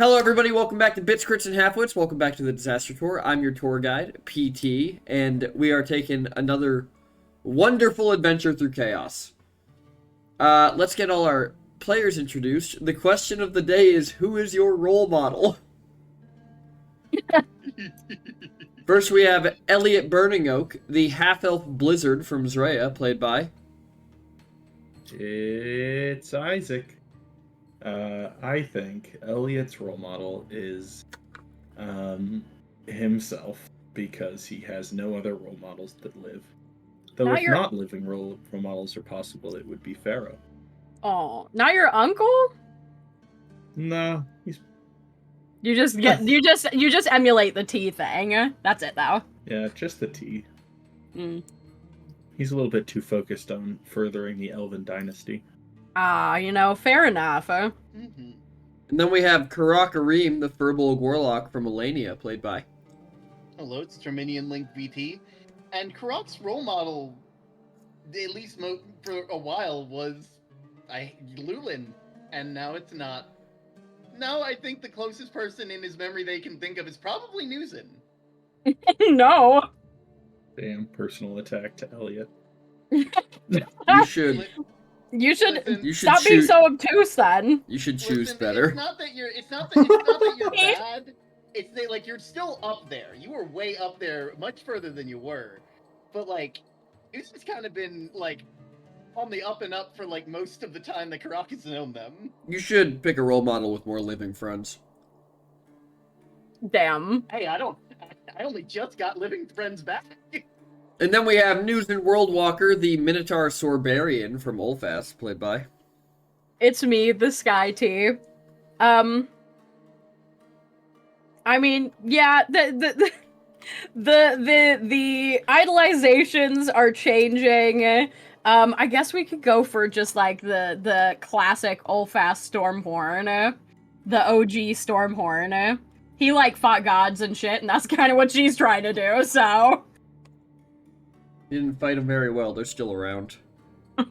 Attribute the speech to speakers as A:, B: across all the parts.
A: Hello, everybody. Welcome back to Bits, Crits, and Halfwits. Welcome back to the Disaster Tour. I'm your tour guide, PT, and we are taking another wonderful adventure through chaos. Let's get all our players introduced. The question of the day is, who is your role model? First, we have Elliot Burning Oak, the half-elf Blizzard from Zraya, played by...
B: It's Isaac. I think Elliot's role model is himself because he has no other role models that live. Though if not living role models are possible, it would be Pharaoh.
C: Oh, not your uncle?
B: No, he's
C: You just emulate the T thing. That's it though.
B: yeah, just the T.
C: Mm.
B: He's a little bit too focused on furthering the Elven dynasty.
C: Fair enough.
A: And then we have Karak Arim, the Furbolg Warlock from Elenia, played by...
D: Hello, it's Terminian Link VT. And Karak's role model, at least for a while, was Lulin. And now it's not. Now I think the closest person in his memory they can think of is probably Newson.
C: No.
B: Damn, personal attack to Elliot.
A: You should
C: stop being so obtuse then.
A: You should choose better.
D: It's not that you're bad. It's that, like, you're still up there. You were way up there, much further than you were. But, like, Newson's kind of been, like, on the up and up for, like, most of the time that Karak has known them.
A: You should pick a role model with more living friends.
C: Damn.
D: Hey, I only just got living friends back.
A: And then we have News and World Walker, the Minotaur Sorbarian from Olfast, played by...
C: It's me, the Sky T. I mean, yeah, the idolizations are changing. I guess we could go for just like the classic Olfast Stormhorn, the OG Stormhorn. He like fought gods and shit, and that's kind of what she's trying to do. So.
A: He didn't fight them very well. They're still around. And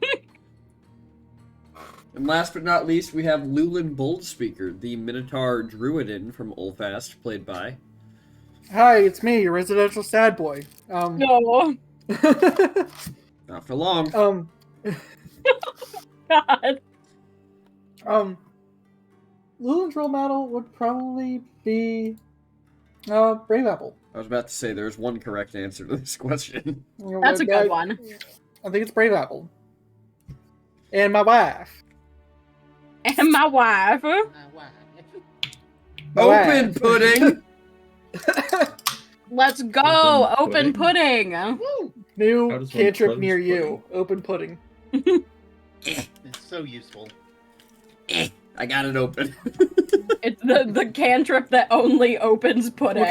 A: last but not least, we have Lulin Boldspeaker, the Minotaur Druidin from Olfast, played by...
E: Hi, it's me, your residential sad boy.
C: No.
A: Not for long.
C: God.
E: Lulin's role model would probably be Brave Apple.
A: I was about to say there's one correct answer to this question.
C: That's a good one.
E: I think it's Brave Apple. And my wife.
C: And my wife.
A: Open pudding!
C: Let's go! Open pudding!
D: Woo!
E: New cantrip near you. Open pudding.
D: It's so useful.
A: I got it open.
C: It's the cantrip that only opens pudding.
E: What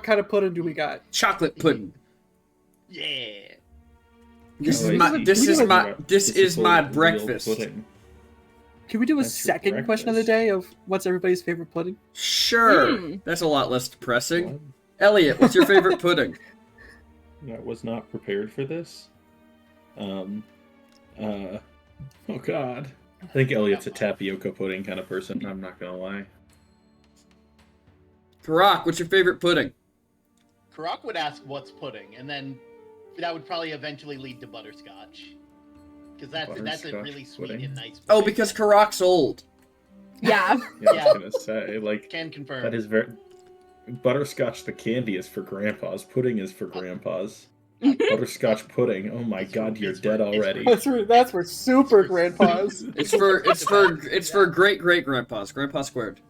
E: kind of pudding do we got?
A: Chocolate pudding.
D: Yeah.
A: This is my breakfast.
B: Pudding.
E: Can we do a
B: That's your
E: second question of the day of what's everybody's favorite pudding?
A: Sure. That's a lot less depressing. What? Elliot, what's your favorite pudding?
B: I was not prepared for this. Oh god. I think Elliot's a tapioca pudding kind of person, I'm not gonna lie.
A: Karak, what's your favorite pudding?
D: Karak would ask what's pudding, and then that would probably eventually lead to butterscotch. Because that's a really sweet and nice pudding.
A: Oh, because Karak's old.
C: Yeah.
B: Yeah, I was gonna say, like...
D: Can confirm.
B: That is very... Butterscotch the candy is for grandpas. Pudding is for grandpas. Butterscotch pudding. Oh my god, you're dead already.
E: That's for super grandpas.
A: It's for great grandpas. Grandpa squared.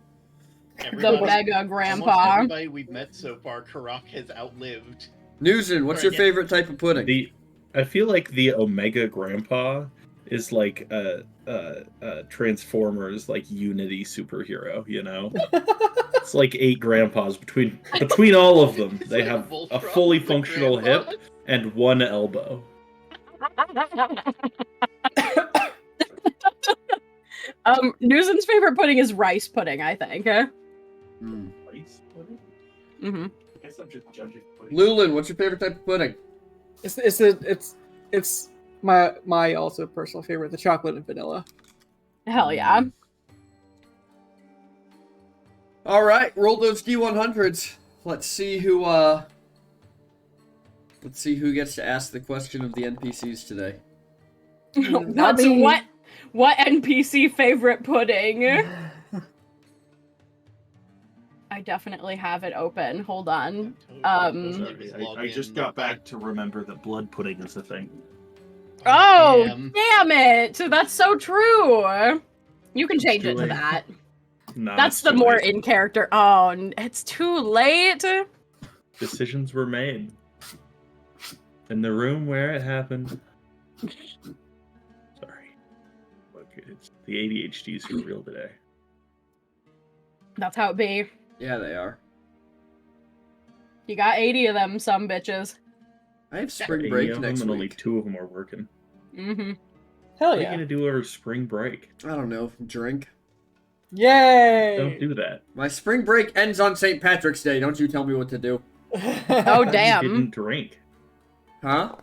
C: The mega grandpa.
D: Everybody we've met so far, Karak has outlived.
A: Newson, what's your favorite type of pudding?
B: I feel like the Omega Grandpa is like a Transformers like Unity superhero, you know? It's like 8 grandpas between all of them. They have a fully functional hip and 1 elbow.
C: Newson's favorite pudding is rice pudding, I think.
B: Rice pudding?
C: Mm-hmm.
B: I guess I'm just judging pudding.
A: Lulin, what's your favorite type of pudding?
E: It's my also personal favorite, the chocolate and vanilla.
C: Hell yeah.
A: All right, roll those D100s. Let's see who gets to ask the question of the NPCs today.
E: Not
C: What's
E: me.
C: what NPC favorite pudding? I definitely have it open. Hold on.
B: Sorry, I just got back to remember that blood pudding is a thing.
C: Oh,
D: Damn.
C: damn it! So that's so true. You can change
B: too
C: it to
B: late.
C: that.
B: Nah,
C: That's
B: it's
C: the
B: too
C: more
B: late.
C: in character. Oh, it's too late.
B: Decisions were made. In the room where it happened. Sorry. Look, it's the ADHDs who are real today.
C: That's how it be.
A: Yeah, they are.
C: You got 80 of them, some bitches.
A: I have spring
B: 80
A: break
B: of them
A: next
B: and only
A: week.
B: 2 of them are working.
C: Mm-hmm.
E: Hell
B: What are you
E: yeah.
B: gonna do over spring break?
A: I don't know. Drink.
E: Yay!
B: Don't do that.
A: My spring break ends on St. Patrick's Day. Don't you tell me what to do.
C: Oh, damn.
B: You didn't drink.
A: Huh?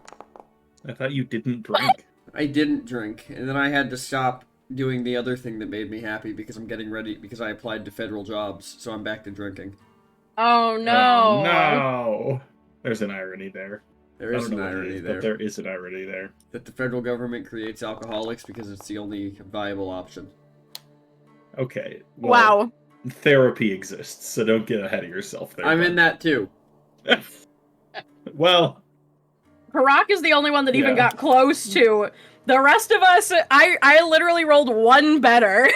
B: I thought you didn't drink.
A: I didn't drink, and then I had to stop doing the other thing that made me happy because I'm getting ready because I applied to federal jobs, so I'm back to drinking.
C: Oh, no.
B: Oh, no. There's an irony there.
A: There
B: I
A: is
B: don't
A: an
B: know what it
A: irony
B: is,
A: there.
B: but there is an irony there.
A: That the federal government creates alcoholics because it's the only viable option.
B: Okay. Well,
C: Wow.
B: therapy exists, so don't get ahead of yourself there.
A: I'm in that too.
B: Well,
C: Karak is the only one that even
B: Yeah.
C: got close to. The rest of us, I literally rolled one better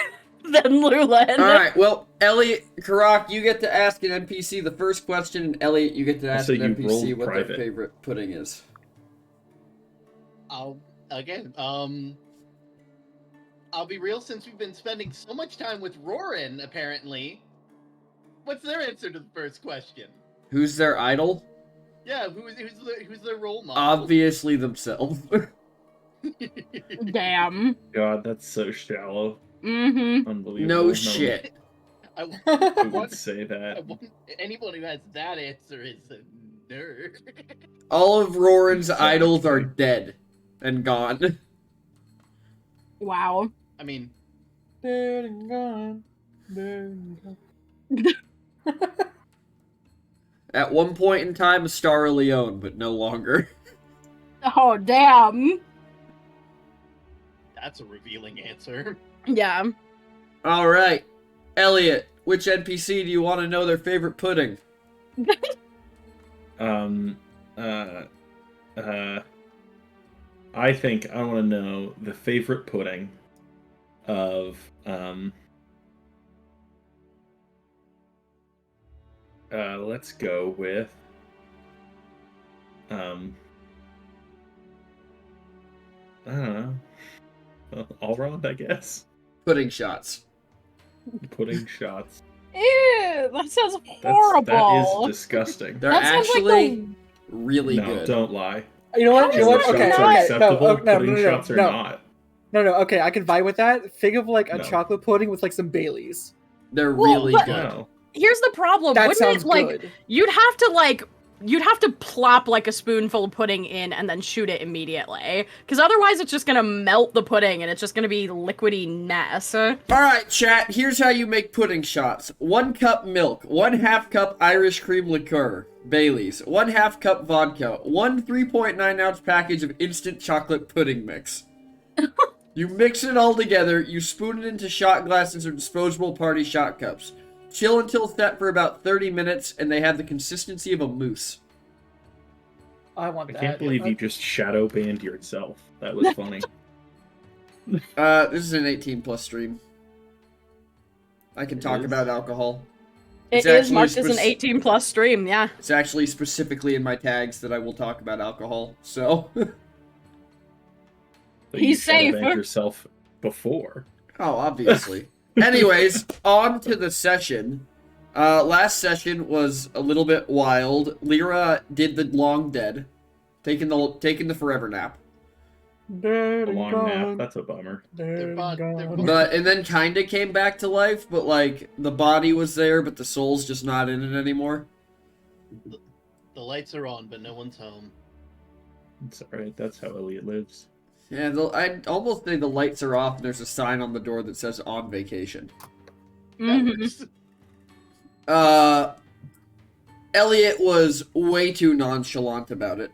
C: than Lulin.
A: Alright, well, Elliot, Karak, you get to ask an NPC the first question, and Elliot, you get to ask
B: So
A: an
B: you
A: NPC
B: rolled
A: what
B: private.
A: their favorite pudding is.
D: I'll be real, since we've been spending so much time with Rorin, apparently. What's their answer to the first question?
A: Who's their idol?
D: Yeah, who's their role model?
A: Obviously themselves.
C: Damn.
B: God, that's so shallow.
C: Mm-hmm.
B: Unbelievable.
A: No shit.
D: I
B: Who would
D: want,
B: say
D: I
B: that?
D: want anyone who has that answer is a nerd.
A: All of Rorin's
B: Exactly.
A: idols are dead and gone.
C: Wow.
D: I mean,
E: Dead and gone. Dead and gone.
A: At one point in time, Star Leone, but no longer.
C: Oh, damn.
D: that's a revealing answer.
C: Yeah.
A: Alright. Elliot, which NPC do you want to know their favorite pudding?
B: I think I want to know the favorite pudding of let's go with I don't know. All round, I guess.
A: Pudding shots.
B: Pudding shots.
C: Ew, that sounds
B: That
C: horrible.
B: is disgusting.
A: They're
C: That sounds like
A: actually really
B: No,
A: good.
B: don't lie.
E: You know what?
C: How
E: You know
C: is
E: what?
C: that
E: Okay,
B: shots
C: not-
B: are
E: okay.
B: acceptable.
E: No, no,
B: Pudding
E: no,
B: shots are
E: no.
B: not.
E: No, okay, I can vibe with that. Think of like a
B: No.
E: chocolate pudding with like some Baileys.
A: They're
C: Well,
A: really
C: but-
A: good.
B: No.
C: Here's the problem.
E: That
C: Wouldn't
E: sounds
C: it, like,
E: good.
C: you'd have to plop like a spoonful of pudding in and then shoot it immediately. Because otherwise it's just gonna melt the pudding and it's just gonna be liquidy mess.
A: Alright, chat, here's how you make pudding shots. 1 cup milk, 1/2 cup Irish cream liqueur, Bailey's, 1/2 cup vodka, 1 3.9 ounce package of instant chocolate pudding mix. You mix it all together, you spoon it into shot glasses or disposable party shot cups. Chill until set for about 30 minutes, and they have the consistency of a mousse.
E: I want
B: I
E: that.
B: can't believe you just shadow banned yourself. That was funny.
A: This is an 18 plus stream. I can
B: It
A: talk
B: is?
A: about alcohol.
C: It
A: It's
C: is
A: actually
C: marked as an
A: spec-
C: 18 plus stream, yeah.
A: It's actually specifically in my tags that I will talk about alcohol, so...
B: But
C: He's
B: you shadow
C: safe.
B: banned yourself before.
A: Oh, obviously. Anyways, on to the session. Last session was a little bit wild. Lyra did the long dead, taking the forever nap.
E: Dead
B: A
E: and
B: long
E: gone.
B: nap. That's a bummer.
E: Dead and
D: They're
E: gone.
D: fun.
A: And then kinda came back to life, but like the body was there, but the soul's just not in it anymore.
D: The lights are on, but no one's home.
B: It's alright. That's how Elliot lives.
A: Yeah, I'd almost say the lights are off and there's a sign on the door that says on vacation.
D: That
C: Mhm.
D: works.
A: Elliot was way too nonchalant about it.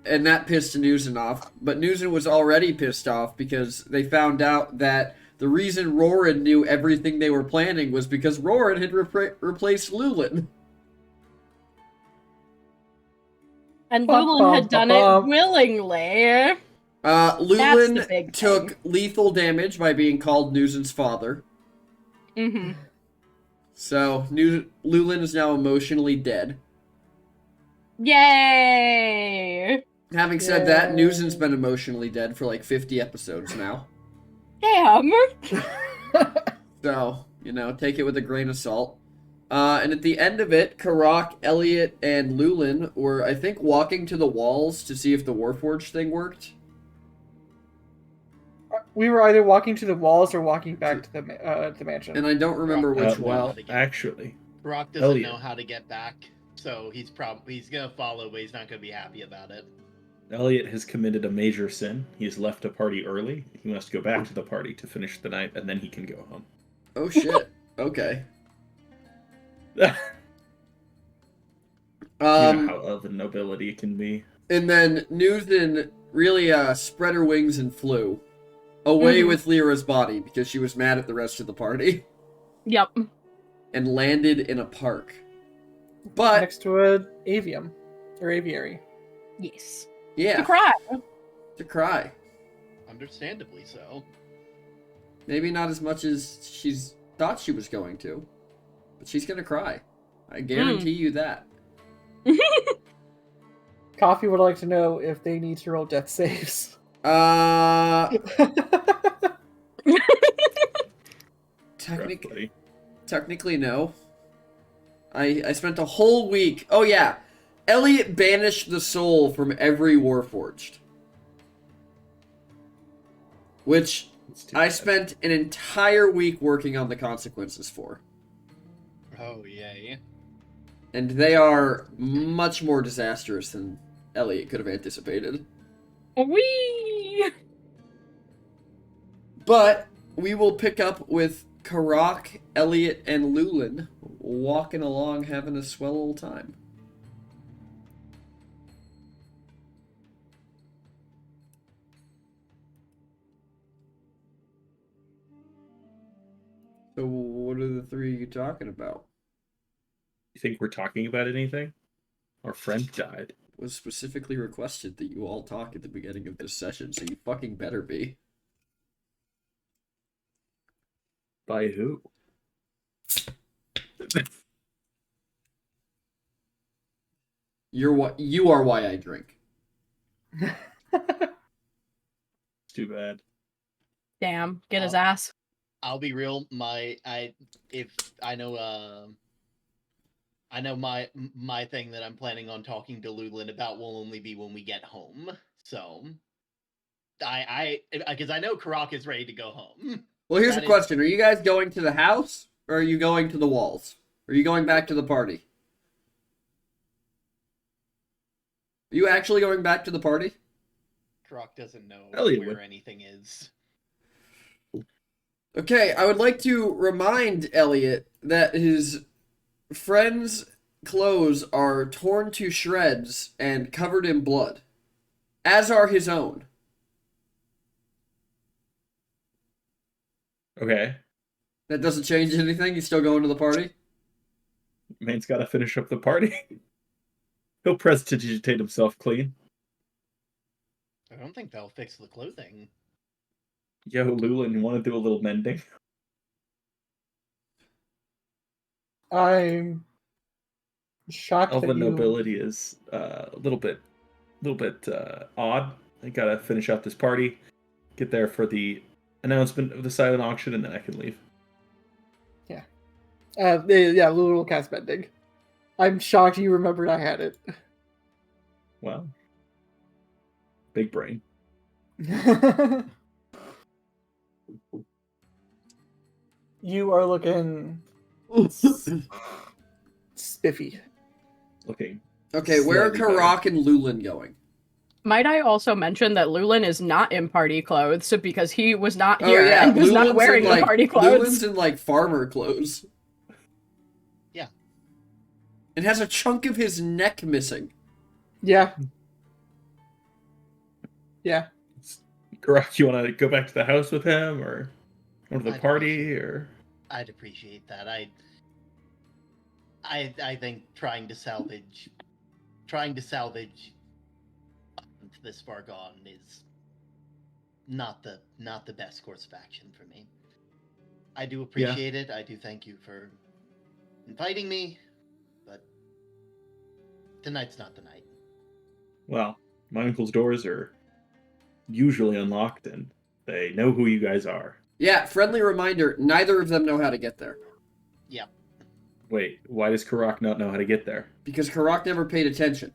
A: And that pissed Newson off. But Newson was already pissed off because they found out that the reason Roran knew everything they were planning was because Roran had replaced Lulin.
C: And
E: Bum,
C: Lulin
E: bum,
C: had done
E: bum.
C: it willingly. That's the
A: Lulin
C: big
A: took
C: thing.
A: lethal damage by being called Newson's father.
C: Mm-hmm.
A: So, Lulin is now emotionally dead.
C: Yay!
A: Having said that,
E: Yay.
A: Newson's been emotionally dead for like 50 episodes now.
C: Damn.
A: So, take it with a grain of salt. And at the end of it, Karak, Elliot, and Lulin were, I think, walking to the walls to see if the Warforged thing worked.
E: We were either walking to the walls or walking back to the mansion.
A: And I don't remember which one.
B: Well, actually,
D: Brock doesn't
B: Elliot.
D: know how to get back, so he's gonna follow, but he's not gonna be happy about it.
B: Elliot has committed a major sin. He has left a party early. He must go back to the party to finish the night, and then he can go home.
A: Oh shit. Okay.
B: You know how of a nobility it can be.
A: And then Newton really spread her wings and flew away with Lyra's body because she was mad at the rest of the party
C: Yep.
A: and landed in a park. But
E: next to an avium or aviary.
C: Yes.
A: yeah,
C: To cry.
A: to cry.
D: Understandably so.
A: Maybe not as much as she's thought she was going to, but she's gonna cry. I guarantee you that.
E: Coffee would like to know if they need to roll death saves.
A: Technically no. I spent a whole week. Oh yeah, Elliot banished the soul from every Warforged, which I spent an entire week working on the consequences for.
D: Oh yay.
A: And they are much more disastrous than Elliot could have anticipated.
C: Whee!
A: But we will pick up with Karak, Elliot, and Lulin walking along having a swell old time. So what are the three you talking about?
B: You think we're talking about anything? Our friend died.
A: It was specifically requested that you all talk at the beginning of this session, so you fucking better be.
B: By who?
A: You are why I drink.
B: Too bad.
C: Damn. Get his ass.
D: I'll be real. I know my thing that I'm planning on talking to Lulin about will only be when we get home. So, because I know Karak is ready to go home.
A: Well, here's the question. Are you guys going to the house, or are you going to the walls? Are you going back to the party? Are you actually going back to the party?
D: Karak doesn't know
B: Elliot
D: where
B: would.
D: anything is.
A: Okay, I would like to remind Elliot that his friend's clothes are torn to shreds and covered in blood, as are his own.
B: Okay.
A: That doesn't change anything? He's still going to the party?
B: Man's gotta finish up the party. He'll prestidigitate himself clean.
D: I don't think that'll fix the clothing.
B: Yo, Lulin, you want to do a little mending?
E: I'm shocked
B: Elven
E: that you...
B: nobility is a little bit odd. I gotta finish out this party, get there for the announcement of the silent auction, and then I can leave.
E: Yeah, little cast bending. I'm shocked you remembered I had it.
B: Wow. Big brain.
E: You are looking spiffy.
B: Looking.
A: Okay, where are
B: Slightly
A: Karak and Lulin going?
C: Might I also mention that Lulin is not in party clothes because he was not
A: Oh
C: here
A: yeah,
C: and was not
A: Lulin's
C: wearing
A: in,
C: the party clothes.
A: Lulin's in like farmer clothes. and has a chunk of his neck missing.
E: Yeah. Yeah.
B: Karak, you want to go back to the house with him, or go to the
D: I'd
B: party, or
D: I'd appreciate that. I think trying to salvage this far gone is not the best course of action for me. I do appreciate it. I do thank you for inviting me, but tonight's not the night.
B: well, my uncle's doors are usually unlocked, and they know who you guys are.
A: Yeah, friendly reminder, neither of them know how to get there.
D: Yep.
B: Wait, why does Karak not know how to get there?
A: Because Karak never paid attention.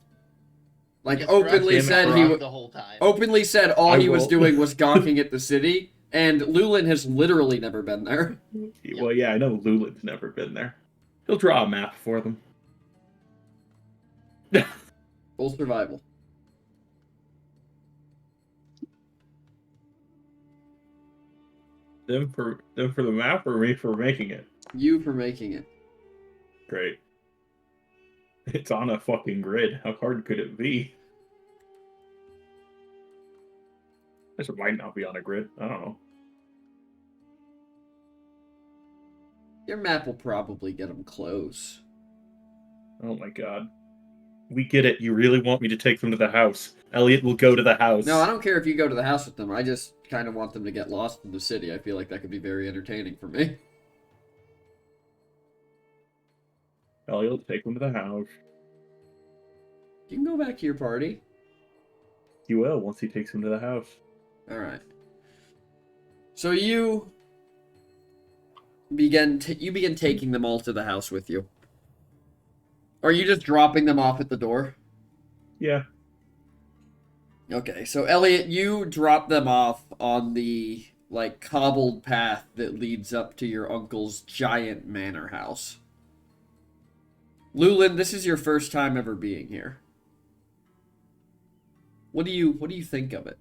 A: Like,
D: Because Karak
A: openly
B: came
A: said
B: at
A: he...
B: Karak
D: the whole time.
A: Openly said all
B: I
A: he was
B: will-
A: doing was gawking at the city, and Lulin has literally never been there.
B: Well, yeah, I know Lulin's never been there. He'll draw a map for them.
A: Full survival.
B: Them for the map, or me for making it?
A: You for making it.
B: Great. It's on a fucking grid. How hard could it be? This might not be on a grid. I don't know.
A: Your map will probably get them close.
B: Oh my god. We get it. You really want me to take them to the house. Elliot will go to the house.
A: No, I don't care if you go to the house with them. I just kind of want them to get lost in the city. I feel like that could be very entertaining for me.
B: Elliot will take them to the house.
A: You can go back to your party.
B: He will once he takes them to the house.
A: Alright. So you begin taking them all to the house with you. Or are you just dropping them off at the door?
B: Yeah.
A: Okay, so Elliot, you drop them off on the, like, cobbled path that leads up to your uncle's giant manor house. Lulin, this is your first time ever being here. What do you think of it?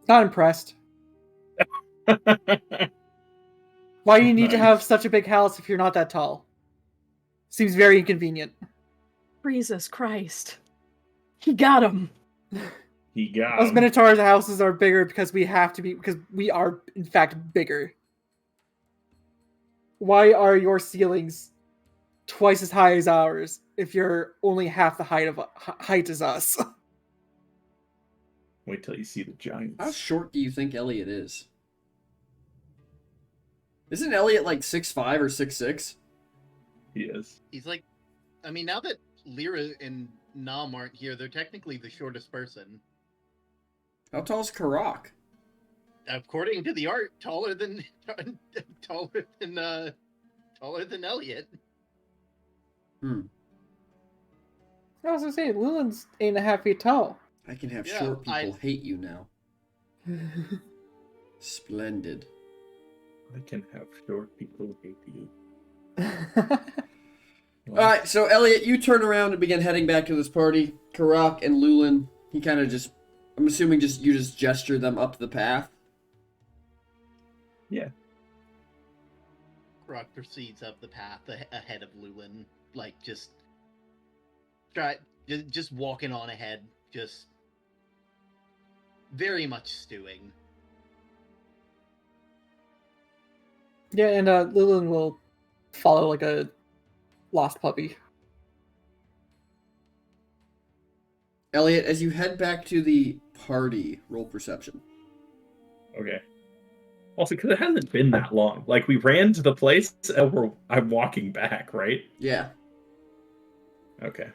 E: Not impressed. Why do you need to
B: Nice.
E: have such a big house if you're not that tall? Seems very inconvenient.
C: Jesus Christ. He got him.
B: He got
E: Us
B: him.
E: Minotaur's houses are bigger because we have to be, because we are, in fact, bigger. Why are your ceilings twice as high as ours if you're only half the height as us?
B: Wait till you see the giants.
A: How short do you think Elliot is? Isn't Elliot like 6'5" or 6'6"?
B: He is.
D: He's like, I mean, now that Lyra and Nam aren't here, they're technically the shortest person.
A: How tall is Karak?
D: According to the art, taller than taller than Elliot.
A: Hmm.
E: I was gonna say, Lulin's 8.5 feet tall.
A: I can have
D: Yeah,
A: short people hate you now. Splendid.
B: I can have short people hate you.
A: Alright, so Elliot, you turn around and begin heading back to this party. Karak and Lulin, he kind of just, I'm assuming you just gesture them up the path.
B: Yeah.
D: Rock proceeds up the path ahead of Lulin, like just walking on ahead, just very much stewing.
E: Yeah, and Lilin will follow like a lost puppy.
A: Elliot, as you head back to the party, roll perception.
B: Okay. Also, because it hasn't been that long. Like, we ran to the place, and I'm walking back, right?
A: Yeah.
B: Okay.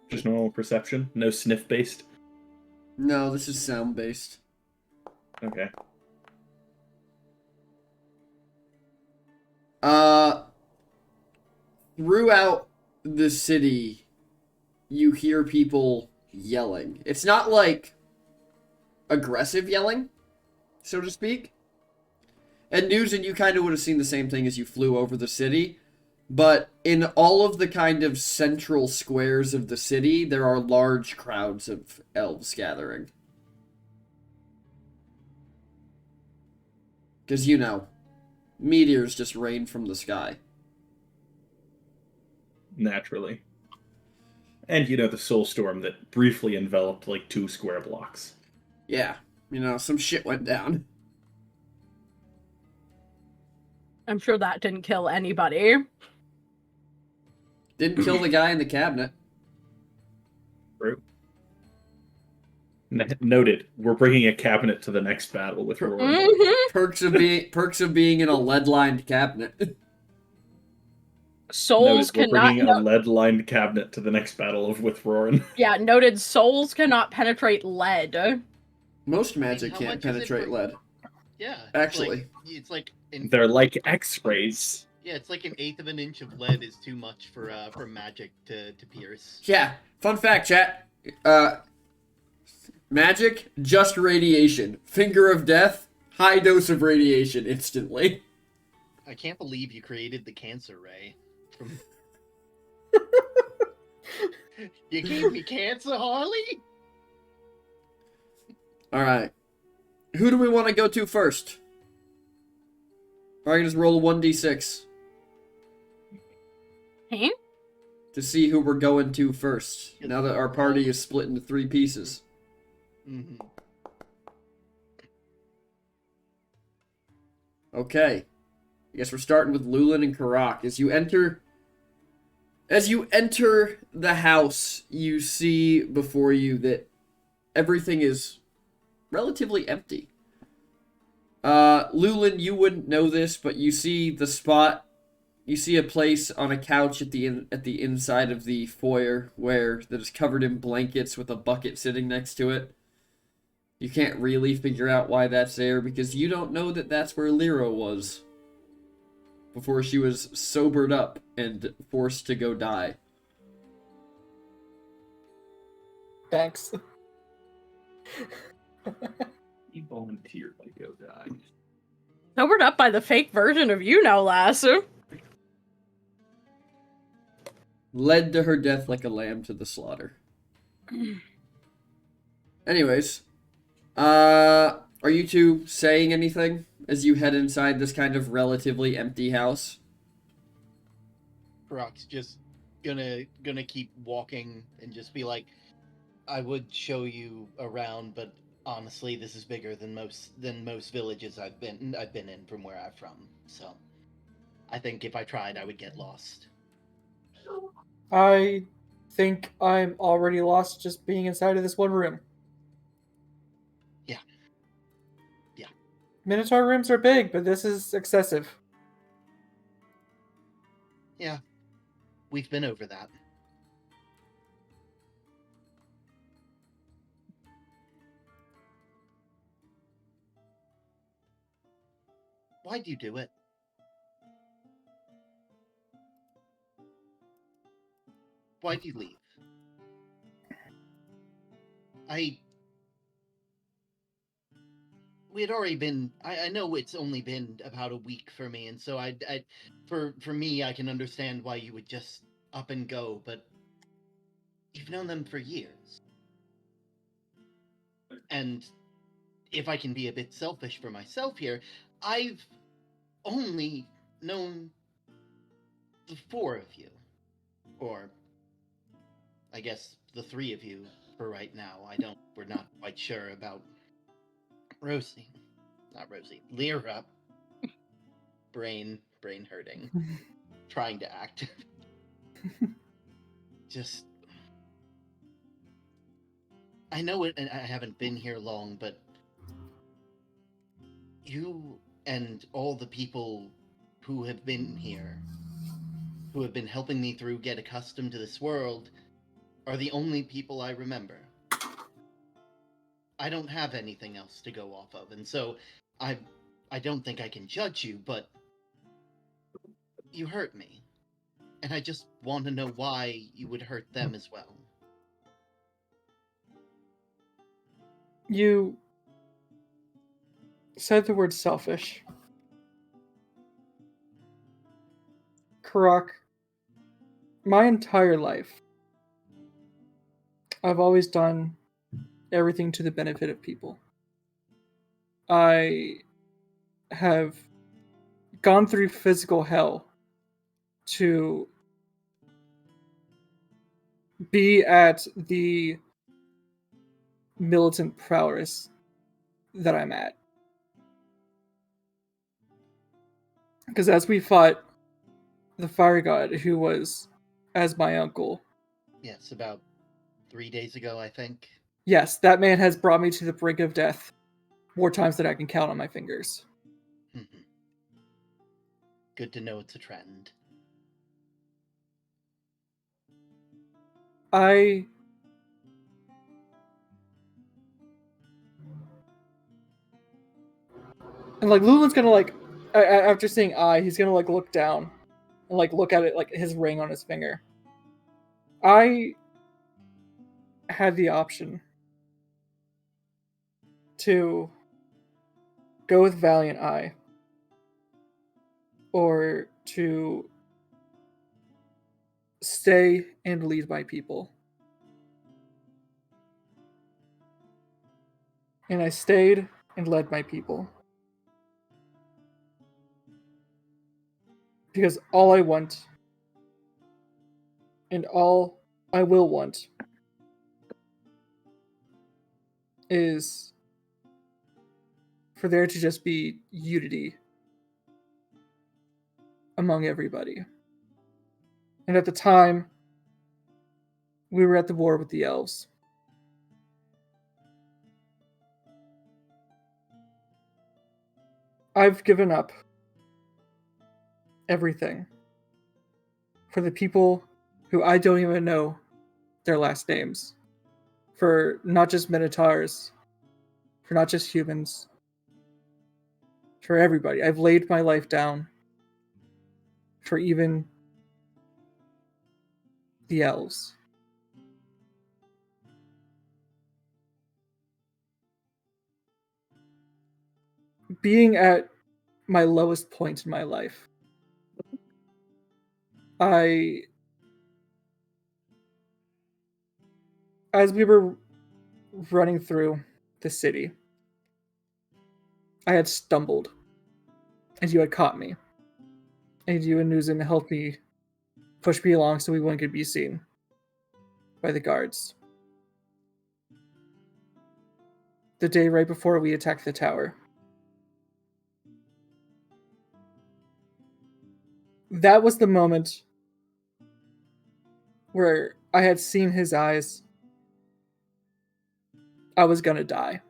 B: Just normal perception? No sniff-based?
A: No, this is sound-based.
B: Okay.
A: Throughout the city, you hear people yelling. It's not like aggressive yelling, so to speak. And News and you kind of would have seen the same thing as you flew over the city. But in all of the kind of central squares of the city, there are large crowds of elves gathering. Because, meteors just rain from the sky.
B: Naturally. And the soul storm that briefly enveloped like 2 square blocks.
A: Yeah, some shit went down.
C: I'm sure that didn't kill anybody.
A: Didn't kill the guy in the cabinet.
B: True. Noted. We're bringing a cabinet to the next battle with Roar.
C: Mm-hmm.
A: Perks of being in a lead-lined cabinet.
C: Souls
B: Noted. We're
C: cannot.
B: bringing a lead-lined cabinet to the next battle with Roarin.
C: Yeah, noted. Souls cannot penetrate lead.
A: Most magic
D: how
A: can't
D: much is it
A: penetrate
D: for-
A: lead.
D: Yeah.
A: Actually.
D: It's like an,
B: They're like X-rays.
D: yeah, it's like an eighth of an inch of lead is too much for magic to pierce.
A: Yeah. Fun fact, chat. Magic, just radiation. Finger of death, high dose of radiation instantly.
D: I can't believe you created the cancer ray. You gave me cancer, Harley?
A: Alright. Who do we want to go to first? Or I can just roll a 1d6
C: Huh?
A: to see who we're going to first.
D: Yes.
A: Now that our party is split into 3 pieces.
D: Mm-hmm.
A: Okay. I guess we're starting with Lulin and Karak. As you enter the house, you see before you that everything is relatively empty. Lulin, you wouldn't know this, but you see the spot. You see a place on a couch at the inside of the foyer that is covered in blankets with a bucket sitting next to it. You can't really figure out why that's there because you don't know that that's where Lyra was before she was sobered up and forced to go die.
E: Thanks.
B: He volunteered to go die.
C: Sobered up by the fake version of you, no less.
A: Led to her death like a lamb to the slaughter. Anyways, are you two saying anything as you head inside this kind of relatively empty house?
D: Karak's just gonna keep walking and just be like, I would show you around, but honestly, this is bigger than most villages I've been in from where I'm from. So, I think if I tried, I would get lost.
E: I think I'm already lost just being inside of this one room.
D: Yeah. Yeah.
E: Minotaur rooms are big, but this is excessive.
D: Yeah, we've been over that. Why'd you do it? Why'd you leave? We had already been. I know it's only been about a week for me, and so for me, I can understand why you would just up and go. But you've known them for years, and if I can be a bit selfish for myself here, I've only known the 4 of you, or I guess the 3 of you for right now. We're not quite sure about Rosie. Not Rosie. Lyra. Brain hurting. Trying to act. Just. I know it, and I haven't been here long, but you and all the people who have been here, who have been helping me through get accustomed to this world, are the only people I remember. I don't have anything else to go off of, and so I don't think I can judge you, but you hurt me. And I just want to know why you would hurt them as well.
E: You said the word selfish. Karak my entire life, I've always done everything to the benefit of people. I have gone through physical hell to be at the militant prowess that I'm at. Because as we fought the fire god, who was as my uncle,
D: Yes, about 3 days ago, I think.
E: yes, that man has brought me to the brink of death more times than I can count on my fingers.
D: Mhm. Good to know it's a trend.
E: And like Lulin's gonna like after saying he's gonna like look down and like look at it like his ring on his finger. I had the option to go with Valiant Eye or to stay and lead my people. And I stayed and led my people. Because all I want and all I will want is for there to just be unity among everybody. And at the time, we were at the war with the elves. I've given up everything for the people who I don't even know their last names. For not just Minotaurs, for not just humans, for everybody. I've laid my life down for even the elves. Being at my lowest point in my life, as we were running through the city, I had stumbled, and you had caught me. And you and Nuzin helped me push me along so we wouldn't be seen by the guards. The day right before we attacked the tower. That was the moment where I had seen his eyes. I was gonna die.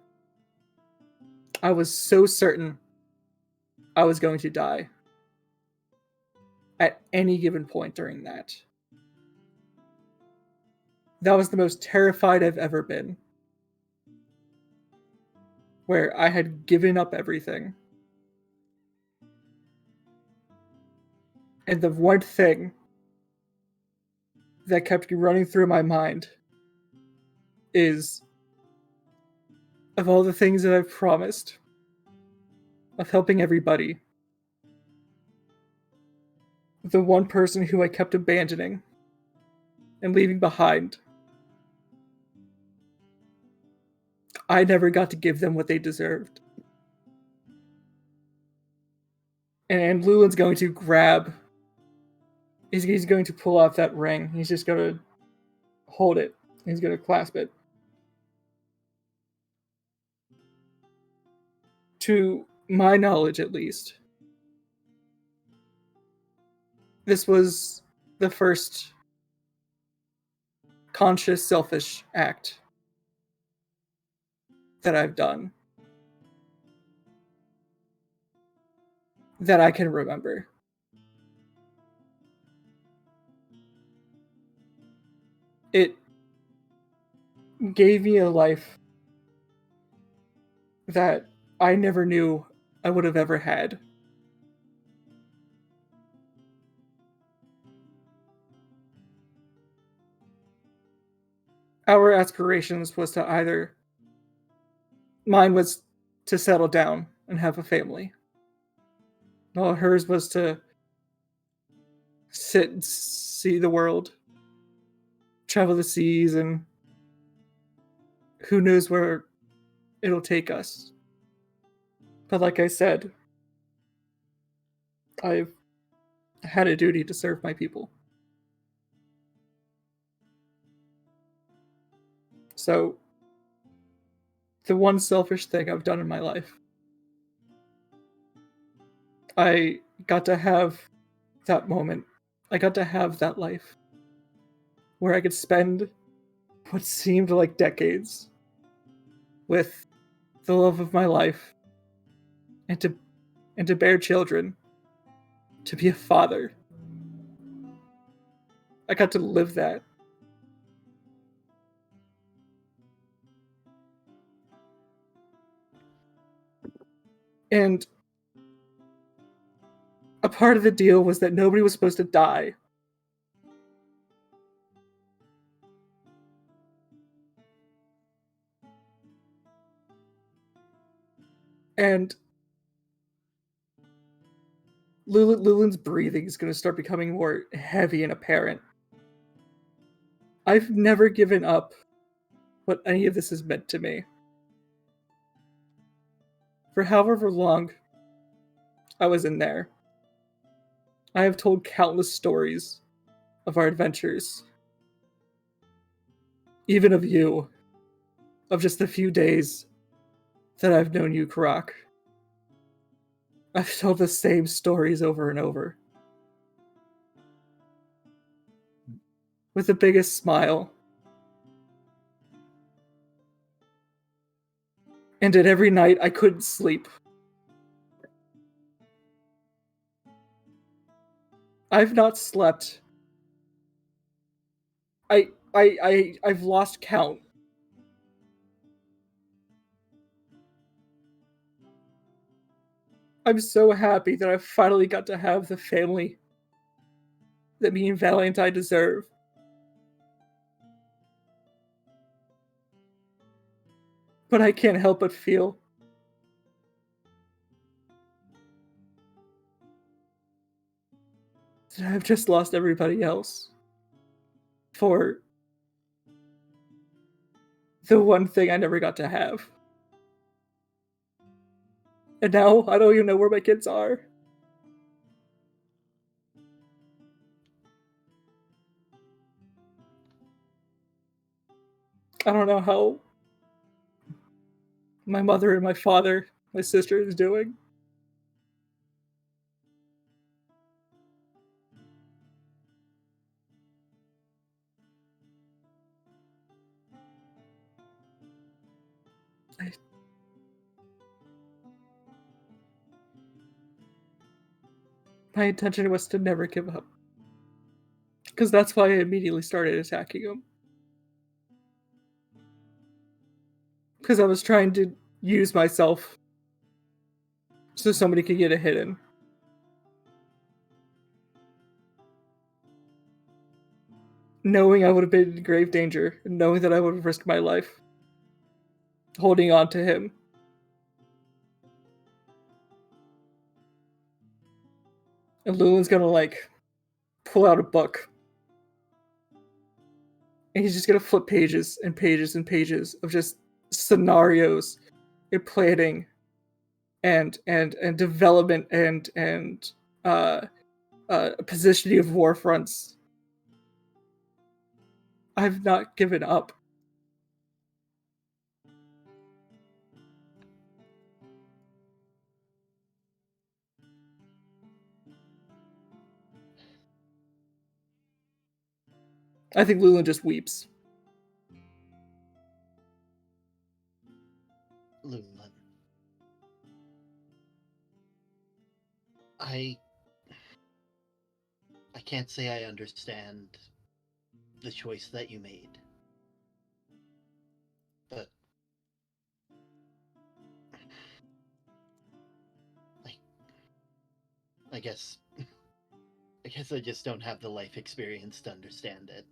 E: I was so certain I was going to die at any given point during that. That was the most terrified I've ever been. Where I had given up everything. And the one thing that kept running through my mind is, of all the things that I've promised, of helping everybody, the one person who I kept abandoning and leaving behind, I never got to give them what they deserved. And Lulin's going to grab, he's going to pull out that ring. He's just going to hold it. He's going to clasp it. To my knowledge, at least, this was the first conscious, selfish act that I've done that I can remember. It gave me a life that I never knew I would have ever had. Our aspirations was to either, mine was to settle down and have a family, while hers was to sit see the world, travel the seas, and who knows where it'll take us. But like I said, I've had a duty to serve my people. So, the one selfish thing I've done in my life, I got to have that moment. I got to have that life where I could spend what seemed like decades with the love of my life and to bear children, to be a father. I got to live that. And a part of the deal was that nobody was supposed to die. And Lulin's breathing is going to start becoming more heavy and apparent. I've never given up what any of this has meant to me. For however long I was in there, I have told countless stories of our adventures. Even of you. Of just the few days that I've known you, Karak. I've told the same stories over and over. With the biggest smile. And at every night I couldn't sleep. I've not slept. I've lost count. I'm so happy that I finally got to have the family that me and Valentine deserve. But I can't help but feel that I've just lost everybody else for the one thing I never got to have. And now I don't even know where my kids are. I don't know how my mother and my father, my sister is doing. My intention was to never give up. Because that's why I immediately started attacking him. Because I was trying to use myself so somebody could get a hit in. Knowing I would have been in grave danger, and knowing that I would have risked my life holding on to him. And Lulin's gonna, pull out a book. And he's just gonna flip pages and pages and pages of just scenarios and planning and development and positioning of war fronts. I've not given up. I think Lulin just weeps.
D: Lulin. I can't say I understand the choice that you made. But I guess I just don't have the life experience to understand it.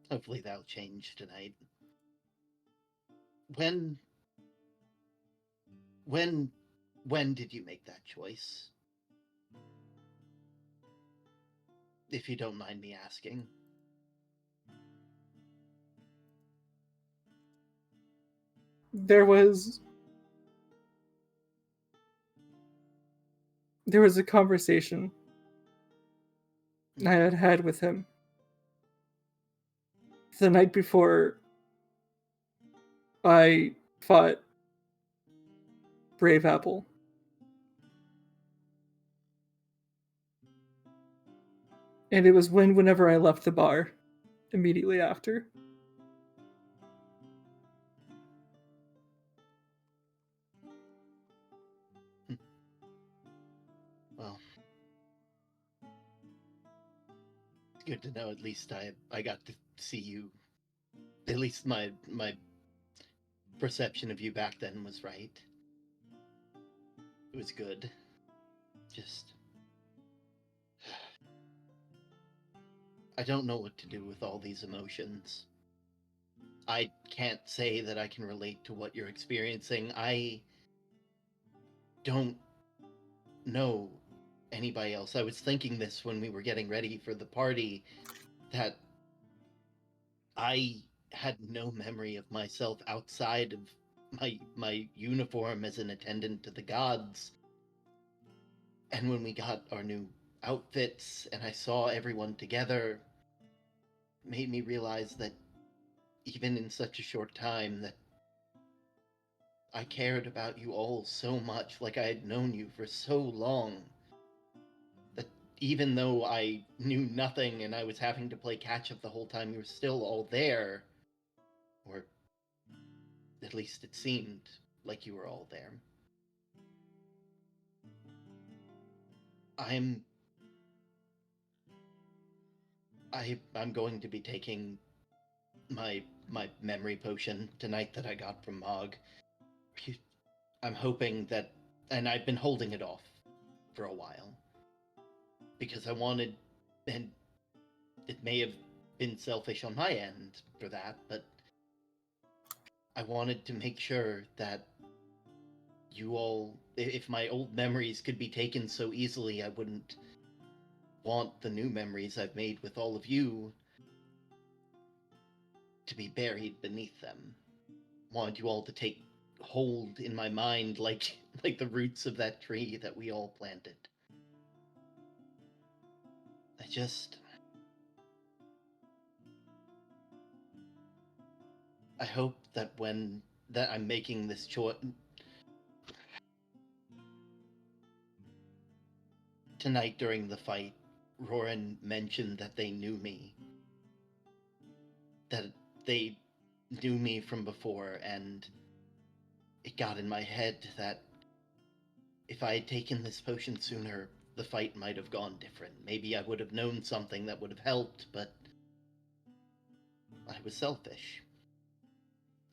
D: Hopefully that'll change tonight. When did you make that choice? If you don't mind me asking.
E: There was a conversation I had had with him the night before I fought Brave Apple. And it was whenever I left the bar, immediately after.
D: Well, it's good to know at least I got to see you. At least my perception of you back then was right. It was good. Just I don't know what to do with all these emotions. I can't say that I can relate to what you're experiencing. I don't know anybody else. I was thinking this when we were getting ready for the party, that I had no memory of myself outside of my uniform as an attendant to the gods. And when we got our new outfits and I saw everyone together, it made me realize that even in such a short time that I cared about you all so much, like I had known you for so long, that even though I knew nothing and I was having to play catch up the whole time, you were still all there. Or at least it seemed like you were all there. I'm going to be taking my memory potion tonight that I got from Mog. I'm hoping that, and I've been holding it off for a while because I wanted, and it may have been selfish on my end for that, but I wanted to make sure that you all, if my old memories could be taken so easily, I wouldn't want the new memories I've made with all of you to be buried beneath them. Want you all to take hold in my mind like the roots of that tree that we all planted. I hope that when that I'm making this choice tonight during the fight, Roran mentioned that they knew me. That they knew me from before, and it got in my head that if I had taken this potion sooner, the fight might have gone different. Maybe I would have known something that would have helped, but I was selfish.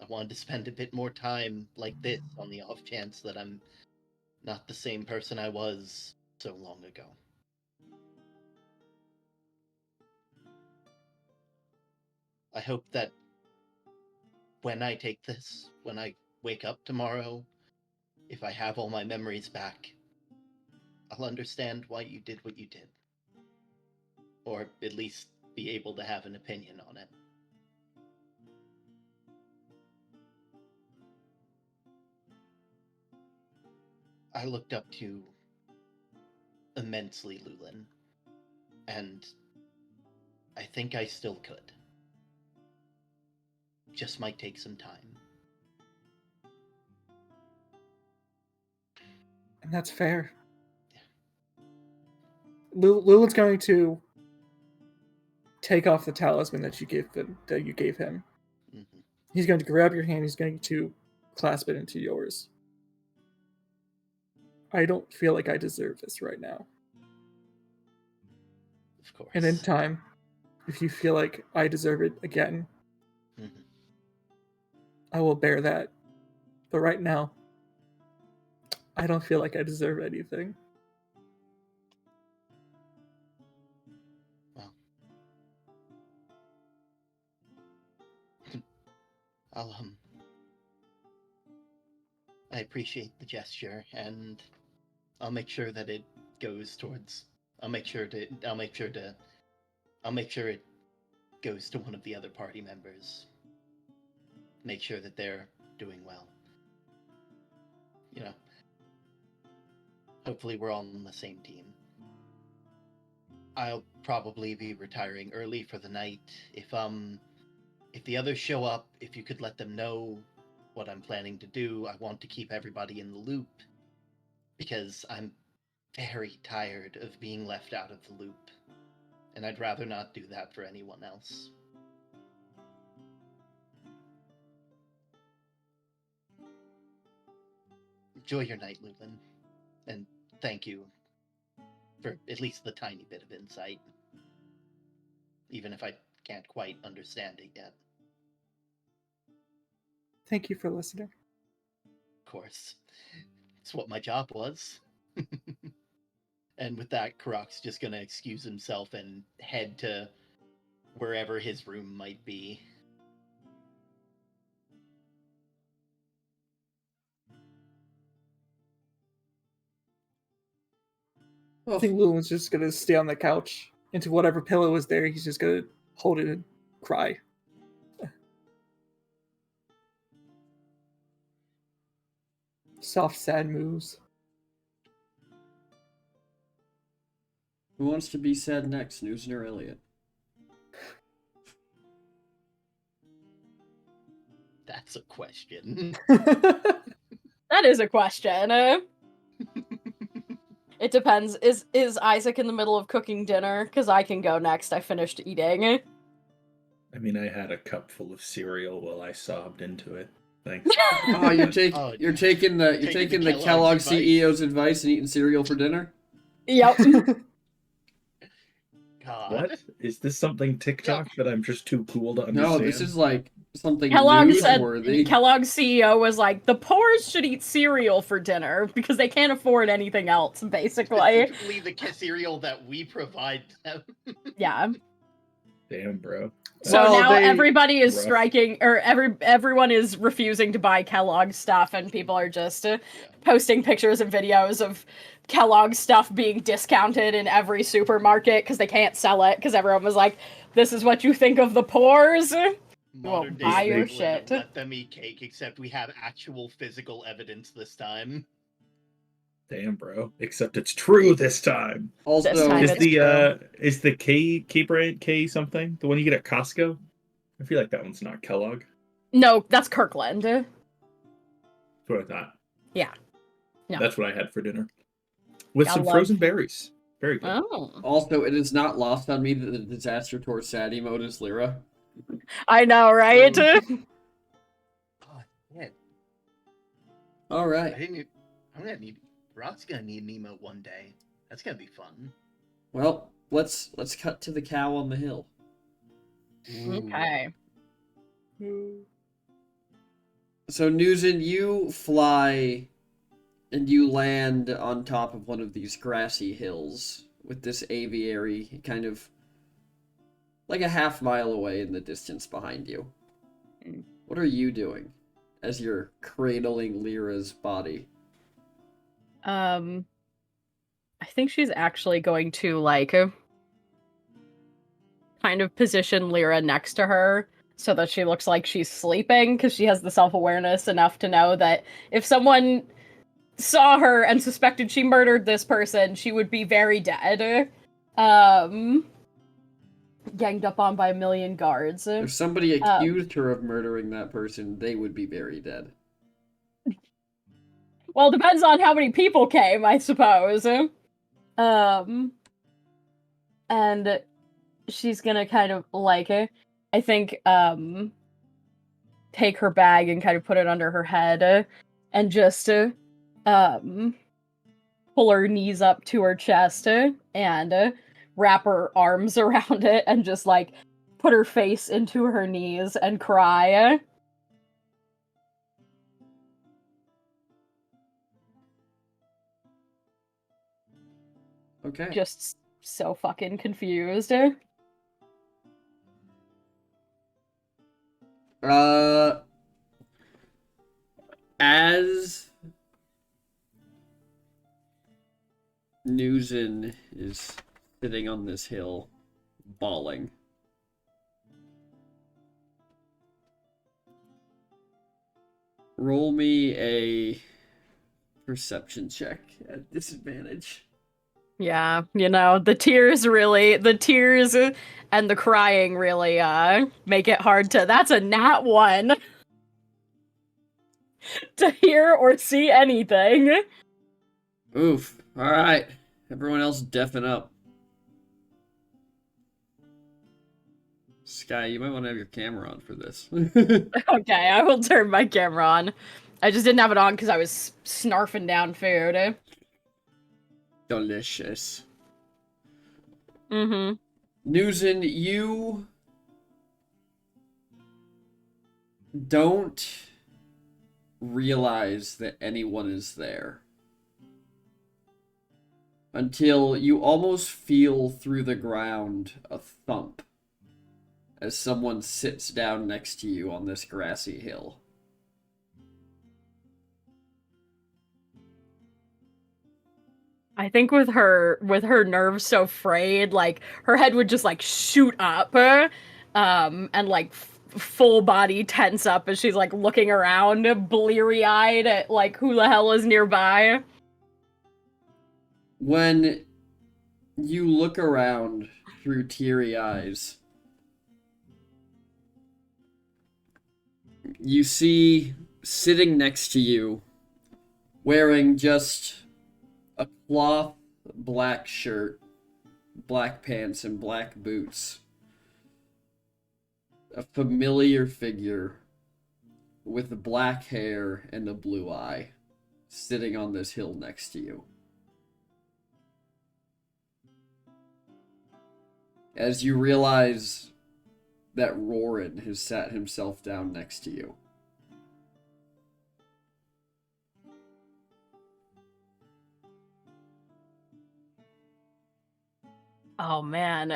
D: I wanted to spend a bit more time like this on the off chance that I'm not the same person I was so long ago. I hope that when I take this, when I wake up tomorrow, if I have all my memories back, I'll understand why you did what you did. Or at least be able to have an opinion on it. I looked up to immensely Lulin, and I think I still could. Just might take some time.
E: And that's fair. Lulin's going to take off the talisman that you gave him.
D: Mm-hmm.
E: He's going to grab your hand. He's going to clasp it into yours. I don't feel like I deserve this right now.
D: Of course.
E: And in time, if you feel like I deserve it again,
D: Mm-hmm.
E: I will bear that. But right now, I don't feel like I deserve anything.
D: Well, I appreciate the gesture, and I'll make sure that it goes towards. I'll make sure to I'll make sure it goes to one of the other party members. Make sure that they're doing well. You know, hopefully we're all on the same team. I'll probably be retiring early for the night. If the others show up, if you could let them know what I'm planning to do. I want to keep everybody in the loop because I'm very tired of being left out of the loop. And I'd rather not do that for anyone else. Enjoy your night, Lupin. And thank you for at least the tiny bit of insight. Even if I can't quite understand it yet.
E: Thank you for listening.
D: Of course. It's what my job was. And with that, Karok's just gonna excuse himself and head to wherever his room might be.
E: I think Lulin's just gonna stay on the couch. Into whatever pillow is there, he's just gonna hold it and cry. Soft, sad moves.
A: Who wants to be sad next, Newson or Elliot?
D: That's a question.
C: That is a question. It depends. Is Isaac in the middle of cooking dinner? Because I can go next. I finished eating.
B: I mean, I had a cup full of cereal while I sobbed into it. Thanks.
A: Oh, you're taking the
D: Taking the
A: Kellogg
D: Kellogg's
A: CEO's advice and eating cereal for dinner.
C: Yep.
D: God.
B: What? Is this something TikTok that I'm just too cool to understand?
A: No, this is like something
C: Kellogg said
A: newsworthy.
C: Kellogg's CEO was like, the poors should eat cereal for dinner because they can't afford anything else, basically.
D: Specifically the cereal that we provide them.
C: Yeah.
B: Damn, bro.
C: So
E: Well,
C: now
E: they-
C: everybody is
B: Rough.
C: striking, or everyone is refusing to buy Kellogg stuff, and people are just posting pictures and videos of Kellogg stuff being discounted in every supermarket because they can't sell it because everyone was like, "This is what you think of the poors."
D: Modern day
C: buy your
D: Cleveland,
C: shit.
D: Let them eat cake, except we have actual physical evidence this time.
B: Damn, bro. Except it's true this time.
A: Also,
C: This time
B: Is
C: it's
B: the K brand K something? The one you get at Costco? I feel like that one's not Kellogg.
C: No, that's Kirkland.
B: That's what I thought.
C: Yeah. No.
B: That's what I had for dinner. With some
C: Kellogg.
B: frozen berries. Very good.
A: also, it is not lost on me that the disaster towards Sadie mode is Lyra.
C: I know, right?
D: Oh, shit.
A: All right.
D: I'm gonna need. Rock's gonna need an emote one day. That's gonna be fun.
A: Well, let's cut to the cow on the hill.
C: Okay.
A: So, Newson, you fly and you land on top of one of these grassy hills with this aviary kind of like a half mile away in the distance behind you. What are you doing as you're cradling Lyra's body?
C: I think she's actually going to, kind of position Lyra next to her so that she looks like she's sleeping, because she has the self-awareness enough to know that if someone saw her and suspected she murdered this person, she would be very dead. Ganged up on by a million guards.
A: If somebody accused her of murdering that person, they would be very dead.
C: Well, depends on how many people came, I suppose. And she's gonna kind of I think, take her bag and kind of put it under her head and just, pull her knees up to her chest and wrap her arms around it and just, put her face into her knees and cry.
A: Okay.
C: Just so fucking confused.
A: As Newson is sitting on this hill, bawling. Roll me a perception check at disadvantage.
C: Yeah, the tears and the crying really make it hard to. That's a nat 1 to hear or see anything.
A: Oof. Alright. Everyone else deafen up. Sky, you might want to have your camera on for this.
C: Okay, I will turn my camera on. I just didn't have it on because I was snarfing down food.
A: Delicious.
C: Mm-hmm.
A: Newson, you don't realize that anyone is there until you almost feel through the ground a thump as someone sits down next to you on this grassy hill.
C: I think with her nerves so frayed, like her head would just like shoot up, and like full body tense up as she's like looking around, bleary eyed at like who the hell is nearby.
A: When you look around through teary eyes, you see sitting next to you, wearing just a cloth black shirt, black pants, and black boots, a familiar figure with black hair and a blue eye, sitting on this hill next to you. As you realize that Roran has sat himself down next to you.
C: Oh man.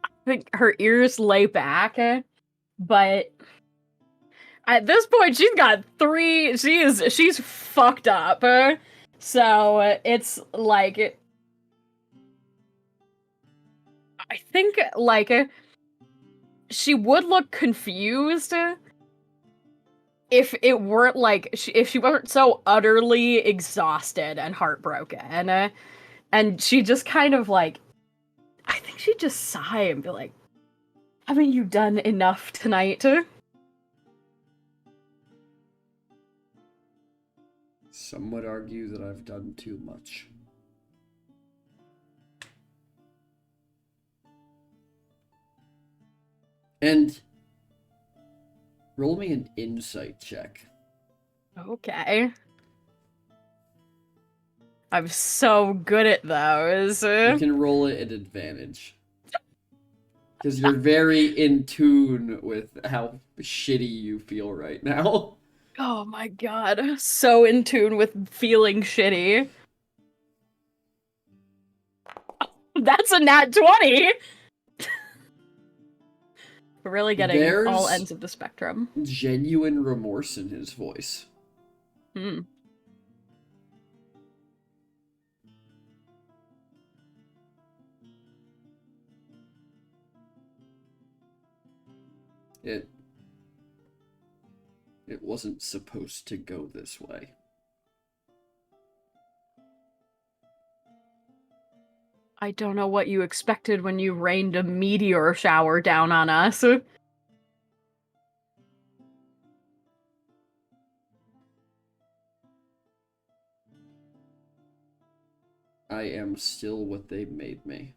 C: I think her ears lay back, but at this point she's fucked up. So it's like I think like she would look confused if it weren't like if she weren't so utterly exhausted and heartbroken. And she just kind of like I think she'd just sigh and be like, haven't you done enough tonight?
A: Some would argue that I've done too much. And roll me an insight check.
C: Okay. I'm so good at those.
A: You can roll it at advantage. Because you're very in tune with how shitty you feel right now.
C: Oh my god. So in tune with feeling shitty. That's a nat 20! We're really getting all
A: There's
C: ends of the spectrum.
A: genuine remorse in his voice.
C: Hmm.
A: It wasn't supposed to go this way.
C: I don't know what you expected when you rained a meteor shower down on us.
A: I am still what they made me.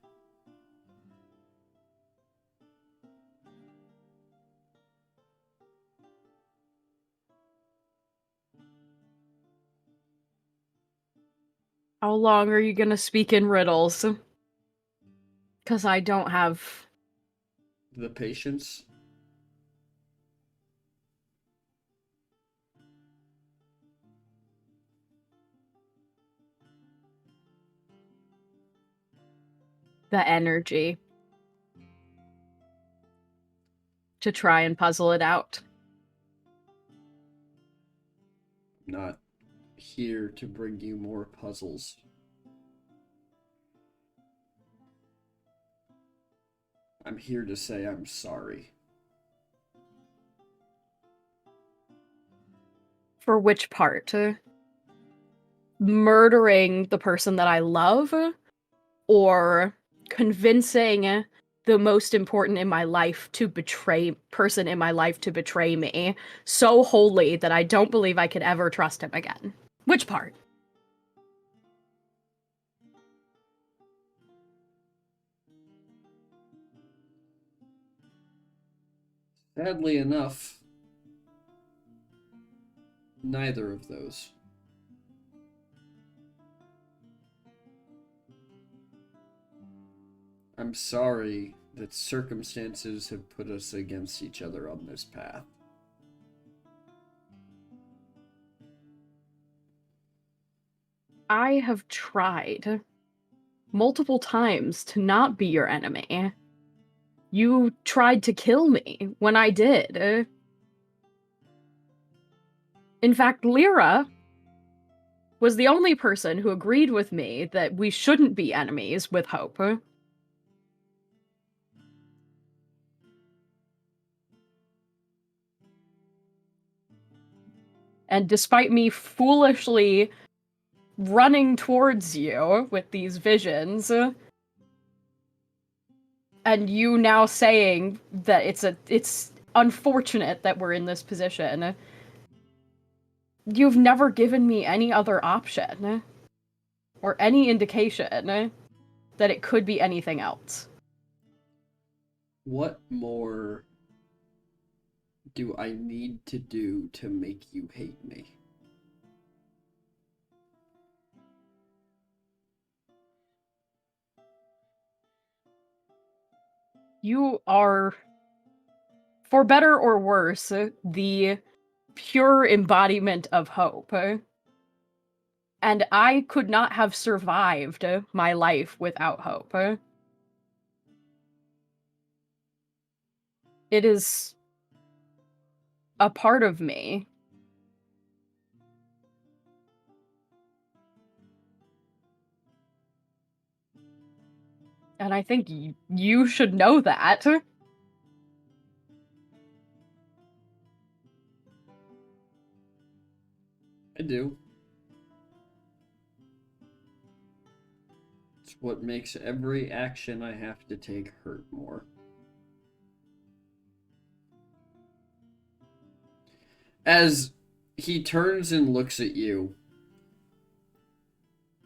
C: How long are you gonna speak in riddles? Because I don't have...
A: The patience?
C: the energy to try and puzzle it out.
A: Not here to bring you more puzzles. I'm here to say I'm sorry.
C: For which part? Murdering the person that I love? Or convincing the most important in my life to person in my life to betray me so wholly that I don't believe I could ever trust him again? Which part?
A: Sadly enough, neither of those. I'm sorry that circumstances have put us against each other on this path.
C: I have tried multiple times to not be your enemy. You tried to kill me when I did. In fact, Lyra was the only person who agreed with me that we shouldn't be enemies with Hope. And despite me foolishly running towards you with these visions, and you now saying that it's unfortunate that we're in this position, you've never given me any other option or any indication that it could be anything else.
A: What more do I need to do to make you hate me?
C: You are, for better or worse, the pure embodiment of hope. And I could not have survived my life without hope. It is a part of me. And I think you should know that.
A: I do. It's what makes every action I have to take hurt more. As he turns and looks at you,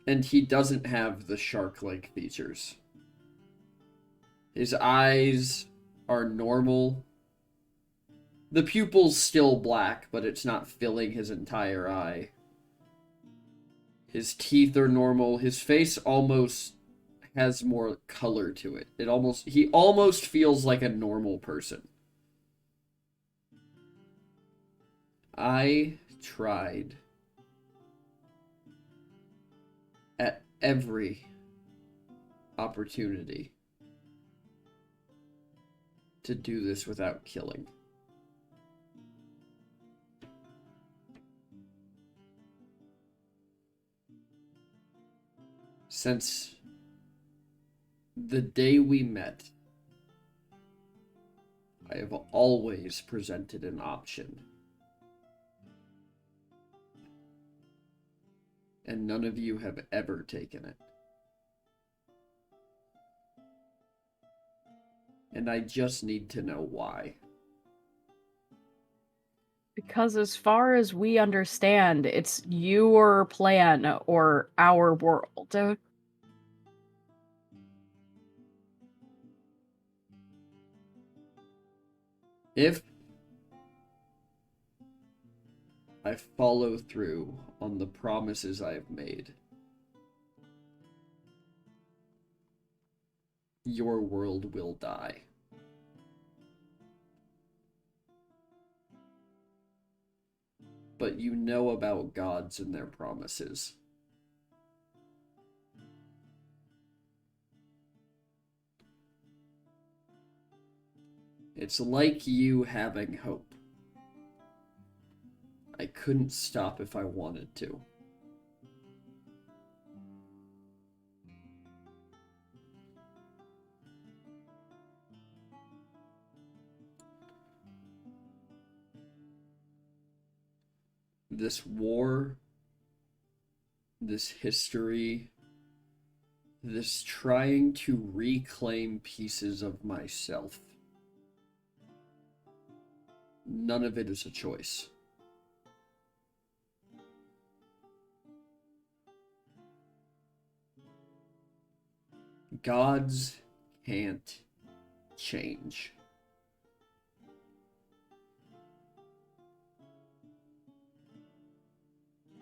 A: and he doesn't have the shark-like features. His eyes are normal. The pupil's still black, but it's not filling his entire eye. His teeth are normal. His face almost has more color to it. He almost feels like a normal person. I tried at every opportunity to do this without killing. Since the day we met, I have always presented an option. And none of you have ever taken it. And I just need to know why.
C: Because as far as we understand, it's your plan or our world.
A: If I follow through on the promises I have made, your world will die. But you know about gods and their promises. It's like you having hope. I couldn't stop if I wanted to. this war, this history, this trying to reclaim pieces of myself, none of it is a choice. Gods can't change.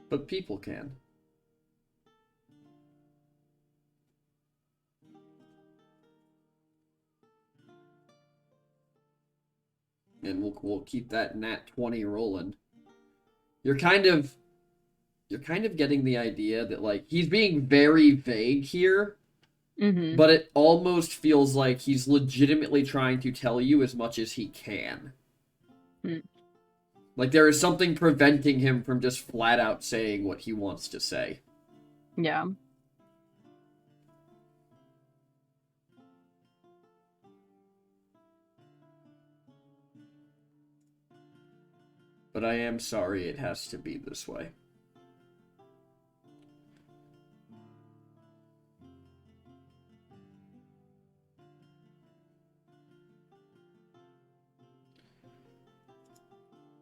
A: But people can. And we'll keep that nat 20 rolling. You're kind of getting the idea that like he's being very vague here,
C: Mm-hmm.
A: but it almost feels like he's legitimately trying to tell you as much as he can.
C: Hmm.
A: Like there is something preventing him from just flat out saying what he wants to say.
C: Yeah.
A: But I am sorry it has to be this way.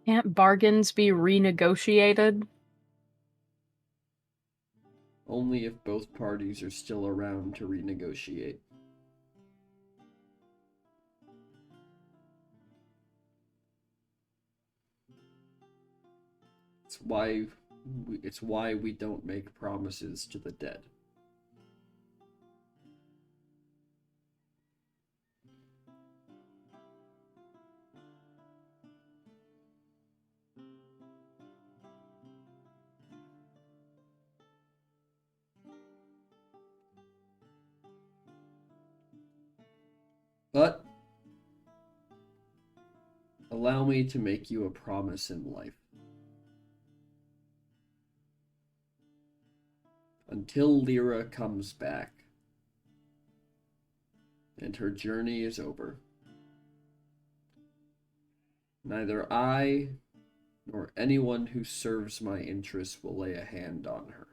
C: Can't bargains be renegotiated?
A: Only if both parties are still around to renegotiate. It's why we don't make promises to the dead. But allow me to make you a promise in life. Until Lyra comes back and her journey is over, neither I nor anyone who serves my interests will lay a hand on her.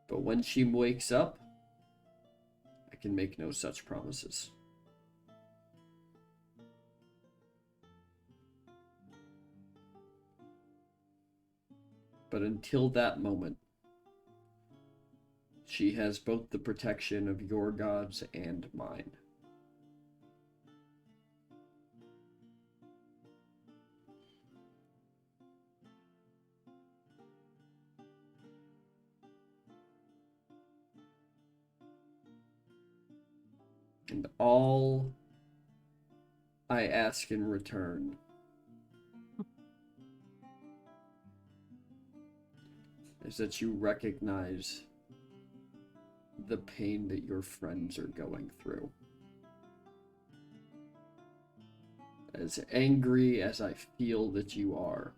A: But when she wakes up, I can make no such promises. But until that moment, she has both the protection of your gods and mine. And all I ask in return is that you recognize the pain that your friends are going through. As angry as I feel that you are,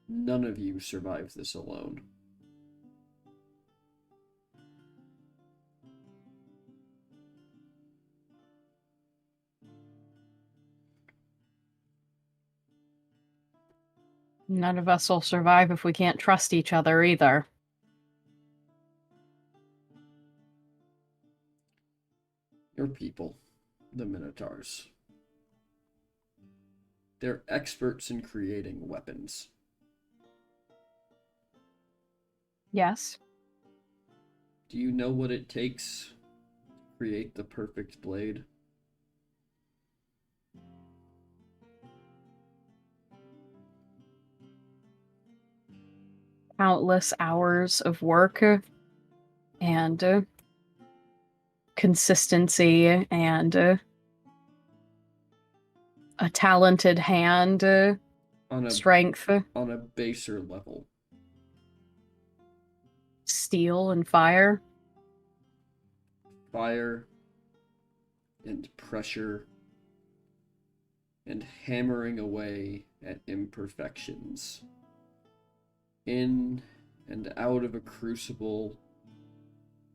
A: none of you survive this alone.
C: None of us will survive if we can't trust each other either.
A: Your people, the Minotaurs. They're experts in creating weapons.
C: Yes.
A: Do you know what it takes to create the perfect blade?
C: Countless hours of work and consistency and a talented hand,
A: On a
C: strength,
A: on a baser level.
C: steel, and fire.
A: Fire and pressure and hammering away at imperfections. In and out of a crucible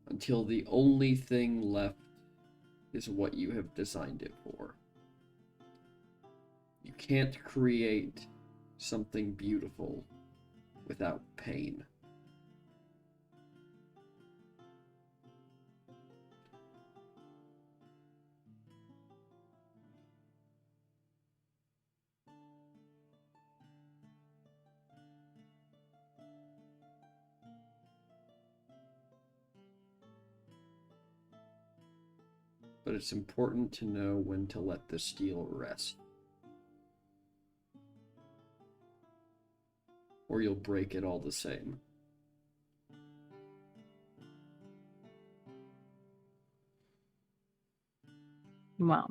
A: until the only thing left is what you have designed it for. You can't create something beautiful without pain. But it's important to know when to let the steel rest, or you'll break it all the same.
C: Well,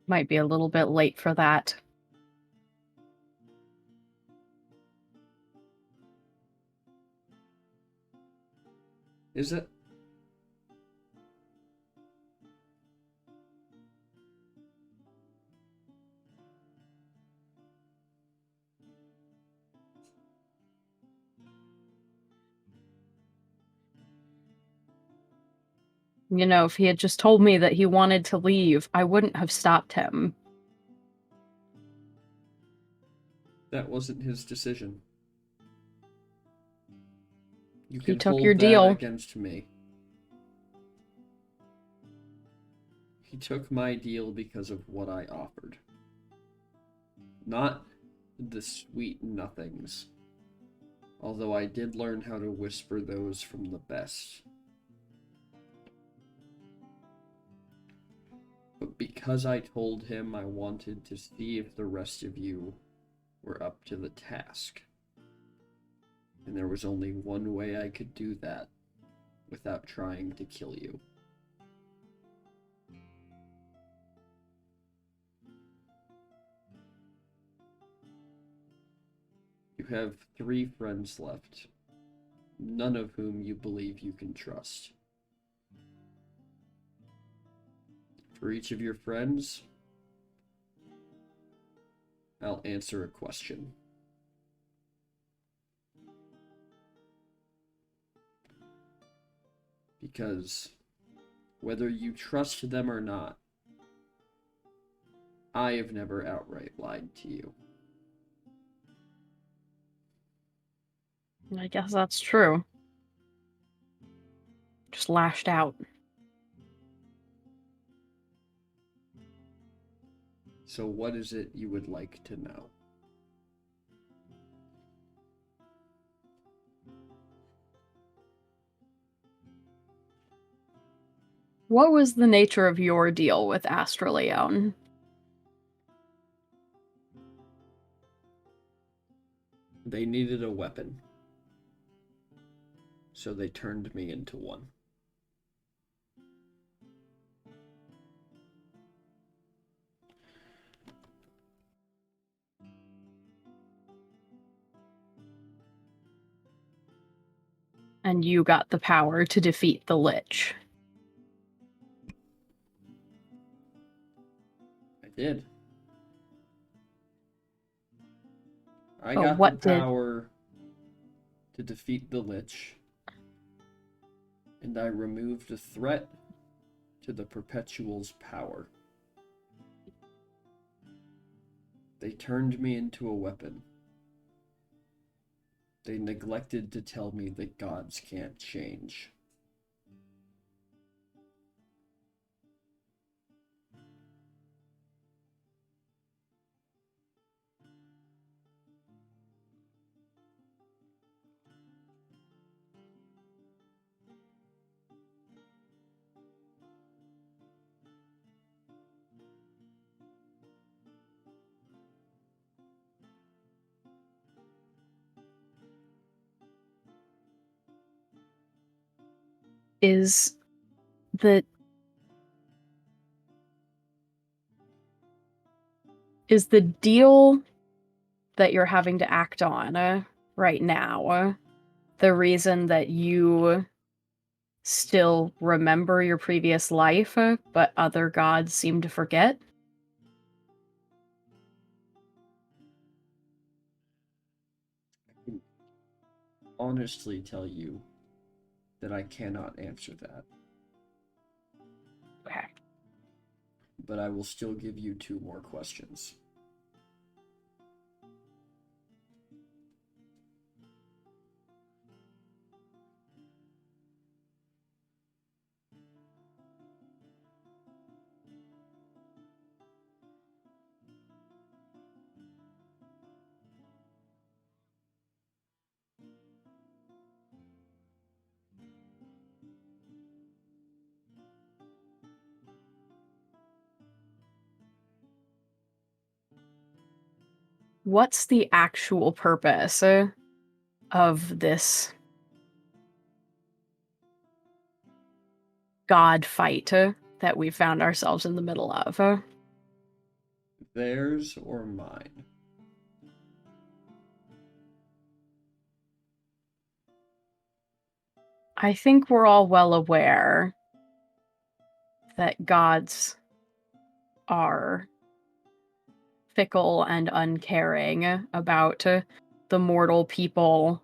C: might be a little bit late for that.
A: Is it?
C: You know, if he had just told me that he wanted to leave, I wouldn't have stopped him.
A: That wasn't his decision. You
C: He
A: can
C: took
A: hold
C: your
A: that
C: deal.
A: against me. He took my deal because of what I offered. Not the sweet nothings. Although I did learn how to whisper those from the best. But because I told him I wanted to see if the rest of you were up to the task. And there was only one way I could do that without trying to kill you. You have 3 friends left, none of whom you believe you can trust. For each of your friends, I'll answer a question. Because whether you trust them or not, I have never outright lied to you.
C: I guess that's true. Just lashed out.
A: So what is it you would like to know?
C: What was the nature of your deal with Astraleon?
A: They needed a weapon, so they turned me into one.
C: And you got the power to defeat the Lich.
A: I did. I
C: But
A: got
C: what
A: the
C: did-
A: power to defeat the Lich, and I removed a threat to the Perpetual's power. They turned me into a weapon. They neglected to tell me that gods can't change.
C: Is the deal that you're having to act on right now the reason that you still remember your previous life, but other gods seem to forget?
A: I can honestly tell you that I cannot answer that.
C: Okay.
A: But I will still give you 2 more questions.
C: What's the actual purpose of this god fight that we found ourselves in the middle of?
A: Theirs or mine?
C: I think we're all well aware that gods are fickle and uncaring about the mortal people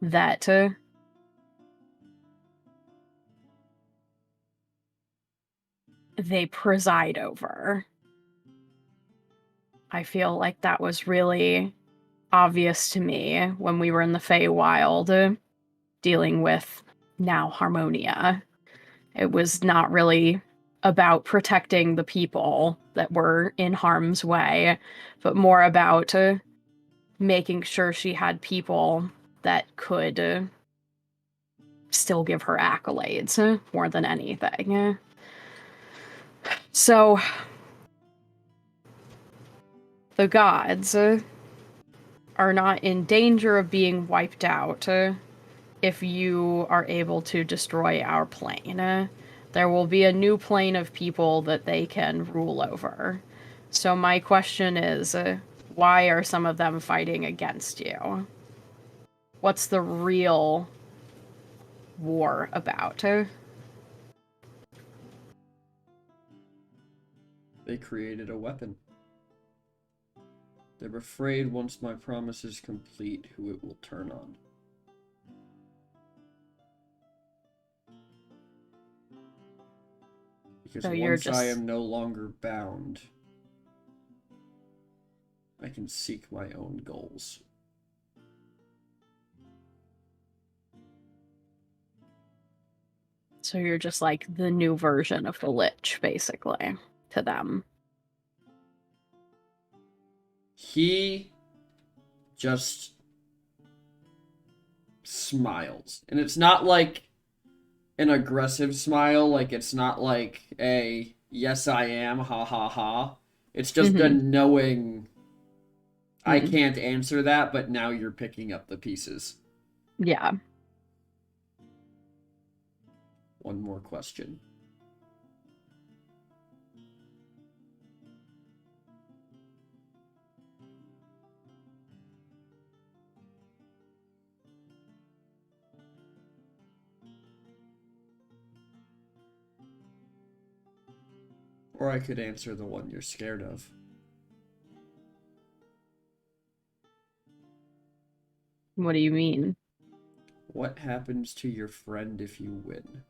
C: that they preside over. I feel like that was really obvious to me when we were in the Feywild dealing with now Harmonia. It was not really about protecting the people that were in harm's way, but more about making sure she had people that could still give her accolades more than anything. So, the gods are not in danger of being wiped out if you are able to destroy our plane. There will be a new plane of people that they can rule over. So my question is, why are some of them fighting against you? What's the real war about?
A: They created a weapon. They're afraid once my promise is complete, who it will turn on. Because
C: So you're
A: once I
C: just-
A: am no longer bound, I can seek my own goals.
C: So you're just like the new version of the Lich, basically, to them.
A: He just smiles. And it's not like an aggressive smile, like it's not like a yes I am, ha ha ha. It's just a knowing I can't answer that, but now you're picking up the pieces.
C: Yeah.
A: One more question. Or I could answer the one you're scared of.
C: What do you mean?
A: What happens to your friend if you win?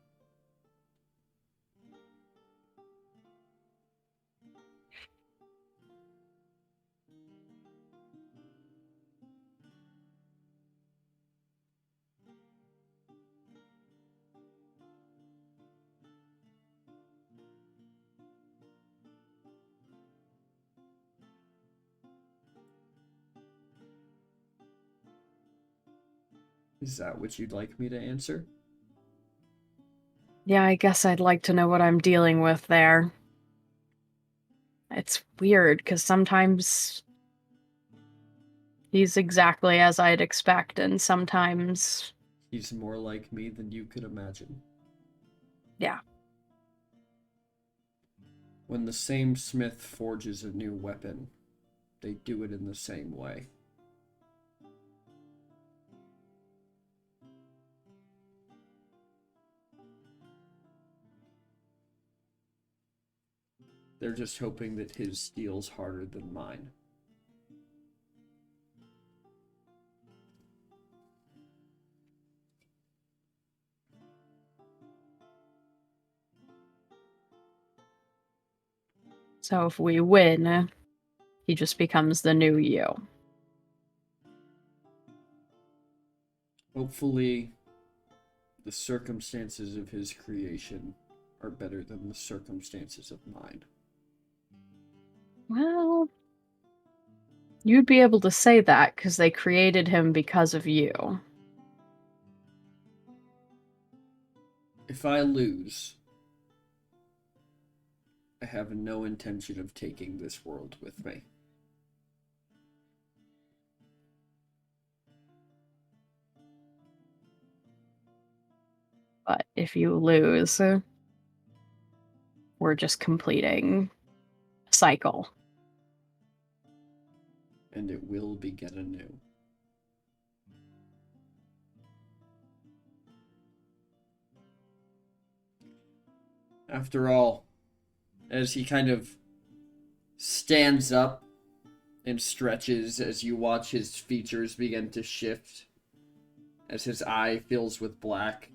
A: Is that what you'd like me to answer?
C: Yeah, I guess I'd like to know what I'm dealing with there. It's weird, because sometimes he's exactly as I'd expect, and sometimes...
A: He's more like me than you could imagine.
C: Yeah.
A: When the same smith forges a new weapon, they do it in the same way. They're just hoping that his steel's harder than mine.
C: So if we win, he just becomes the new you.
A: Hopefully, the circumstances of his creation are better than the circumstances of mine.
C: Well, you'd be able to say that because they created him because of you.
A: If I lose, I have no intention of taking this world with me.
C: But if you lose, we're just completing a cycle.
A: And it will begin anew. After all, as he kind of stands up and stretches as you watch his features begin to shift, as his eye fills with black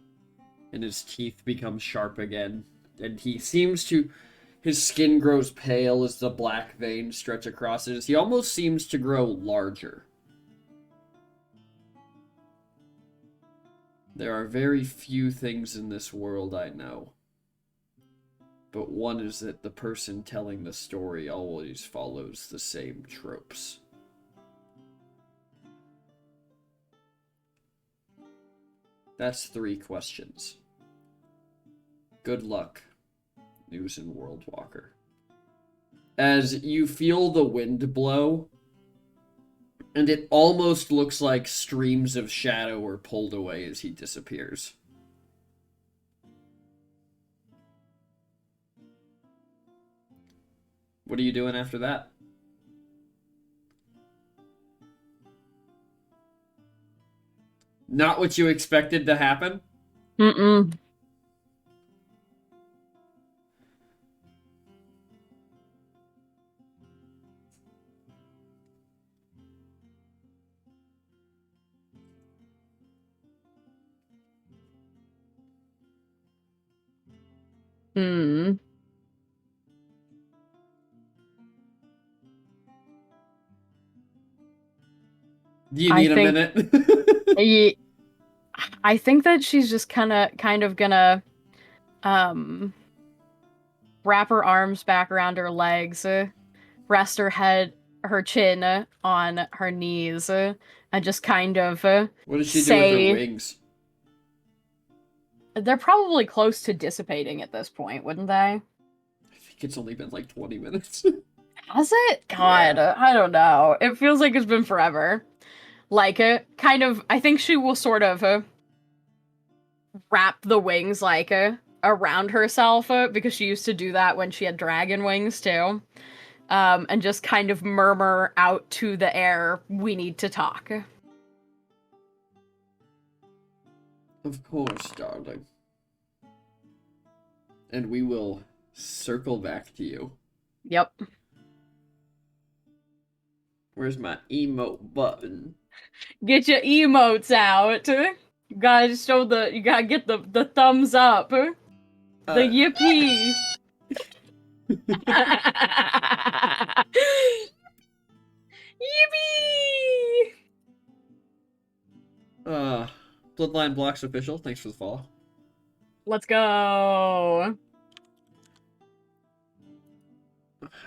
A: and his teeth become sharp again, and he seems to, his skin grows pale as the black veins stretch across it. He almost seems to grow larger. There are very few things in this world I know, but one is that the person telling the story always follows the same tropes. That's 3 questions. Good luck, News and World Walker. As you feel the wind blow, and it almost looks like streams of shadow are pulled away as he disappears. What are you doing after that? Not what you expected to happen?
C: Mm-mm. Hmm.
A: Do you
C: I
A: need a
C: think-
A: minute?
C: I think that she's just kind of gonna wrap her arms back around her legs, rest her chin on her knees, and just kind of
A: What does she do with
C: say,
A: her wings?
C: they're probably close to dissipating at this point, wouldn't they?
A: I think it's only been like 20 minutes.
C: Has it? God,
A: Yeah.
C: I don't know. It feels like it's been forever. Like, kind of, I think she will sort of wrap the wings, like, around herself, because she used to do that when she had dragon wings, too. And just kind of murmur out to the air, we need to talk.
A: Of course, darling. And we will circle back to you.
C: Yep.
A: Where's my emote button?
C: Get your emotes out. You gotta show you gotta get the thumbs up. The yippee. Yippee!
A: Bloodline Blocks official. Thanks for the follow.
C: Let's go.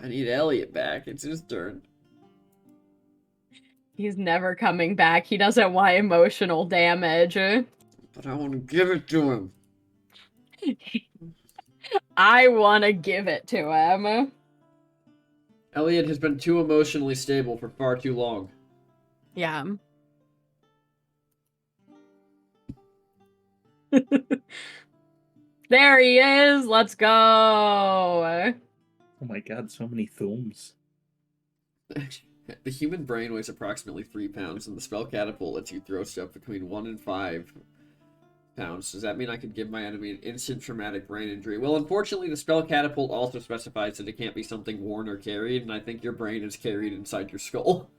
A: I need Elliot back. It's his turn.
C: He's never coming back. He doesn't want emotional damage.
A: But I want to give it to him.
C: I want to give it to him.
A: Elliot has been too emotionally stable for far too long.
C: Yeah. There he is. Let's go.
B: Oh my god, so many thumbs.
A: The human brain weighs approximately 3 pounds, and the spell catapult lets you throw stuff between 1 and 5 pounds. Does that mean I could give my enemy an instant traumatic brain injury? Well, unfortunately, the spell catapult also specifies that it can't be something worn or carried, and I think your brain is carried inside your skull.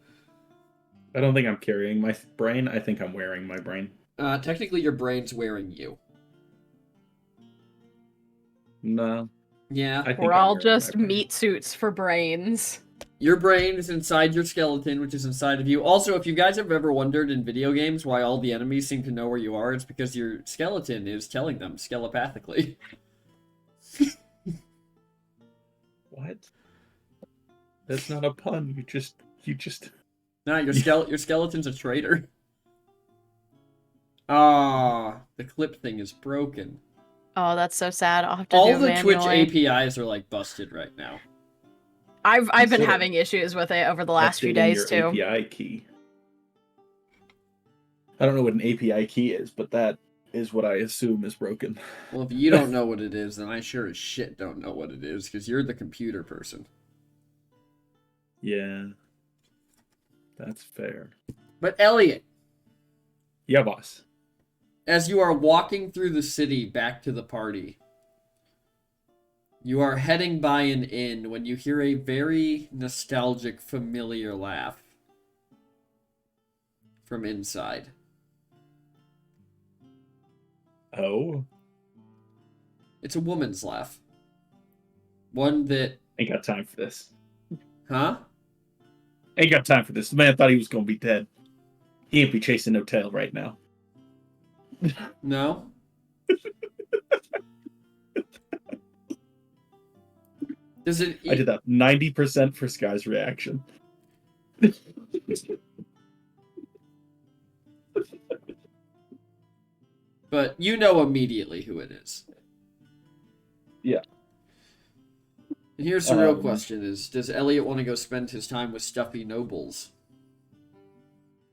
B: I don't think I'm carrying my brain. I think I'm wearing my brain.
A: Technically, your brain's wearing you.
B: No.
A: Yeah.
B: I think
C: We're
B: I'm
C: all
B: wearing my
C: just
B: brain.
C: meat suits for brains.
A: Your brain is inside your skeleton, which is inside of you. Also, if you guys have ever wondered in video games why all the enemies seem to know where you are, it's because your skeleton is telling them telepathically.
B: What? That's not a pun. You just.
A: Nah, your skeleton's a traitor. Ah, the clip thing is broken.
C: Oh, that's so sad. I'll have to
A: All
C: do
A: the
C: it
A: Twitch
C: manually.
A: APIs are like busted right now.
C: I've been
B: Consider
C: having issues with it over the last few
B: updating
C: days
B: your
C: too.
B: API key. I don't know what an API key is, but that is what I assume is broken.
A: Well, if you don't know what it is, then I sure as shit don't know what it is, because you're the computer person.
B: Yeah, that's fair.
A: But Elliot,
B: Yeah, boss.
A: as you are walking through the city back to the party, you are heading by an inn when you hear a very nostalgic, familiar laugh from inside.
B: Oh,
A: It's a woman's laugh. One that...
B: ain't got time for this.
A: Huh?
B: Ain't got time for this. The man thought he was gonna be dead. He ain't be chasing no tail right now.
A: No? Does it...
B: I did that 90% for Sky's reaction.
A: But you know immediately who it is.
B: Yeah.
A: And here's the real question is, does Elliot want to go spend his time with stuffy nobles?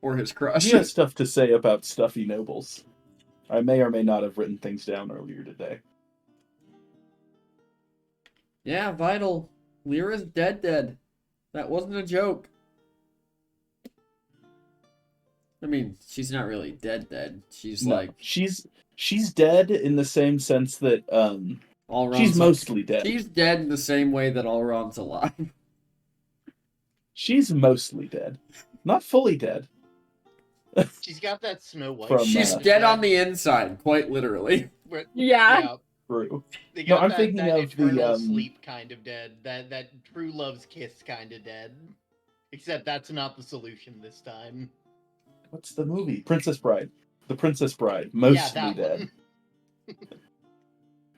A: Or his crush?
B: He has stuff to say about stuffy nobles. I may or may not have written things down earlier today.
A: Yeah, Vital. Lyra's dead. That wasn't a joke. I mean, she's not really dead. She's
B: No,
A: like...
B: she's dead in the same sense that she's mostly dead.
A: She's dead in the same way that Alron's alive.
B: She's mostly dead. Not fully dead.
D: She's got that Snow White.
B: From,
A: She's
D: kind of
A: dead
D: dead
A: on the inside, quite literally.
D: where-
C: Yeah.
B: True.
D: They
B: No,
D: got
B: I'm
D: that,
B: thinking
D: that
B: of the,
D: eternal sleep kind of dead. That true love's kiss kind of dead. Except that's not the solution this time.
B: What's the movie? Princess Bride. The Princess Bride. Mostly
D: that
B: dead.
D: one.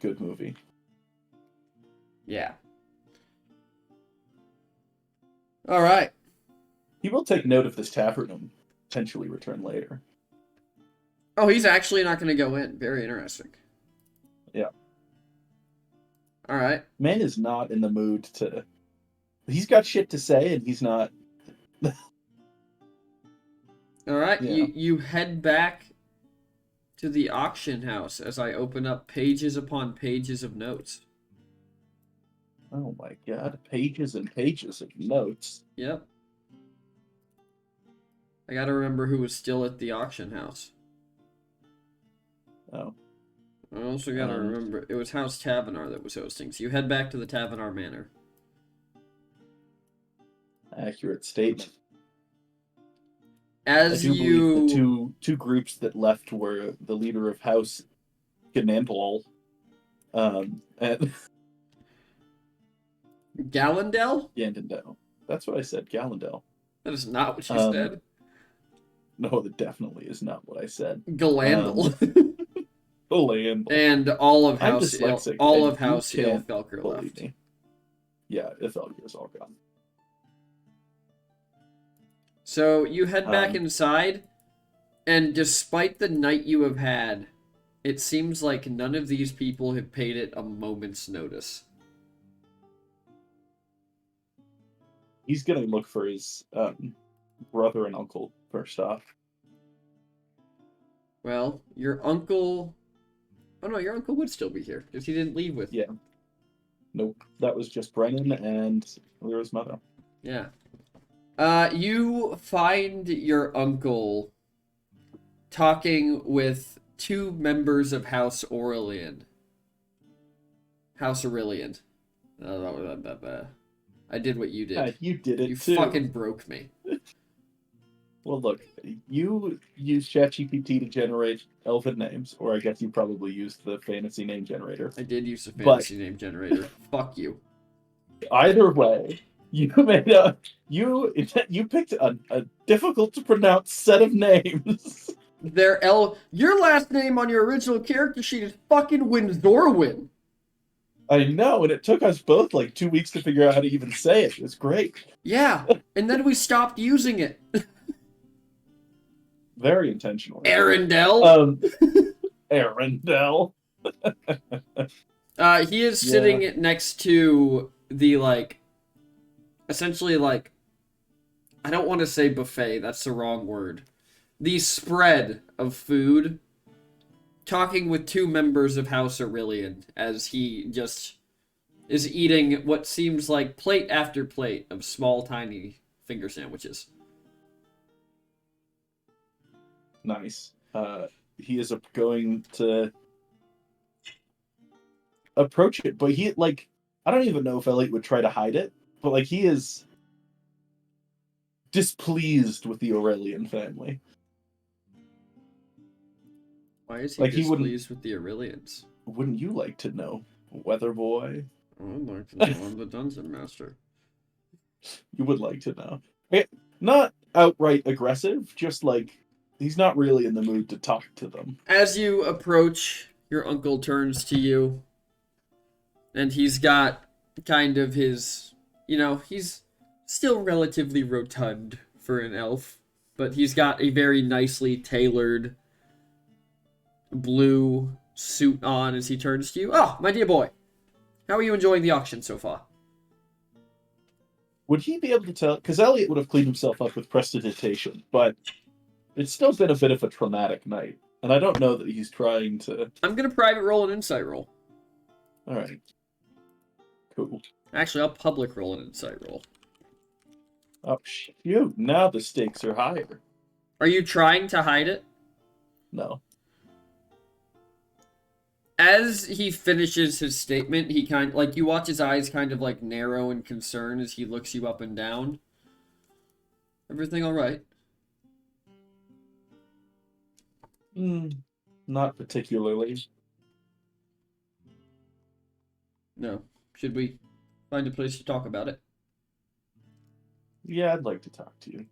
B: Good movie.
A: Yeah. Alright.
B: He will take note of this tavern and potentially return later.
A: Oh, he's actually not going to go in. Very interesting.
B: Yeah.
A: Alright.
B: Man is not in the mood to... He's got shit to say and he's not...
A: Alright,
B: Yeah.
A: you head back to the auction house as I open up pages upon pages of notes.
B: Oh my god, pages and pages of notes.
A: Yep. I gotta remember who was still at the auction house.
B: Oh.
A: I also gotta remember, it was House Tavenar that was hosting, so you head back to the Tavenar Manor.
B: Accurate statement.
A: As
B: I do believe the
A: you...
B: two groups that left were the leader of House Ganandlal, and
A: Gallandel?
B: Gandendel. That's what I said, Gallandel.
A: That is not what you said.
B: No, that definitely is not what I said.
A: Galandel.
B: Galandel.
A: And all of
B: I'm
A: House
B: dyslexic,
A: all
B: and
A: of House
B: you can't
A: Ilfelker
B: believe
A: left.
B: me. Yeah, Ithelger is all gone.
A: So you head back inside, and despite the night you have had, it seems like none of these people have paid it a moment's notice.
B: He's gonna look for his brother and uncle first off.
A: Well, your uncle... Oh no, your uncle would still be here, because he didn't leave with you.
B: Yeah. Nope. That was just Brennan and Lyra's mother.
A: Yeah. You find your uncle talking with two members of House Aurelian. House Aurelian. I did what you did.
B: You did it
A: You
B: too.
A: fucking broke me.
B: Well, look, you use ChatGPT to generate elven names, or I guess you probably used the fantasy name generator.
A: I did use the
B: But-
A: fantasy name generator. Fuck you.
B: Either way, you made a you picked a difficult to pronounce set of names.
A: Your last name on your original character sheet is fucking Windorwin.
B: I know, and it took us both like 2 weeks to figure out how to even say it. It was great.
A: Yeah, and then we stopped using it.
B: Very intentional.
A: Arendelle.
B: Arendelle.
A: He is sitting next to the, like, essentially, like, I don't want to say buffet, that's the wrong word. The spread of food, talking with two members of House Aurelian as he just is eating what seems like plate after plate of small, tiny finger sandwiches.
B: Nice. He is going to approach it, but he, like, I don't even know if Elliot would try to hide it, but, like, he is displeased with the Aurelian family.
A: Why is he
B: Like, he wouldn't-
A: displeased with the Aurelians?
B: Wouldn't you like to know, Weather Boy?
A: I'd like to know I'm the Dungeon Master.
B: You would like to know. Not outright aggressive, just like he's not really in the mood to talk to them.
A: As you approach, your uncle turns to you, and he's got kind of his, he's still relatively rotund for an elf, but he's got a very nicely tailored blue suit on as he turns to you. Oh, my dear boy, how are you enjoying the auction so far?
B: Would he be able to tell? Because Elliot would have cleaned himself up with prestidigitation, but it's still been a bit of a traumatic night, and I don't know that he's trying to.
A: I'm gonna private roll an insight roll.
B: All right. Cool.
A: Actually, I'll public roll an insight roll.
B: Oh shoot! Now the stakes are higher.
A: Are you trying to hide it?
B: No.
A: As he finishes his statement, he you watch his eyes kind of like narrow in concern as he looks you up and down. Everything all right?
B: Not particularly.
A: No. Should we find a place to talk about it?
B: Yeah, I'd like to talk to you.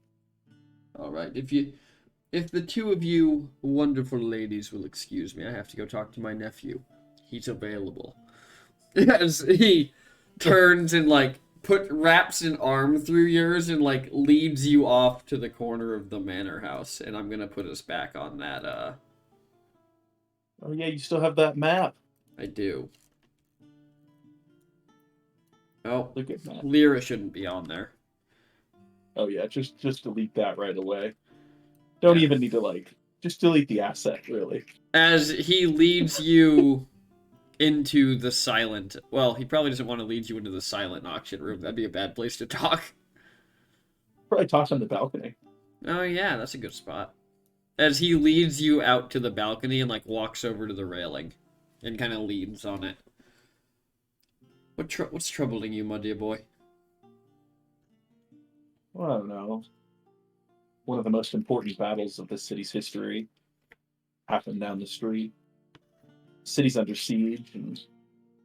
A: All right. If the two of you wonderful ladies will excuse me, I have to go talk to my nephew. He's available. As he turns and wraps an arm through yours and leads you off to the corner of the manor house. And I'm gonna put us back on that.
B: Oh yeah, you still have that map.
A: I do. Oh,
B: Look at that.
A: Lyra shouldn't be on there.
B: Oh yeah, just delete that right away. Don't even need to just delete the asset, really.
A: As he leads you into the silent... Well, he probably doesn't want to lead you into the silent auction room. That'd be a bad place to talk.
B: Probably talk on the balcony.
A: Oh yeah, that's a good spot. As he leads you out to the balcony and walks over to the railing and kind of leans on it. What's troubling you, my dear boy?
B: Well, I don't know. One of the most important battles of the city's history happened down the street. The city's under siege, and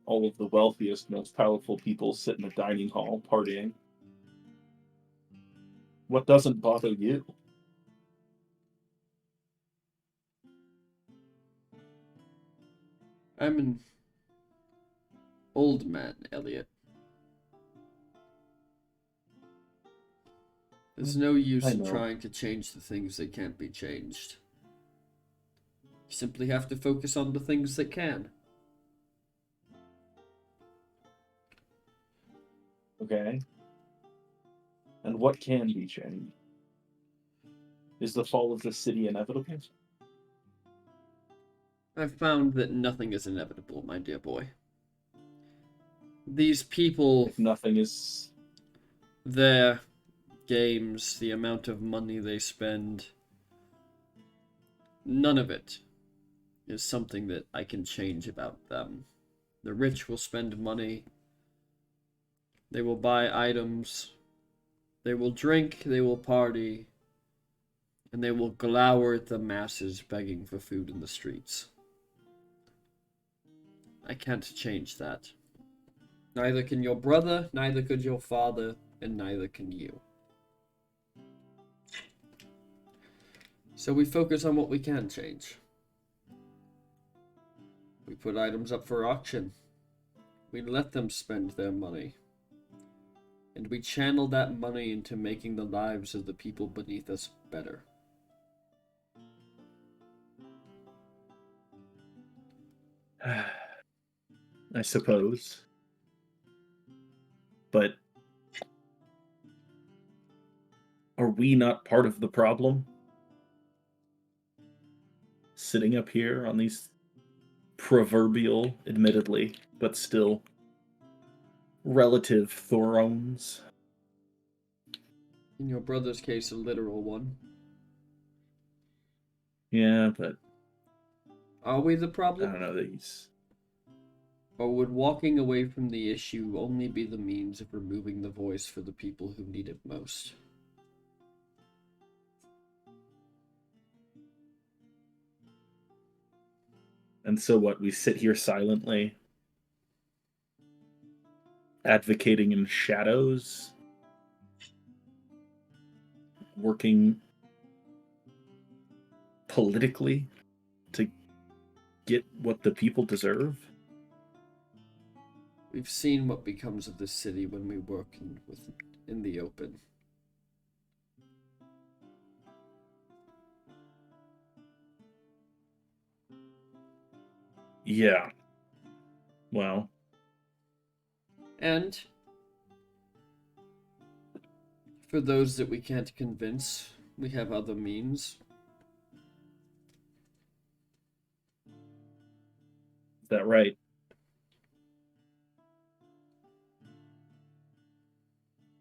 B: all of the wealthiest, most powerful people sit in the dining hall partying. What doesn't bother you?
A: I'm an old man, Elliot. There's no use
B: I
A: in
B: know.
A: trying to change the things that can't be changed. You simply have to focus on the things that can.
B: Okay. And what can be changed? Is the fall of the city inevitable?
A: I've found that nothing is inevitable, my dear boy. These people,
B: If nothing is...
A: their games, the amount of money they spend, none of it is something that I can change about them. The rich will spend money. They will buy items. They will drink. They will party. and they will glower at the masses begging for food in the streets. I can't change that. Neither can your brother, neither could your father, and neither can you. So we focus on what we can change. We put items up for auction. We let them spend their money. And we channel that money into making the lives of the people beneath us better.
B: I suppose. But are we not part of the problem? Sitting up here on these proverbial, admittedly, but still relative thrones.
A: In your brother's case, a literal one.
B: Yeah, but
A: Are we the
B: I
A: problem?
B: don't know these.
A: Or would walking away from the issue only be the means of removing the voice for the people who need it most?
B: And so what, we sit here silently, advocating in shadows, working politically to get what the people deserve?
A: We've seen what becomes of this city when we work in the open.
B: Yeah. Well,
A: And for those that we can't convince, we have other means.
B: is that right?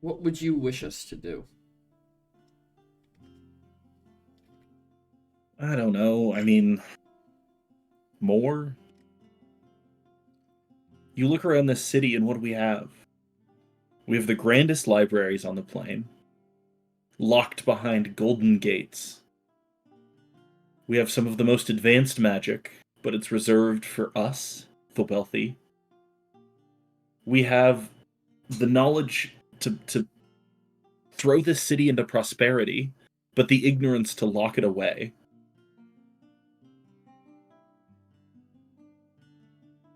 A: What would you wish us to do?
B: I don't know. I mean, more? You look around this city and what do we have? We have the grandest libraries on the plane, locked behind golden gates. We have some of the most advanced magic, but it's reserved for us, the wealthy. We have the knowledge to throw this city into prosperity, but the ignorance to lock it away.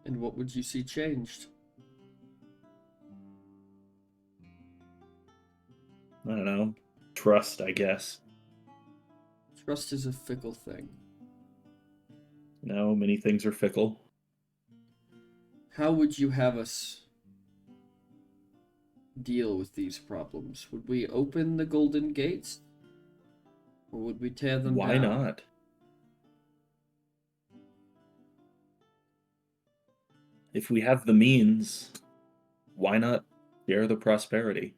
A: And what would you see changed?
B: I don't know. Trust, I guess.
A: Trust is a fickle thing.
B: No, many things are fickle.
A: How would you have us deal with these problems? Would we open the golden gates? Or would we tear them
B: Why
A: down?
B: not? If we have the means, why not share the prosperity?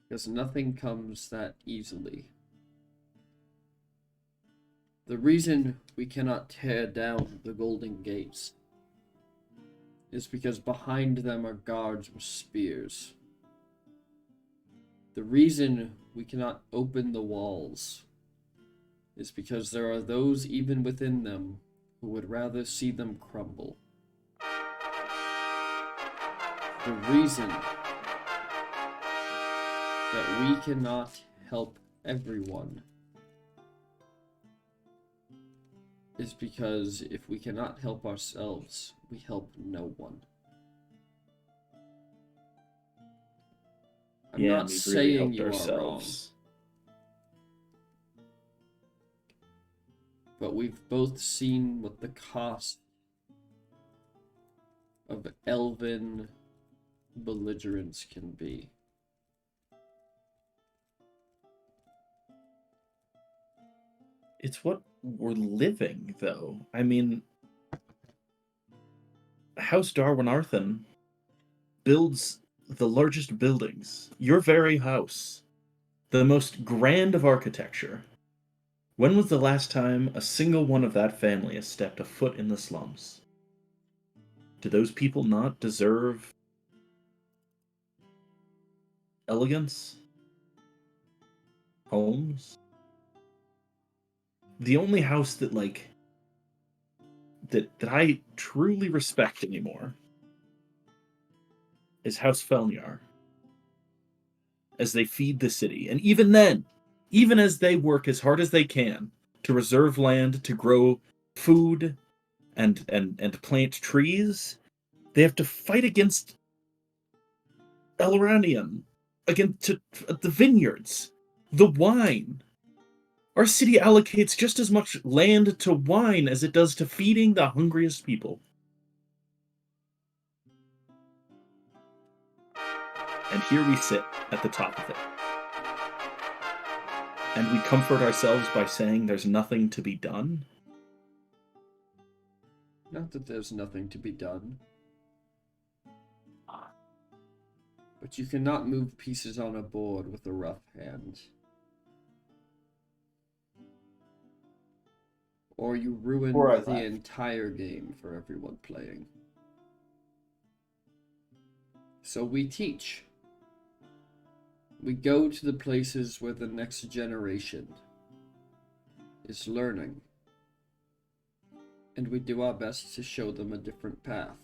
A: Because nothing comes that easily. The reason we cannot tear down the golden gates is because behind them are guards with spears. The reason we cannot open the walls is because there are those even within them who would rather see them crumble. The reason that we cannot help everyone is because if we cannot help ourselves, we help no one. I'm
B: Yeah,
A: not
B: we've
A: saying
B: really helped
A: you are wrong,
B: ourselves.
A: but we've both seen what the cost of elven belligerence can be.
B: It's what we're living, though. I mean, House Darwinarthan builds the largest buildings. Your very house. The most grand of architecture. When was the last time a single one of that family has stepped a foot in the slums? Do those people not deserve elegance? homes. The only house that that I truly respect anymore is House Felnyar. As they feed the city. And even then, even as they work as hard as they can to reserve land, to grow food and plant trees, they have to fight against Elranian, against the vineyards, the wine. Our city allocates just as much land to wine as it does to feeding the hungriest people. And here we sit at the top of it. And we comfort ourselves by saying there's nothing to be done.
A: Not that there's nothing to be done. But you cannot move pieces on a board with a rough hand. Or you ruin the entire game for everyone playing. So we teach. We go to the places where the next generation is learning. And we do our best to show them a different path.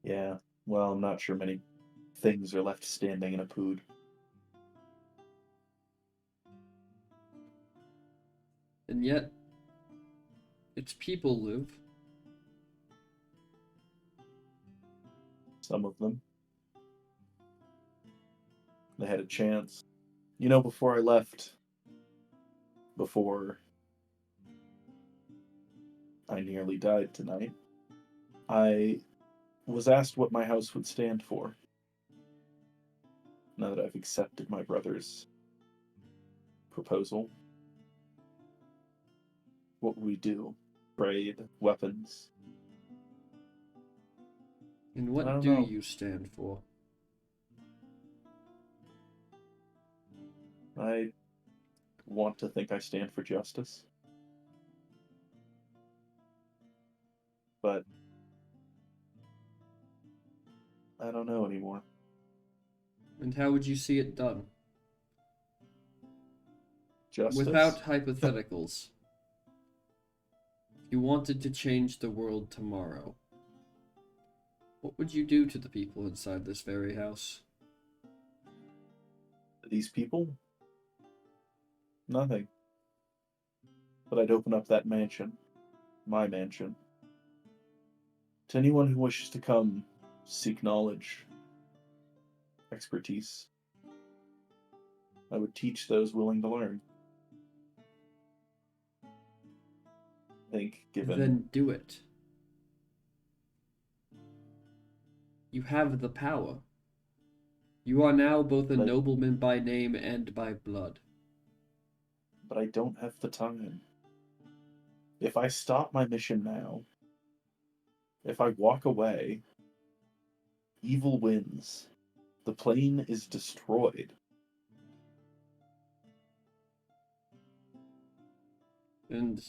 B: Yeah, well, I'm not sure many things are left standing in a pood.
A: And yet, its people live.
B: Some of them. They had a chance. You know, before I left, before I nearly died tonight, I was asked what my house would stand for. Now that I've accepted my brother's proposal, what would we do? Trade weapons?
A: And what do you stand for?
B: I want to think I stand for justice. But I don't know anymore.
A: And how would you see it done?
B: Justice?
A: Without hypotheticals. If you wanted to change the world tomorrow, what would you do to the people inside this very house?
B: These people? Nothing. But I'd open up that mansion, my mansion, to anyone who wishes to come seek knowledge, expertise. I would teach those willing to learn. I think given...
A: Then do it. You have the power. You are now both a nobleman by name and by blood.
B: But I don't have the time. If I stop my mission now, if I walk away, evil wins. The plane is destroyed.
A: And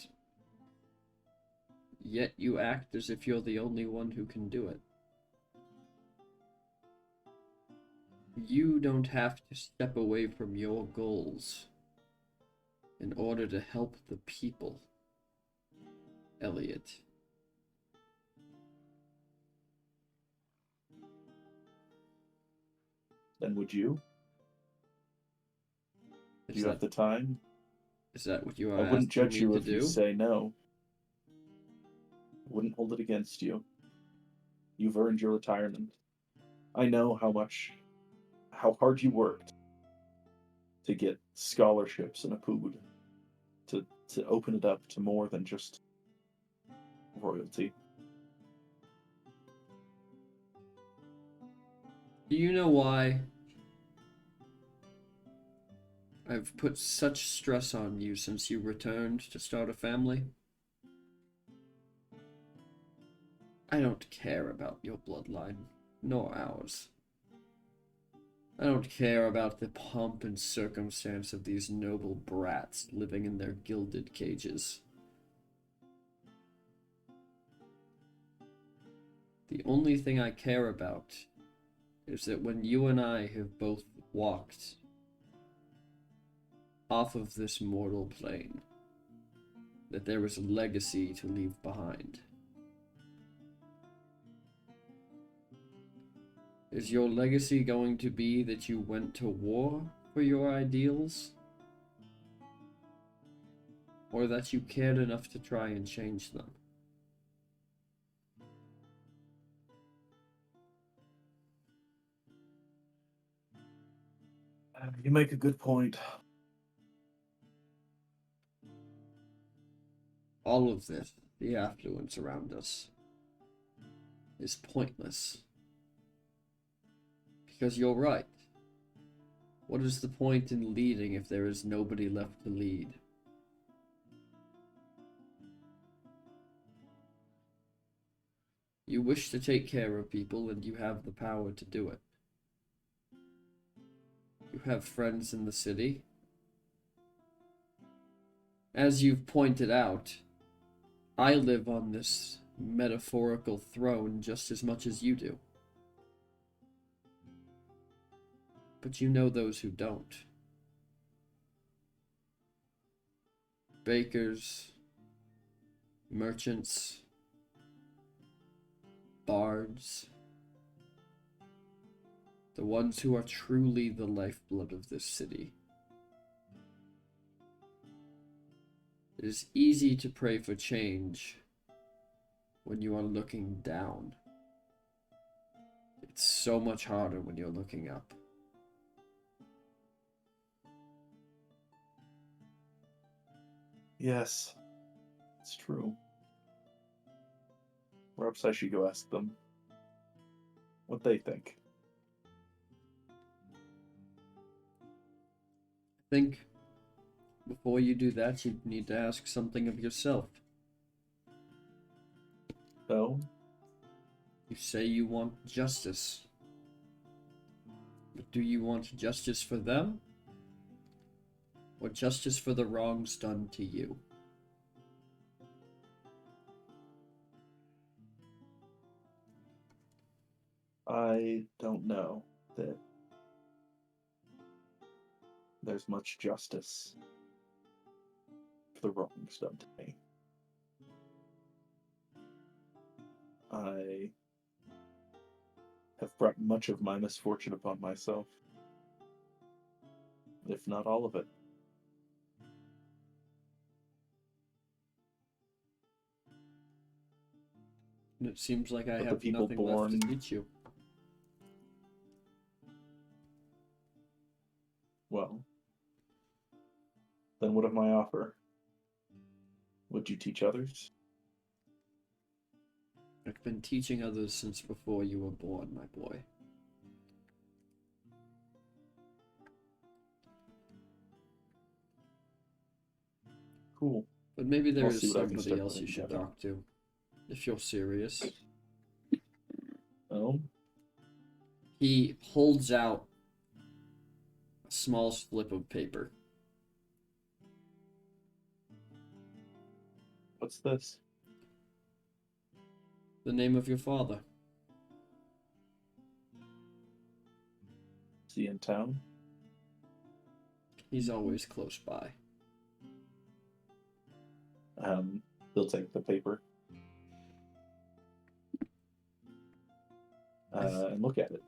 A: yet you act as if you're the only one who can do it. You don't have to step away from your goals in order to help the people, Elliot.
B: Then would you? Do you have the time?
A: Is that what you are
B: I wouldn't
A: asking
B: judge
A: me
B: you
A: to
B: if
A: do?
B: you say no. I wouldn't hold it against you. You've earned your retirement. I know how hard you worked to get scholarships in a pood, to open it up to more than just royalty.
A: Do you know why I've put such stress on you since you returned to start a family? I don't care about your bloodline, nor ours. I don't care about the pomp and circumstance of these noble brats living in their gilded cages. The only thing I care about is that when you and I have both walked off of this mortal plane, that there was a legacy to leave behind. Is your legacy going to be that you went to war for your ideals? Or that you cared enough to try and change them?
B: You make a good point.
A: All of this, the affluence around us, is pointless. Because you're right. What is the point in leading if there is nobody left to lead? You wish to take care of people, and you have the power to do it. You have friends in the city. As you've pointed out, I live on this metaphorical throne just as much as you do. But you know those who don't. Bakers, merchants, bards, the ones who are truly the lifeblood of this city. It is easy to pray for change when you are looking down. It's so much harder when you're looking up.
B: Yes, it's true. Perhaps I should go ask them what they think.
A: I think before you do that, you need to ask something of yourself.
B: So,
A: You say you want justice. But do you want justice for them? Or justice for the wrongs done to you?
B: I don't know that there's much justice for the wrongs done to me. I have brought much of my misfortune upon myself, if not all of it.
A: And it seems like I
B: But the
A: have
B: people
A: nothing left to
B: born-
A: teach you.
B: Well, then what of my offer? Would you teach others?
A: I've been teaching others since before you were born, my boy.
B: Cool.
A: But maybe there
B: I'll
A: is
B: see what I can
A: somebody
B: start
A: else you
B: putting
A: should
B: together.
A: talk to. If you're serious.
B: Oh,
A: He holds out a small slip of paper.
B: what's this?
A: The name of your father.
B: Is he in town?
A: He's always close by.
B: He'll take the paper and look at it,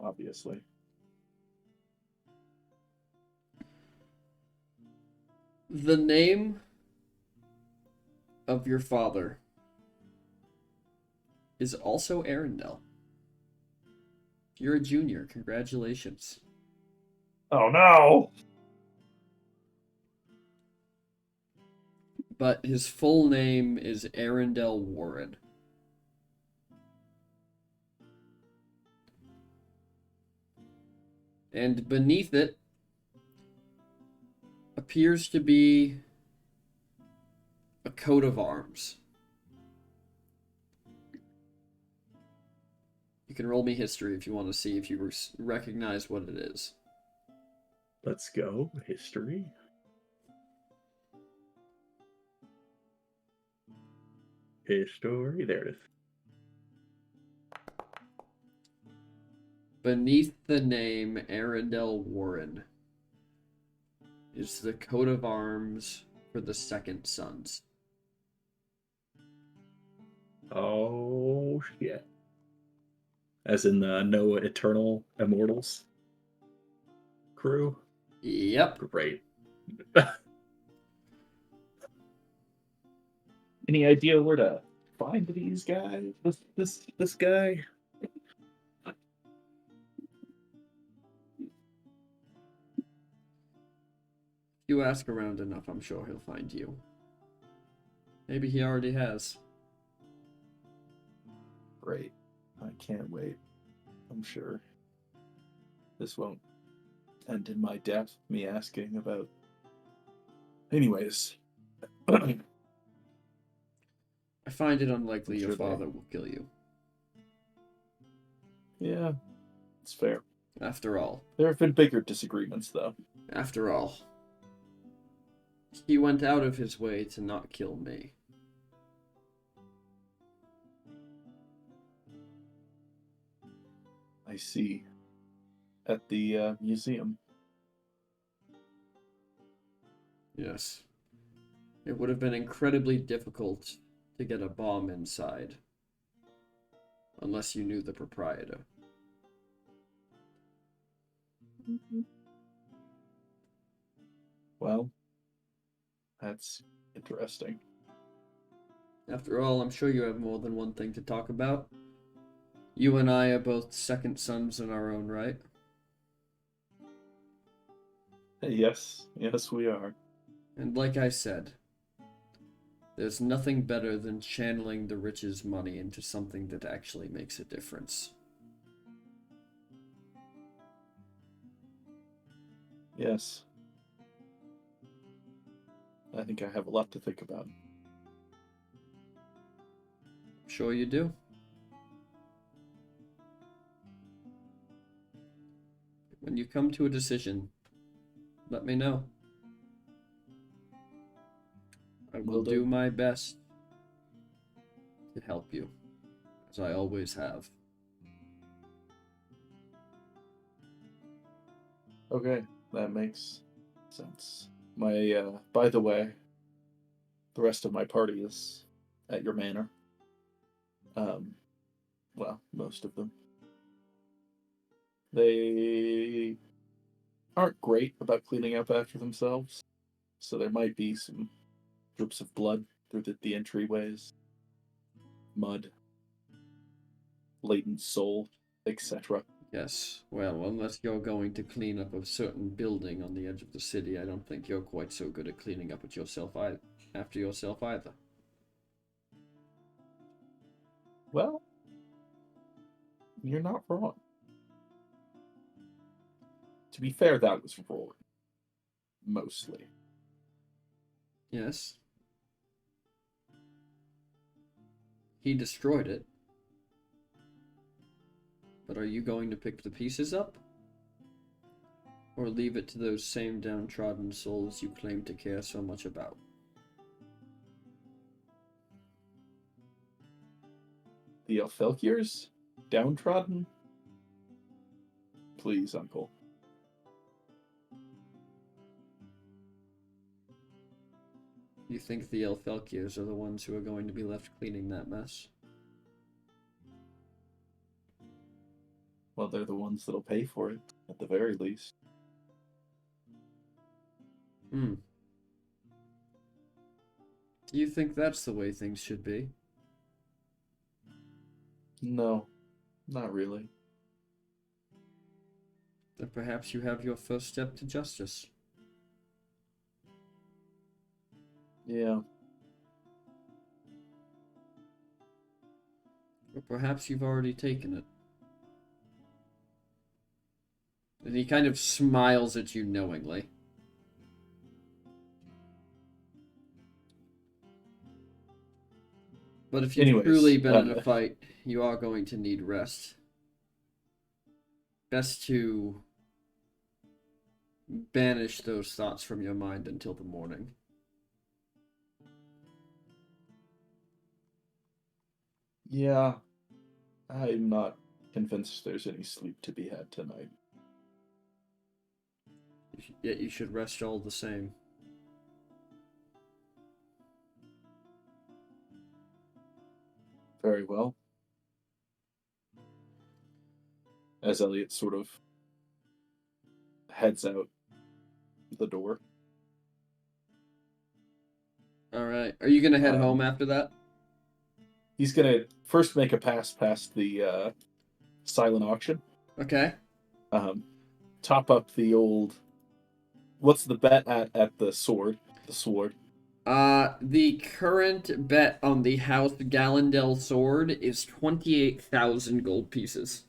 B: obviously.
A: The name of your father is also Arendelle. You're a junior. Congratulations.
B: Oh no!
A: But his full name is Arendelle Warren. And beneath it appears to be a coat of arms. You can roll me history if you want to see if you recognize what it is.
B: Let's go. History. History. There it is.
A: Beneath the name Arundel Warren is the coat of arms for the Second Sons.
B: Oh shit! As in the no eternal immortals crew.
A: Yep.
B: Great. Any idea where to find these guys? This guy?
A: If you ask around enough, I'm sure he'll find you. Maybe he already has.
B: Great. I can't wait. I'm sure this won't end in my death, me asking about. Anyways.
A: I find it unlikely
B: I'm
A: your
B: sure they-
A: father will kill you.
B: Yeah, it's fair.
A: After all.
B: There have been bigger disagreements, though.
A: After all. He went out of his way to not kill me.
B: I see. At the museum.
A: Yes. It would have been incredibly difficult to get a bomb inside. Unless you knew the proprietor.
B: Well, that's interesting.
A: After all, I'm sure you have more than one thing to talk about. You and I are both second sons in our own right.
B: Yes, we are.
A: And like I said, there's nothing better than channeling the rich's money into something that actually makes a difference.
B: Yes. I think I have a lot to think about.
A: Sure you do. When you come to a decision, let me know. I will
B: Will do.
A: do my best to help you, as I always have.
B: Okay, that makes sense. By the way, the rest of my party is at your manor. Well, most of them. They aren't great about cleaning up after themselves, so there might be some drips of blood through the entryways, mud, latent soul, etc.
A: Yes, well, unless you're going to clean up a certain building on the edge of the city, I don't think you're quite so good at cleaning up after yourself either.
B: Well, you're not wrong. To be fair, that was Rory. Mostly.
A: Yes. He destroyed it. But are you going to pick the pieces up? Or leave it to those same downtrodden souls you claim to care so much about?
B: The Elfelkirs? Downtrodden? Please, Uncle.
A: You think the Elfelkirs are the ones who are going to be left cleaning that mess?
B: Well, they're the ones that'll pay for it, at the very least.
A: Hmm. Do you think that's the way things should be?
B: No, not really.
A: Then perhaps you have your first step to justice.
B: Yeah.
A: Or perhaps you've already taken it. And he kind of smiles at you knowingly. But if you've
B: Anyways,
A: truly been in a fight, you are going to need rest. Best to banish those thoughts from your mind until the morning.
B: Yeah. I'm not convinced there's any sleep to be had tonight.
A: Yet you should rest all the same.
B: Very well. As Elliot sort of heads out the door.
A: All right. Are you gonna head
B: Um,
A: home after that?
B: He's gonna first make a pass past the silent auction.
A: Okay.
B: Top up the old. What's the bet at the sword? The sword.
A: The current bet on the House Gallendale sword is 28,000 gold pieces.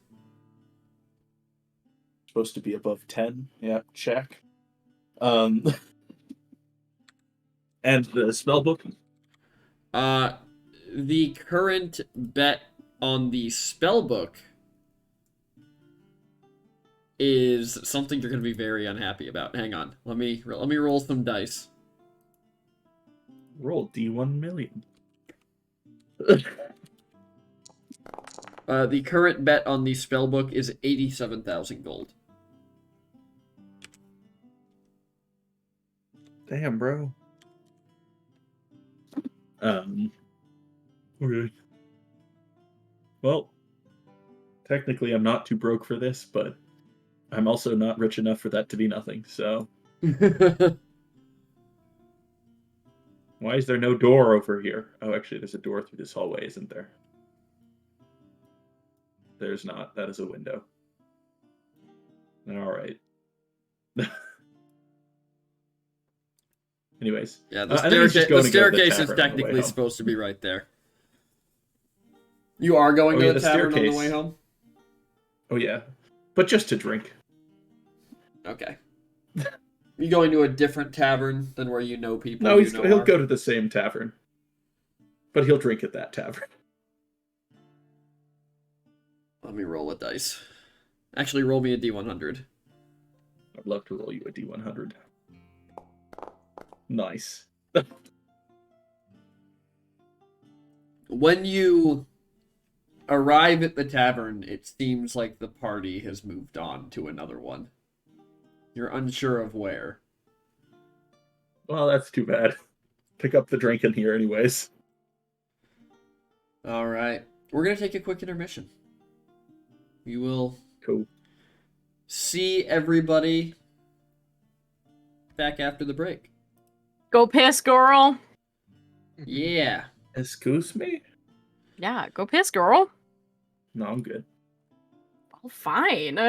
B: Supposed to be above 10. Yeah, check. And the spell book.
A: The current bet on the spell book is something you're going to be very unhappy about. Hang on. Let me roll some dice.
B: Roll D1 million.
A: The current bet on the spell book is 87,000 gold.
B: Damn, bro. Okay. Well, technically I'm not too broke for this, but I'm also not rich enough for that to be nothing, so why is there no door over here? Oh, actually, there's a door through this hallway, isn't there? There's not. That is a window. All right. Anyways.
A: Yeah, the
B: I think he's just going to go to the
A: staircase is
B: tavern on the way
A: technically
B: home.
A: supposed to be right there. You are going
B: Oh,
A: to
B: yeah,
A: the
B: the
A: tavern on the
B: staircase.
A: way home?
B: Oh, yeah. But just to drink.
A: Okay. You going to a different tavern than where you know people?
B: No,
A: you know
B: he'll
A: are?
B: go to the same tavern. But he'll drink at that tavern.
A: Let me roll a dice. Actually, roll me a D100.
B: I'd love to roll you a D100. Nice.
A: When you arrive at the tavern, it seems like the party has moved on to another one. You're unsure of where.
B: Well, that's too bad. Pick up the drink in here anyways.
A: All right. We're going to take a quick intermission. We will
B: Cool.
A: see everybody back after the break.
C: Go piss, girl.
A: Yeah.
B: Excuse me?
C: Yeah, go piss, girl.
B: No, I'm good.
C: Oh, fine.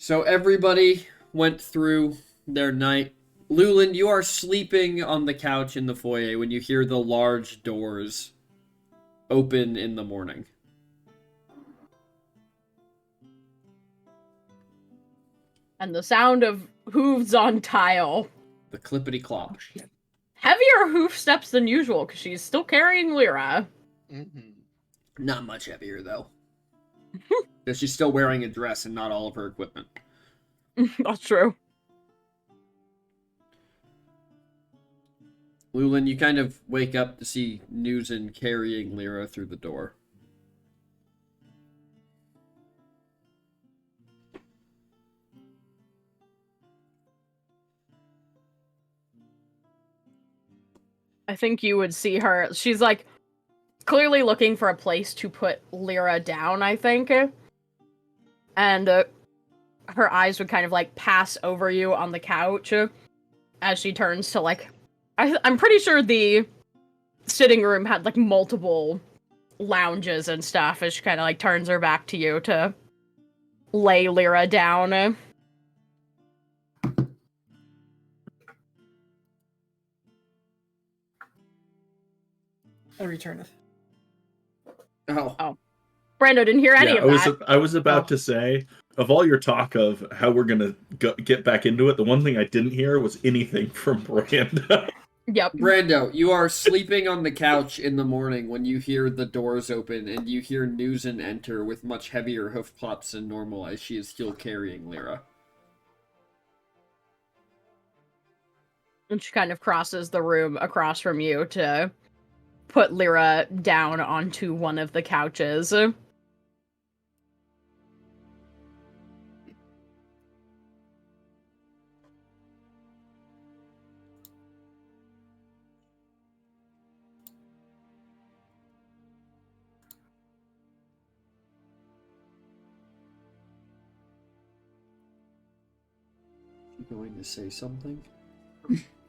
A: So everybody went through their night. Luland, you are sleeping on the couch in the foyer when you hear the large doors open in the morning.
C: And the sound of hooves on tile.
A: The clippity clop.
C: Heavier hoof steps than usual, because she's still carrying Lyra.
A: Not much heavier, though. Because she's still wearing a dress and not all of her equipment.
C: That's true.
A: Luland, you kind of wake up to see Newson carrying Lyra through the door.
C: I think you would see her. She's like clearly looking for a place to put Lyra down, I think. And her eyes would kind of like pass over you on the couch as she turns to like. I'm pretty sure the sitting room had like multiple lounges and stuff as she kind of like turns her back to you to lay Lyra down.
E: I returneth.
A: Oh.
C: Brando didn't hear any of that.
B: I was about to say, of all your talk of how we're gonna get back into it, the one thing I didn't hear was anything from Brando.
C: Yep.
A: Brando, you are sleeping on the couch in the morning when you hear the doors open and you hear Newson enter with much heavier hoof clops than normal as she is still carrying Lyra.
C: And she kind of crosses the room across from you to put Lyra down onto one of the couches.
A: You going to say something?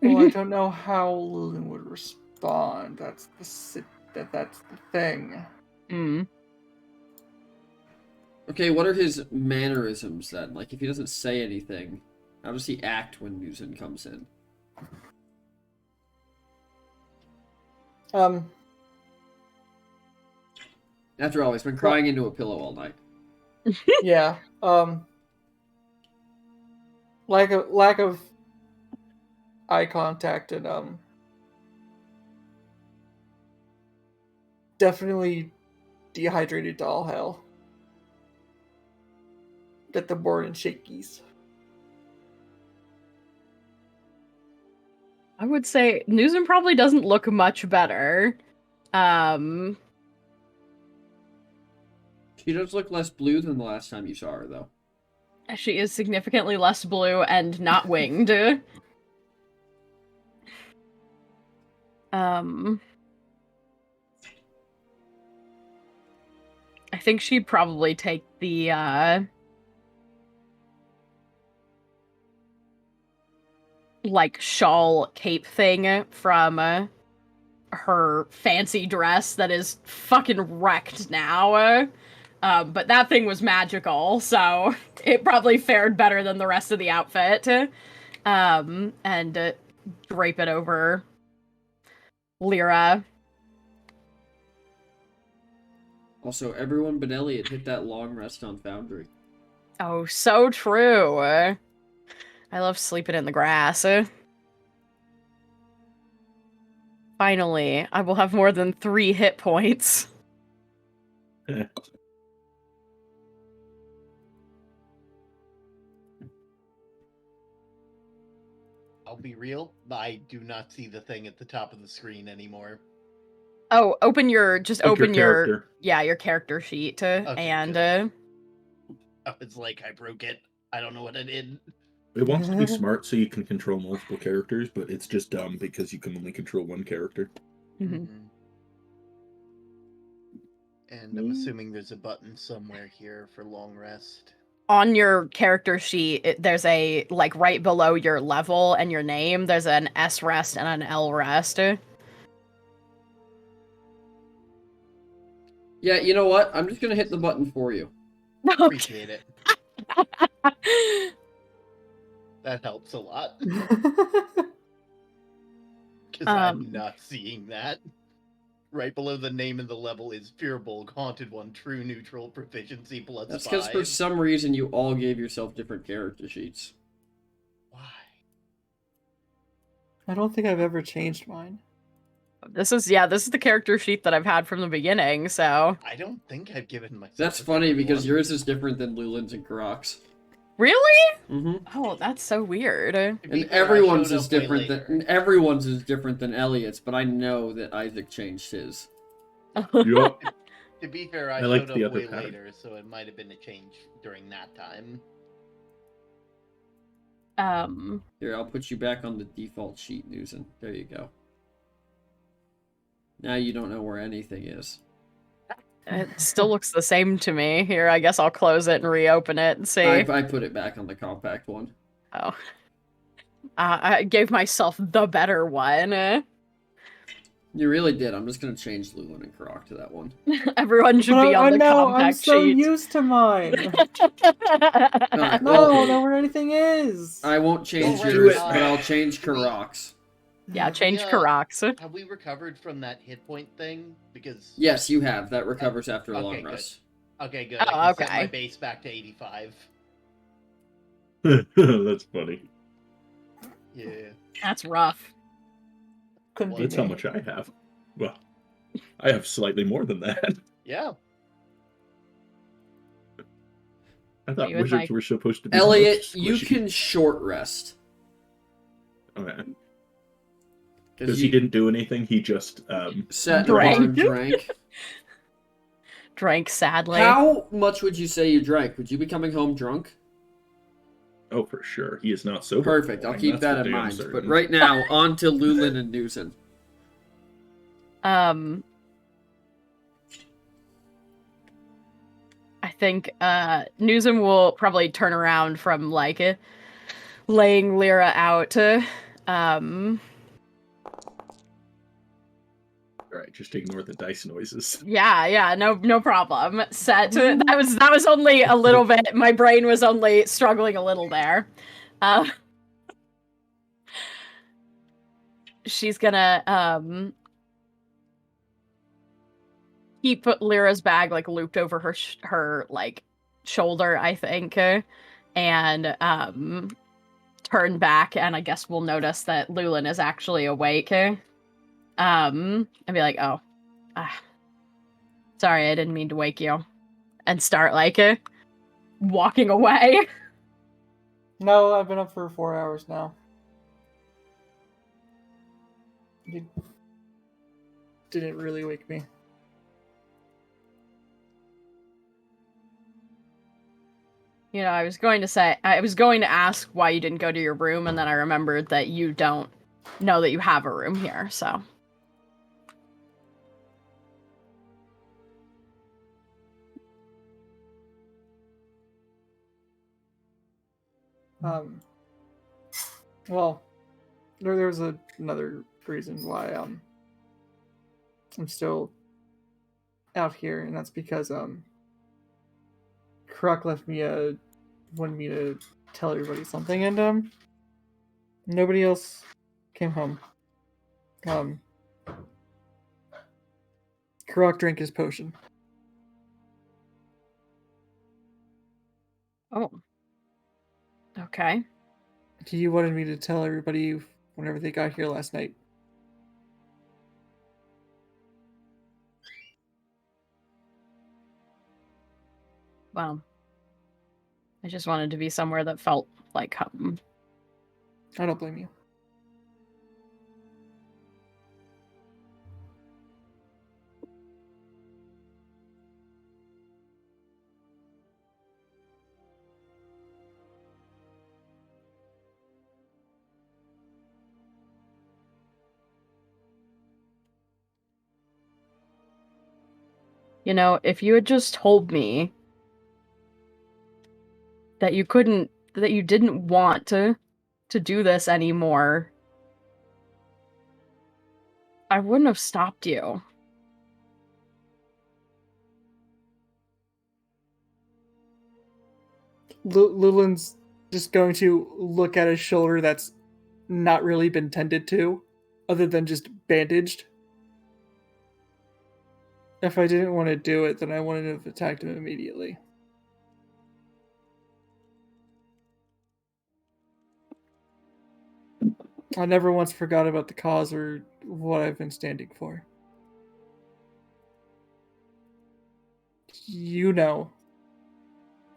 E: Well, I don't know how Lillian would respond. That's the thing.
A: Okay, what are his mannerisms then? Like, if he doesn't say anything, how does he act when Newson comes in? After all, he's been crying into a pillow all night.
E: Yeah. Lack of eye contact and definitely dehydrated to all hell. Get the board and shakies.
C: I would say Newsom probably doesn't look much better.
A: She does look less blue than the last time you saw her, though.
C: She is significantly less blue and not winged. I think she'd probably take the, like, shawl cape thing from, her fancy dress that is fucking wrecked now. But that thing was magical, so it probably fared better than the rest of the outfit. And drape it over Lyra.
A: Also, everyone but Elliot hit that long rest on Foundry.
C: Oh, so true. I love sleeping in the grass. Finally, I will have more than 3 hit points.
D: I'll be real, I do not see the thing at the top of the screen anymore.
C: Oh, open your
B: character.
C: your character sheet and
D: It's like I broke it. I don't know what I did.
B: It wants to be smart so you can control multiple characters, but it's just dumb because you can only control one character.
C: Mhm.
D: And I'm assuming there's a button somewhere here for long rest.
C: On your character sheet, there's a, like, right below your level and your name, there's an S rest and an L rest.
A: Yeah, you know what? I'm just gonna hit the button for you.
D: Appreciate it. That helps a lot.
E: I
D: Because I'm
C: Um,
D: not seeing that. Right below the name and the level is Fearbolg, Haunted One, True Neutral, Proficiency plus
A: That's because
D: 5.
A: for some reason you all gave yourself different character sheets.
D: Why?
E: don't think I've ever changed mine.
C: this is the character sheet that I've had from the beginning, so.
D: I don't think I've given myself.
A: That's
D: a
A: funny
D: different
A: because
D: one.
A: yours is different than Lulin's and Karok's.
C: Really?
A: Mm-hmm.
C: Oh, that's so weird.
D: To be
A: And
D: fair, I
A: everyone's
D: showed
A: is
D: up way
A: different
D: later.
A: than everyone's is different than Elliot's, but I know that Isaac changed his.
B: Yup.
D: To be fair, I
B: I liked
D: showed
B: the
D: up
B: other
D: way
B: pattern.
D: later, so it might have been a change during that time.
A: Here, I'll put you back on the default sheet, Newson. There you go. Now you don't know where anything is.
C: It still looks the same to me. Here, I guess I'll close it and reopen it and see.
A: I put it back on the compact one.
C: Oh. I gave myself the better one.
A: You really did. I'm just gonna change Lulin and Karok to that one.
C: Everyone should
E: But
C: be on the
E: no,
C: compact
E: I'm so
C: sheet.
E: used to mine.
A: Alright,
E: No, I
A: well,
E: don't know where anything is.
A: I won't change
D: Don't
A: yours,
D: worry,
A: but I'll change Karok's.
C: Yeah, change
D: Yeah.
C: Karok's.
D: Have we recovered from that hit point thing? Because
A: Yes, you have. That recovers after a
D: Okay,
A: long
D: good.
A: rest.
D: okay, good.
C: Oh,
D: I can set my
C: okay.
D: base back to 85.
B: That's funny.
D: Yeah.
C: That's rough.
E: Couldn't be
B: That's how
E: me.
B: much I have. Well, I have slightly more than that.
D: Yeah.
B: I thought
C: You would
B: wizards
C: like-
B: were supposed to be the
A: Elliot,
B: most
A: you
B: squishy.
A: can short rest.
B: Okay.
A: Because
B: Because he didn't do anything, he just
A: sat in a
C: Drank.
A: bar and drank.
C: Drank sadly.
A: How much would you say you drank? Would you be coming home drunk?
B: oh for sure. He is not sober.
A: Perfect. I'll
B: Morning,
A: keep
B: that's
A: that
B: for
A: in
B: damn
A: mind.
B: certain.
A: But right now, on to Lulin and Newson.
C: I think Newsom will probably turn around from like laying Lyra out.
B: Alright, just ignore the dice noises.
C: Yeah, no problem. Set. That was only a little bit. My brain was only struggling a little there. She's gonna keep Lyra's bag like looped over her like shoulder, I think, and turn back, and I guess we'll notice that Lulin is actually awake. And be like, oh, sorry, I didn't mean to wake you, and start like walking away.
E: No, I've been up for 4 hours now. You didn't really wake me.
C: You know, I was going to ask why you didn't go to your room, and then I remembered that you don't know that you have a room here, so.
E: Well, there was another reason why I'm still out here, and that's because Kruk left me wanted me to tell everybody something, and nobody else came home. Kruk drank his potion.
C: Oh. Okay.
E: He wanted me to tell everybody whenever they got here last night.
C: Well, I just wanted to be somewhere that felt like home.
E: I don't blame you.
C: You know, if you had just told me that you didn't want to do this anymore, I wouldn't have stopped you.
E: Lulin's just going to look at his shoulder that's not really been tended to, other than just bandaged. If I didn't want to do it, then I wouldn't have attacked him immediately. I never once forgot about the cause or what I've been standing for. You know,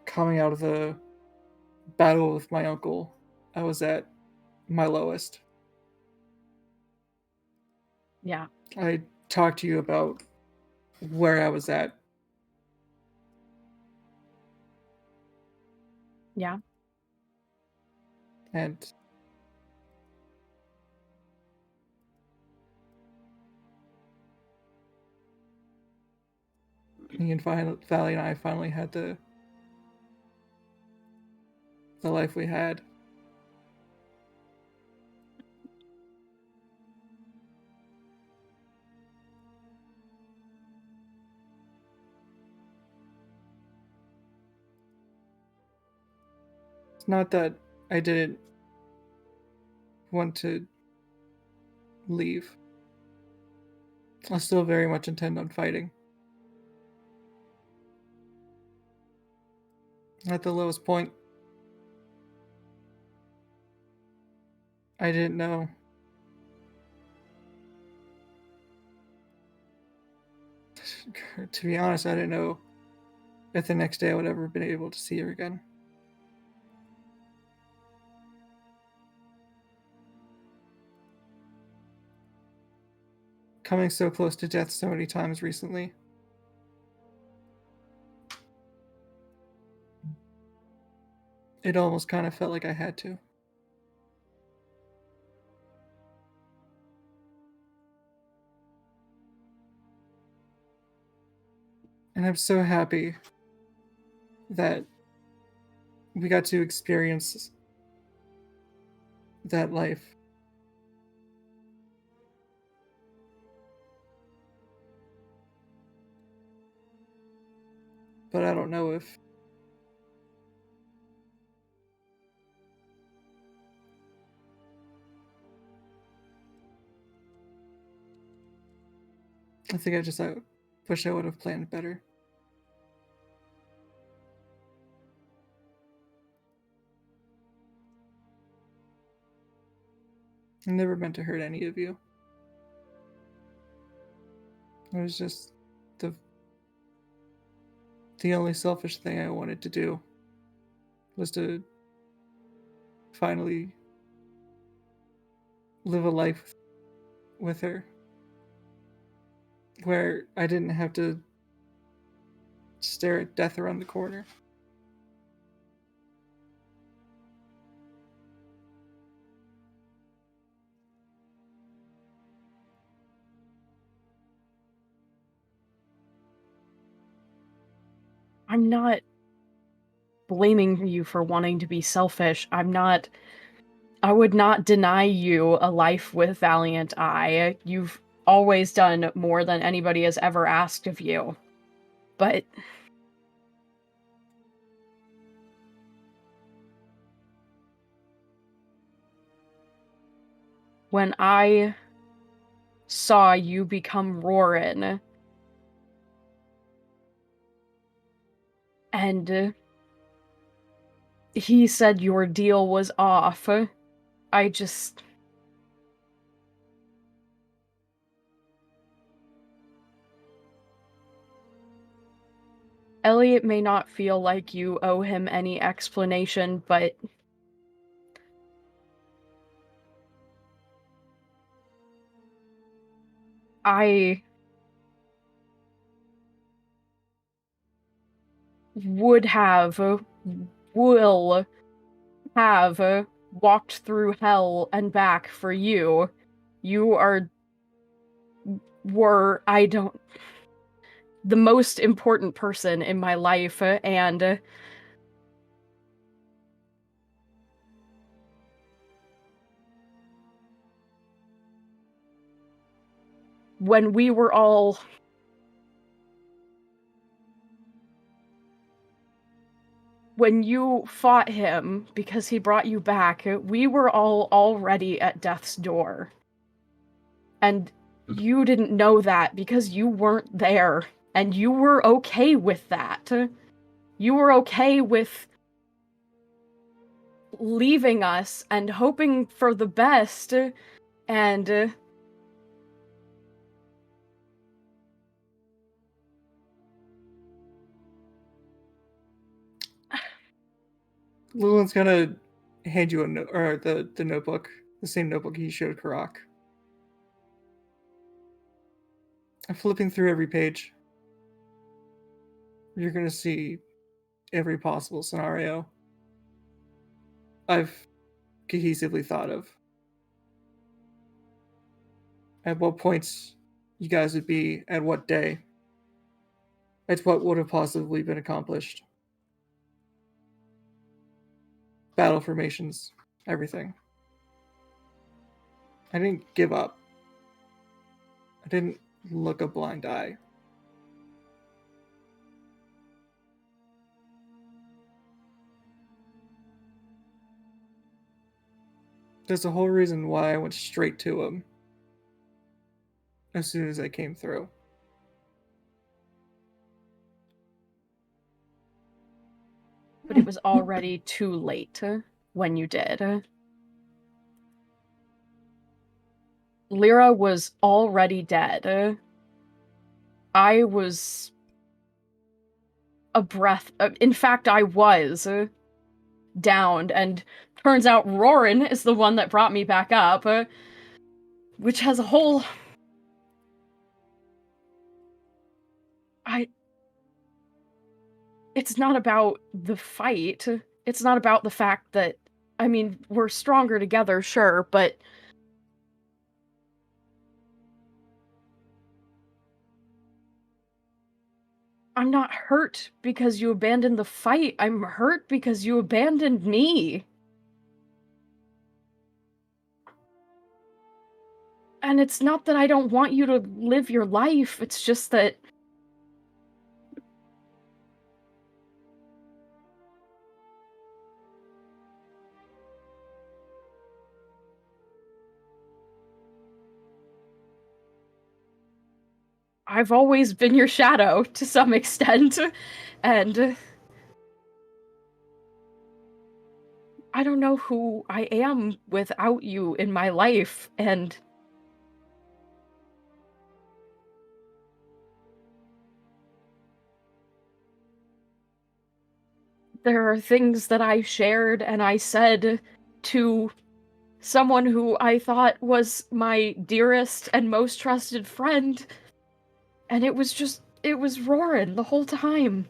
E: coming out of the battle with my uncle, I was at my lowest.
C: Yeah.
E: I talked to you about where I was at.
C: Yeah.
E: And me and Valley and I finally had the life we had. It's not that I didn't want to leave. I still very much intend on fighting. At the lowest point, I didn't know. To be honest, I didn't know if the next day I would ever have been able to see her again. Coming so close to death so many times recently. It almost kind of felt like I had to. And I'm so happy that we got to experience that life. But I don't know if I think I wish I would have planned better. I never meant to hurt any of you. It was just the only selfish thing I wanted to do was to finally live a life with her where I didn't have to stare at death around the corner.
C: I'm not blaming you for wanting to be selfish. I would not deny you a life with Valiant Eye. You've always done more than anybody has ever asked of you. But when I saw you become Rorin, and he said your deal was off, I just... Elliot may not feel like you owe him any explanation, but I will have walked through hell and back for you. You were, the most important person in my life, and when we were all when you fought him because he brought you back, we were all already at death's door. And you didn't know that because you weren't there. And you were okay with that. You were okay with leaving us and hoping for the best. And
E: Lulun's gonna hand you a note, or the notebook, the same notebook he showed Karak. I'm flipping through every page. You're gonna see every possible scenario I've cohesively thought of. At what points you guys would be, at what day. It's what would have possibly been accomplished. Battle formations, everything. I didn't give up. I didn't look a blind eye. There's a whole reason why I went straight to him as soon as I came through.
C: but it was already too late when you did. Lyra was already dead. I was a breath. In fact, I was downed, and turns out Rorin is the one that brought me back up, which has a whole. It's not about the fight. It's not about the fact that, I mean, we're stronger together, sure, but I'm not hurt because you abandoned the fight. I'm hurt because you abandoned me. And it's not that I don't want you to live your life, it's just that I've always been your shadow to some extent, and I don't know who I am without you in my life, and there are things that I shared and I said to someone who I thought was my dearest and most trusted friend, and it was Rorin the whole time.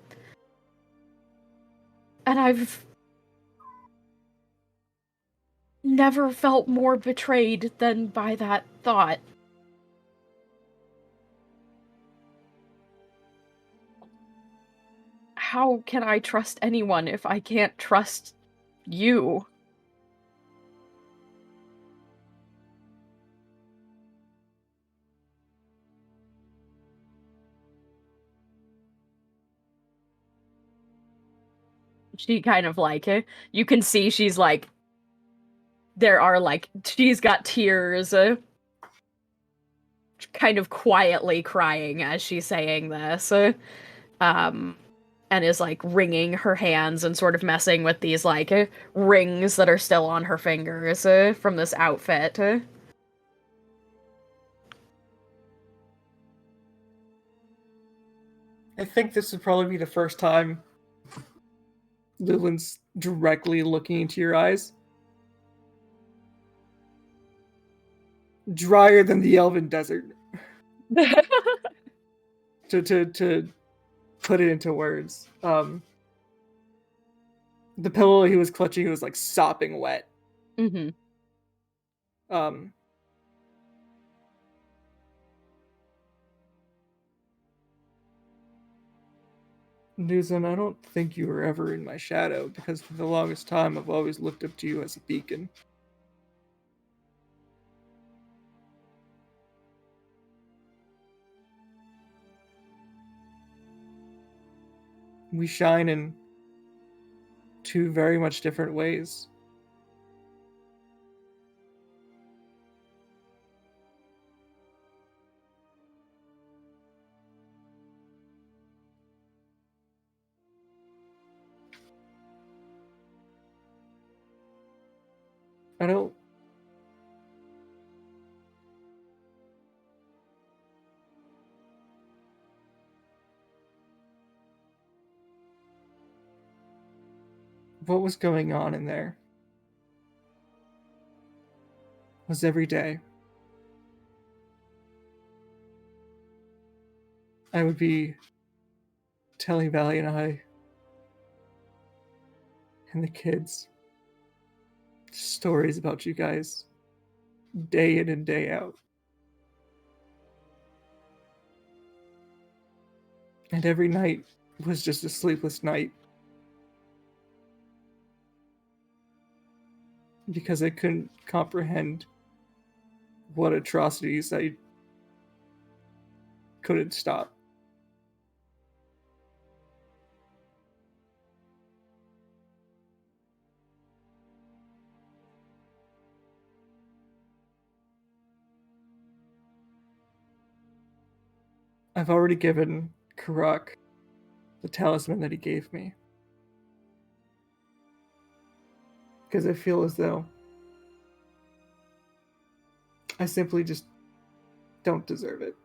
C: And I've never felt more betrayed than by that thought. How can I trust anyone if I can't trust you? She kind of like it. You can see she's like, there are like, she's got tears, kind of quietly crying as she's saying this, and is like wringing her hands and sort of messing with these like rings that are still on her fingers from this outfit.
E: I think this would probably be the first time Lulun's directly looking into your eyes. Drier than the Elven Desert. to put it into words. The pillow he was clutching, he was like sopping wet.
C: Mm-hmm.
E: Nuzan, I don't think you were ever in my shadow, because for the longest time I've always looked up to you as a beacon. We shine in two very much different ways. I don't. What was going on in there was every day I would be telling Valley and I and the kids stories about you guys day in and day out. And every night was just a sleepless night. Because I couldn't comprehend what atrocities I couldn't stop. I've already given Karak the talisman that he gave me. Because I feel as though I simply just don't deserve it.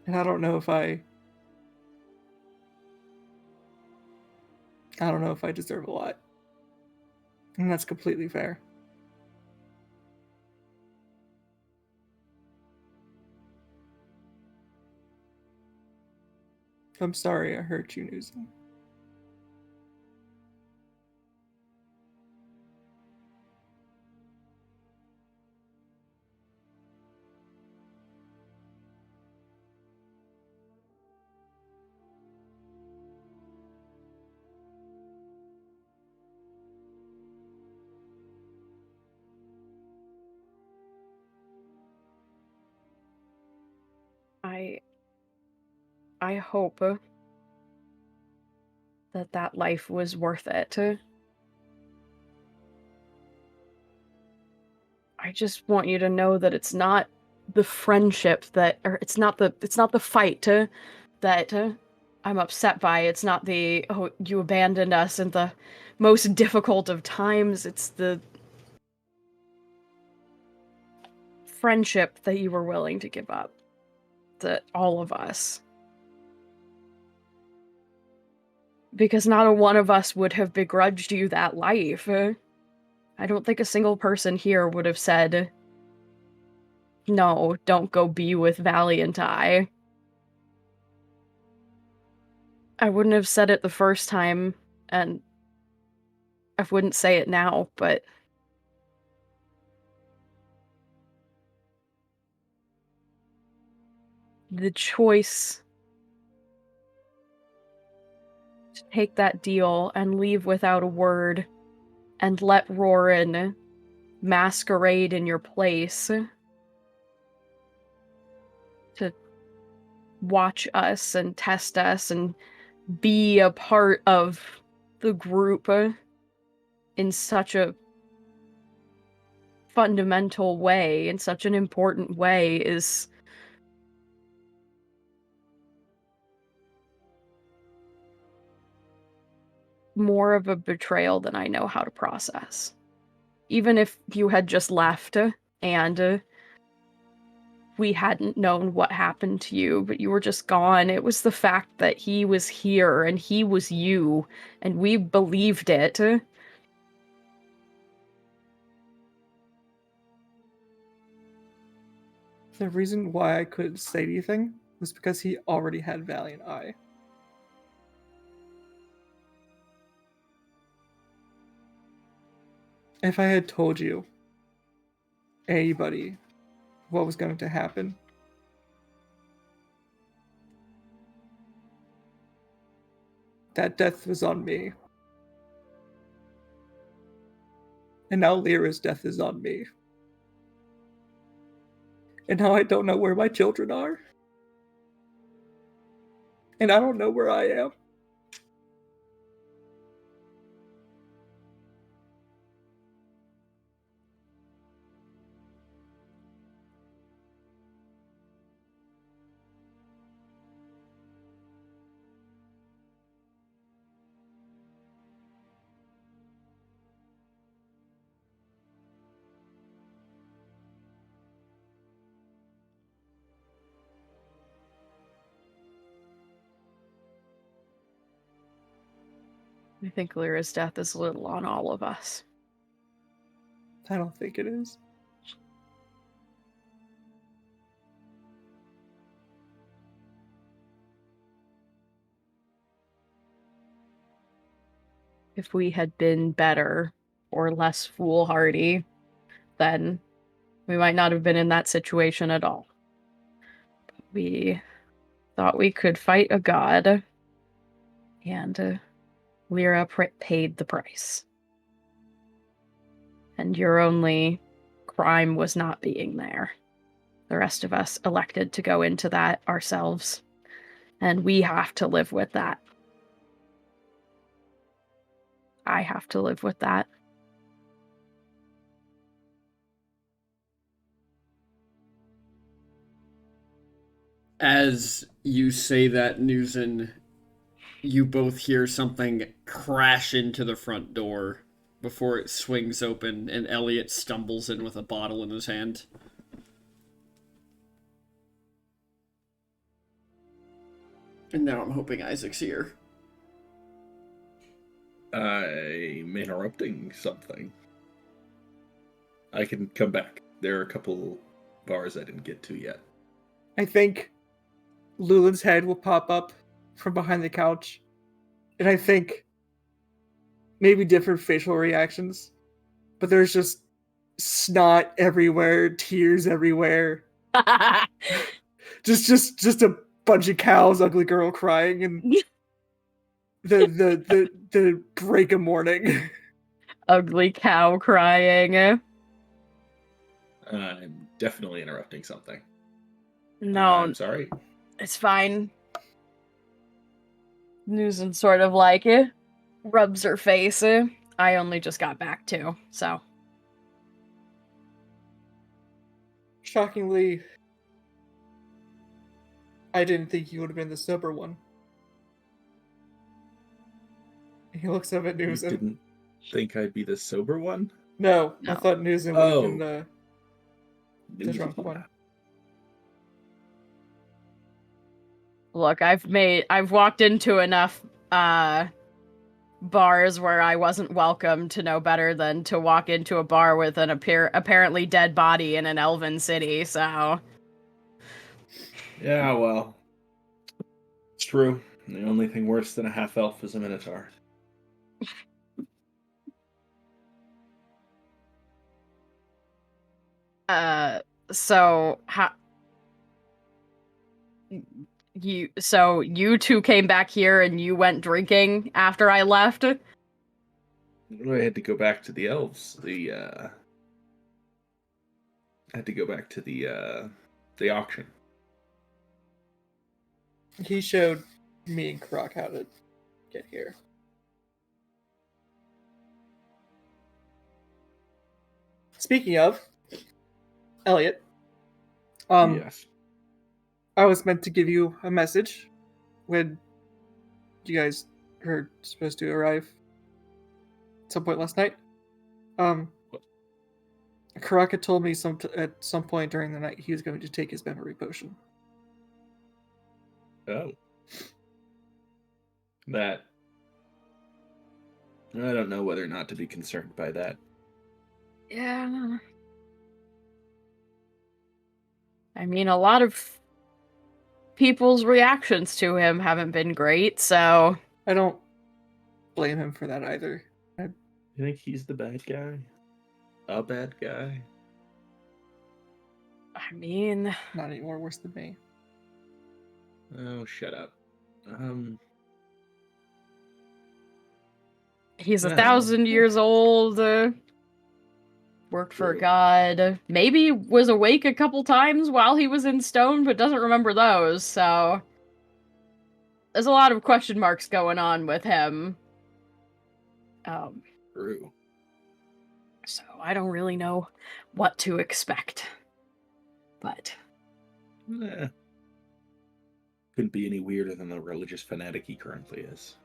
E: And I don't know if I deserve a lot. And that's completely fair. I'm sorry I hurt you, Newsom.
C: I hope that life was worth it. I just want you to know that it's not the friendship that, or it's not the fight that I'm upset by. It's not the, oh, you abandoned us in the most difficult of times. It's the friendship that you were willing to give up to all of us. Because not a one of us would have begrudged you that life. I don't think a single person here would have said, no, don't go be with Valiant Eye. I wouldn't have said it the first time, and I wouldn't say it now, but the choice to take that deal and leave without a word and let Roran masquerade in your place to watch us and test us and be a part of the group in such a fundamental way, in such an important way, is more of a betrayal than I know how to process. Even if you had just left and we hadn't known what happened to you, but you were just gone, it was the fact that he was here and he was you, and we believed it.
E: The reason why I couldn't say anything was because he already had Valiant Eye. If I had told you, anybody, what was going to happen, that death was on me. And now Lyra's death is on me. And now I don't know where my children are. And I don't know where I am.
C: I think Lyra's death is a little on all of us.
E: I don't think it is.
C: If we had been better or less foolhardy, then we might not have been in that situation at all. We thought we could fight a god, and Lyra paid the price. And your only crime was not being there. The rest of us elected to go into that ourselves, and we have to live with that. I have to live with that.
A: As you say that, Newson, you both hear something crash into the front door before it swings open and Elliot stumbles in with a bottle in his hand. And now I'm hoping Isaac's here.
B: I'm interrupting something. I can come back. There are a couple bars I didn't get to yet.
E: I think Lulin's head will pop up from behind the couch. And I think maybe different facial reactions. But there's just snot everywhere, tears everywhere. just a bunch of cows, ugly girl crying, and the break of morning.
C: Ugly cow crying.
B: I'm definitely interrupting something.
C: No,
B: I'm sorry.
C: it's fine. Newson sort of rubs her face. I only just got back too, so.
E: Shockingly, I didn't think you would have been the sober one. He looks up at
B: You
E: Newsom.
B: didn't think I'd be the sober one?
E: No, I
C: No.
E: thought Newsom would have been
B: Oh.
E: the drunk one.
C: Look, I've walked into enough bars where I wasn't welcome to know better than to walk into a bar with an apparently dead body in an elven city, so.
B: Yeah, well, it's true. The only thing worse than a half-elf is a minotaur.
C: So how you two came back here and you went drinking after I left?
B: I had to go back to the elves. I had to go back to the auction.
E: He showed me and Croc how to get here. Speaking of, Elliot,
B: Yes.
E: I was meant to give you a message when you guys were supposed to arrive at some point last night. Karaka told me at some point during the night he was going to take his memory potion.
B: Oh. That. I don't know whether or not to be concerned by that.
C: Yeah. I mean, a lot of people's reactions to him haven't been great, so.
E: I don't blame him for that either.
B: You think he's the bad guy? A bad guy?
C: I mean,
E: Not any more worse than me.
B: Oh, shut up.
C: He's
B: Yeah.
C: 1,000 years old. Worked for a god. Maybe was awake a couple times while he was in stone, but doesn't remember those, so... There's a lot of question marks going on with him.
B: True.
C: So I don't really know what to expect. But...
B: Eh. Couldn't be any weirder than the religious fanatic he currently is.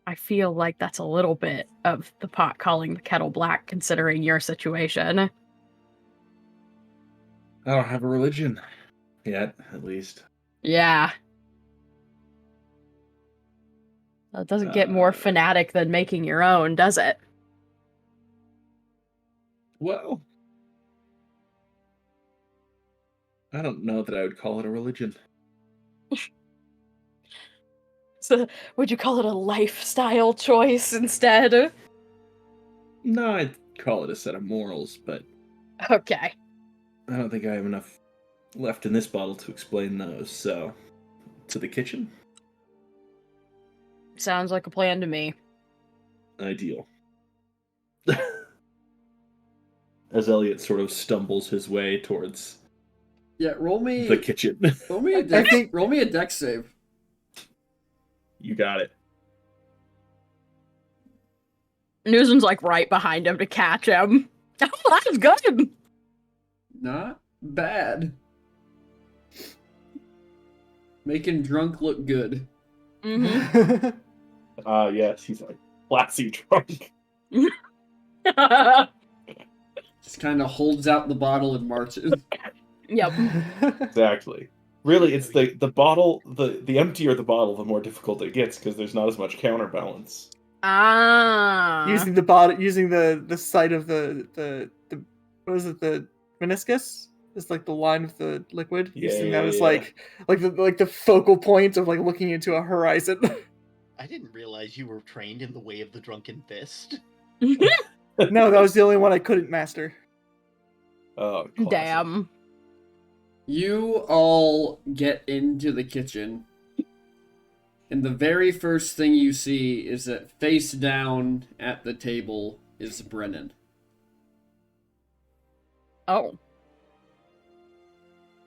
C: I feel like that's a little bit of the pot calling the kettle black, considering your situation.
B: I don't have a religion. Yet, at least.
C: Yeah. That doesn't get more fanatic than making your own, does it?
B: Well, I don't know that I would call it a religion.
C: So, would you call it a lifestyle choice instead?
B: No, I'd call it a set of morals, but
C: Okay.
B: I don't think I have enough left in this bottle to explain those, so... To the kitchen?
C: Sounds like a plan to me.
B: Ideal. As Elliot sort of stumbles his way towards
A: Yeah, roll me.
B: the kitchen.
A: Roll me a
E: I
A: dex.
E: think-
A: Roll me a dex save.
B: You got it.
C: Newsom's like right behind him to catch him. Oh, that's good.
A: Not bad. Making drunk look good.
C: Mm-hmm.
B: Yes, he's like classy drunk.
A: Just kind of holds out the bottle and marches.
C: Yep.
B: Exactly. Really, it's the bottle, the emptier the bottle, the more difficult it gets, because there's not as much counterbalance.
C: Ah.
E: Using the bottom, using the side of the what is it, the meniscus? It's like the line of the liquid. Using that as like the focal point of like looking into a horizon.
D: I didn't realize you were trained in the way of the drunken fist.
E: No, that was the only one I couldn't master.
B: Oh, classic.
C: Damn.
A: You all get into the kitchen, and the very first thing you see is that face down at the table is Brennan.
C: Oh.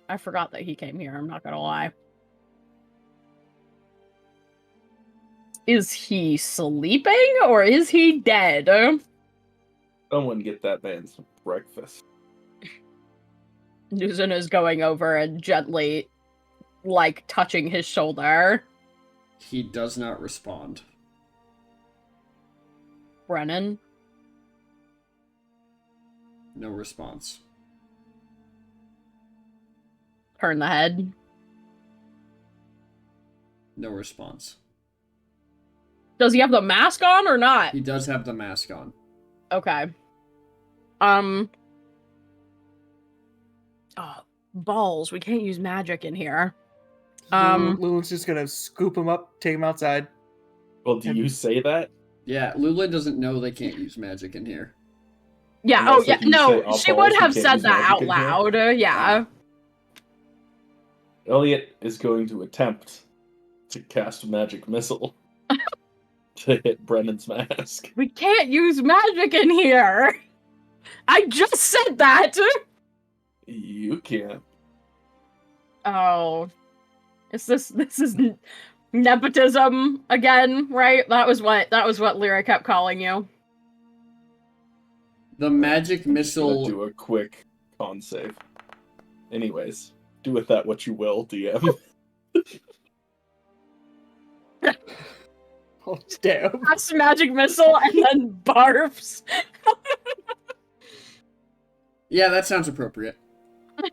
C: I forgot that he came here, I'm not gonna lie. Is he sleeping or is he dead?
B: Someone get that man some breakfast.
C: Nuzun is going over and gently, like, touching his shoulder.
A: He does not respond.
C: Brennan?
A: No response.
C: Turn the head.
A: No response.
C: Does he have the mask on or not?
A: He does have the mask on.
C: Okay. Oh, balls. We can't use magic in here.
E: Lulu's just gonna scoop him up, take him outside.
B: Well, do you say that?
A: Yeah, Lula doesn't know they can't use magic in here.
C: Yeah,
B: Unless,
C: oh, yeah,
B: like, you
C: no,
B: say, "Oh,
C: she
B: balls,
C: would
B: we
C: have
B: can't
C: said
B: use
C: that
B: magic
C: out
B: in here."
C: loud, yeah.
B: Elliot is going to attempt to cast a magic missile to hit Brennan's mask.
C: We can't use magic in here! I just said that!
B: You can't.
C: Oh. This is nepotism again, right? That was what Lyra kept calling you.
A: The magic
B: Gonna
A: missile.
B: do a quick con save. Anyways, do with that what you will, DM.
E: Oh damn!
C: Casts magic missile and then barfs.
A: Yeah, that sounds appropriate.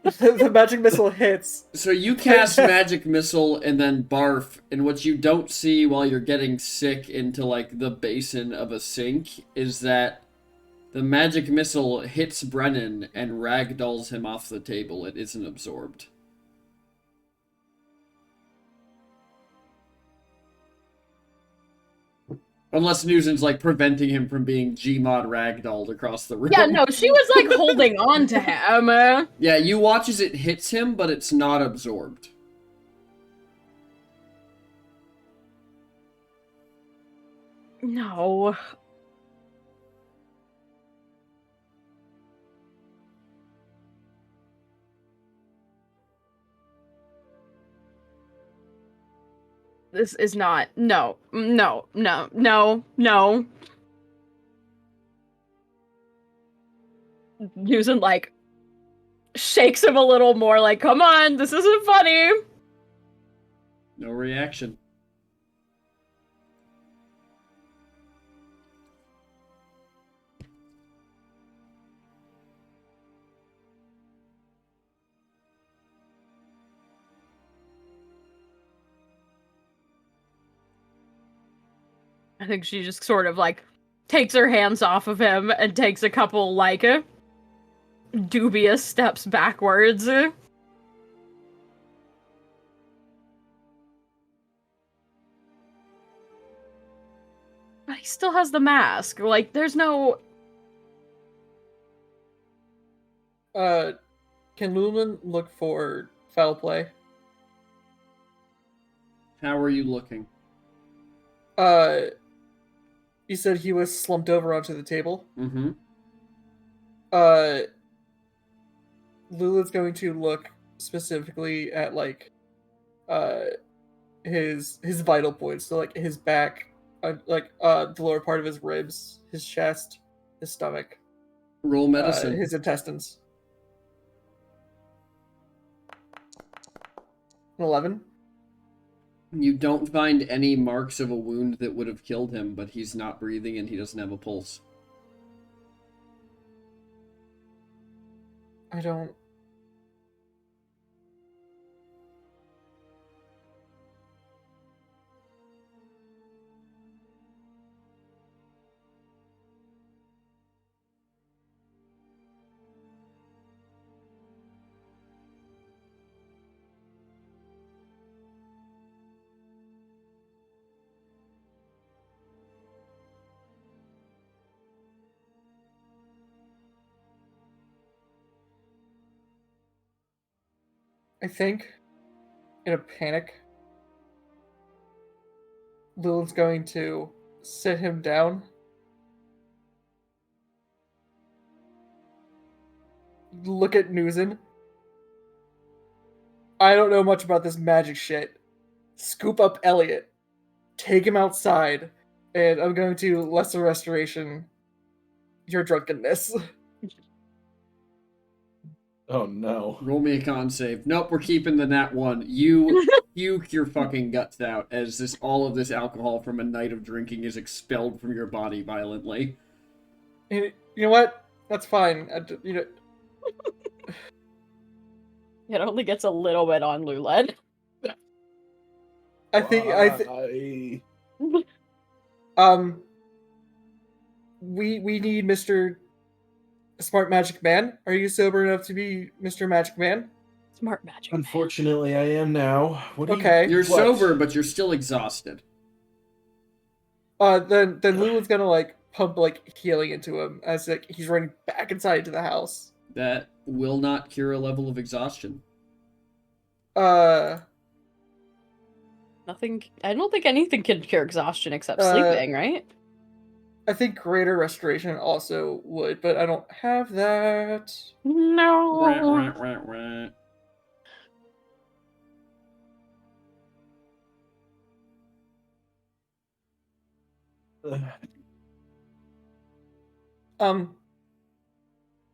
E: The magic missile hits.
A: So you cast magic missile and then barf, and what you don't see while you're getting sick into like the basin of a sink is that the magic missile hits Brennan and ragdolls him off the table. It isn't absorbed. Unless Newson's like preventing him from being Gmod ragdolled across the room.
C: Yeah, no, she was like holding on to him.
A: Yeah, you watch as it hits him, but it's not absorbed.
C: No. This is not. No. No. No. No. No. Newson, like, shakes him a little more, like, come on, this isn't funny.
A: No reaction.
C: I think she just sort of, like, takes her hands off of him and takes a couple, like, dubious steps backwards. But he still has the mask. Like, there's no...
E: Can Lumen look for foul play?
A: How are you looking?
E: You said he was slumped over onto the table.
A: Mm-hmm.
E: Lula's going to look specifically at like his vital points, so like his back, the lower part of his ribs, his chest, his stomach,
A: Roll medicine.
E: his intestines. 11.
A: You don't find any marks of a wound that would have killed him, but he's not breathing and he doesn't have a pulse.
E: I don't. I think, in a panic, Lilith's going to sit him down. Look at Newson. I don't know much about this magic shit. Scoop up Elliot. Take him outside. And I'm going to lesser restoration your drunkenness.
B: Oh no.
A: Roll me a con save. Nope, we're keeping the nat 1. You puke your fucking guts out as all of this alcohol from a night of drinking is expelled from your body violently.
E: You know what? That's fine.
C: It only gets a little bit on Luled.
E: I think we need Mr. Smart Magic Man. Are you sober enough to be Mr. Magic Man?
C: Smart magic.
B: Unfortunately, I am now. What
E: Okay.
A: You're
B: what?
A: sober, but you're still exhausted.
E: Then Lulu's gonna like pump like healing into him as like he's running back inside into the house.
A: That will not cure a level of exhaustion.
C: Nothing. I don't think anything can cure exhaustion except sleeping, right?
E: I think greater restoration also would, but I don't have that.
C: No.
A: Wah, wah, wah, wah.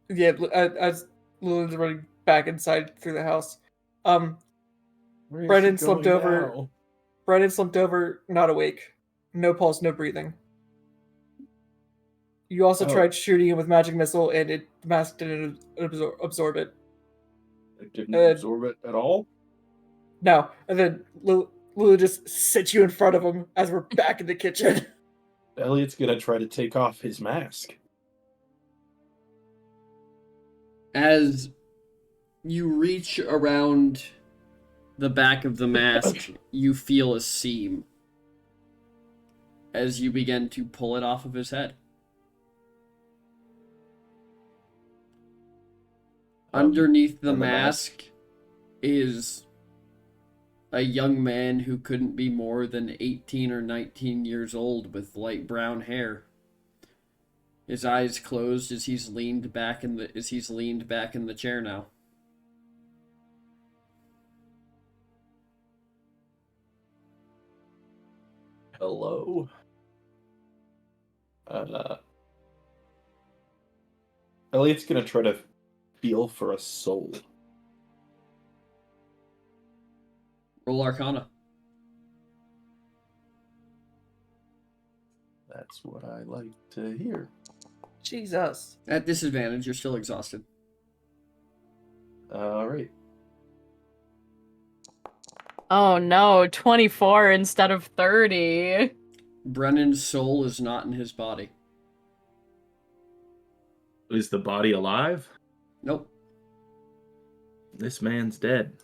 E: Yeah, as Lulu's running back inside through the house,
B: Where is
E: Brennan
B: she
E: slumped
B: going
E: over.
B: now?
E: Brennan slumped over, not awake, no pulse, no breathing. You also
B: Oh.
E: tried shooting him with magic missile, and the mask didn't absorb it.
B: It didn't
E: Uh,
B: absorb it at all?
E: No, and then Lulu just sits you in front of him as we're back in the kitchen.
B: Elliot's gonna try to take off his mask.
A: As you reach around the back of the mask, you feel a seam. as you begin to pull it off of his head. Underneath the
B: and the
A: mask is a young man who couldn't be more than 18 or 19 years old with light brown hair. His eyes closed as he's leaned back in the chair now.
B: Hello. Elliot's gonna try to feel for a soul.
A: Roll Arcana.
B: That's what I like to hear.
E: Jesus.
A: At disadvantage, you're still exhausted.
B: All right.
C: Oh no, 24 instead of 30.
A: Brennan's soul is not in his body.
B: Is the body alive?
A: Nope.
B: This man's dead.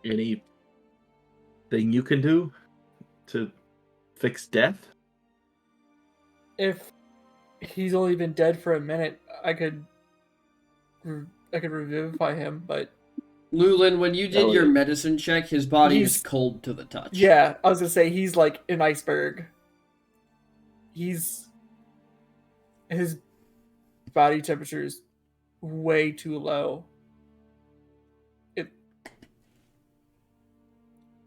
B: Anything you can do to fix death?
E: If he's only been dead for a minute, I could revivify him, but
A: Lulin, when you did your
B: Elliot.
A: medicine check, his body is
E: He's-
A: cold to the touch.
E: yeah, I was gonna say he's like an iceberg. His body temperature is way too low.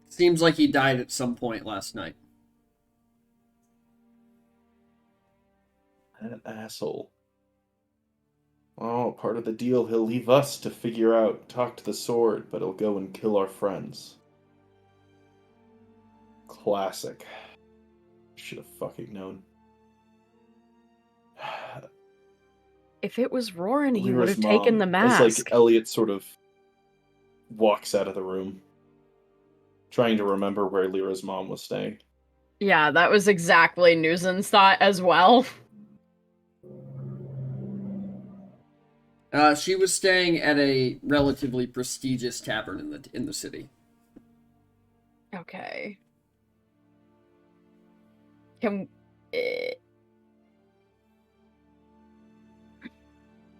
A: Seems like he died at some point last night.
B: That asshole. Oh, part of the deal, he'll leave us to figure out, talk to the sword, but he'll go and kill our friends. Classic. Should have fucking known.
C: If it was Roran, he would
B: Lyra's
C: have taken the
B: mom,
C: mask.
B: As like Elliot sort of walks out of the room, trying to remember where Lyra's mom was staying.
C: Yeah, that was exactly Newson's thought as well.
A: She was staying at a relatively prestigious tavern in the city.
C: Okay. Can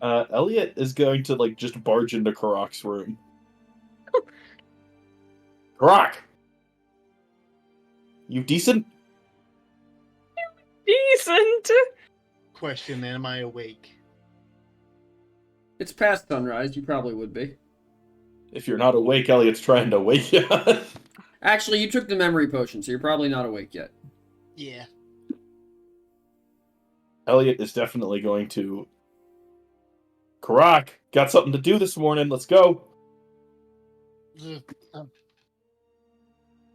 B: Elliot is going to like just barge into Karok's room. Karok! You decent?
C: decent?
D: Question: am I awake?
A: It's past sunrise, you probably would be.
B: If you're not awake, Elliot's trying to wake you.
A: Actually, you took the memory potion, so you're probably not awake yet.
D: Yeah.
B: Elliot is definitely going to... Karok, got something to do this morning, let's go!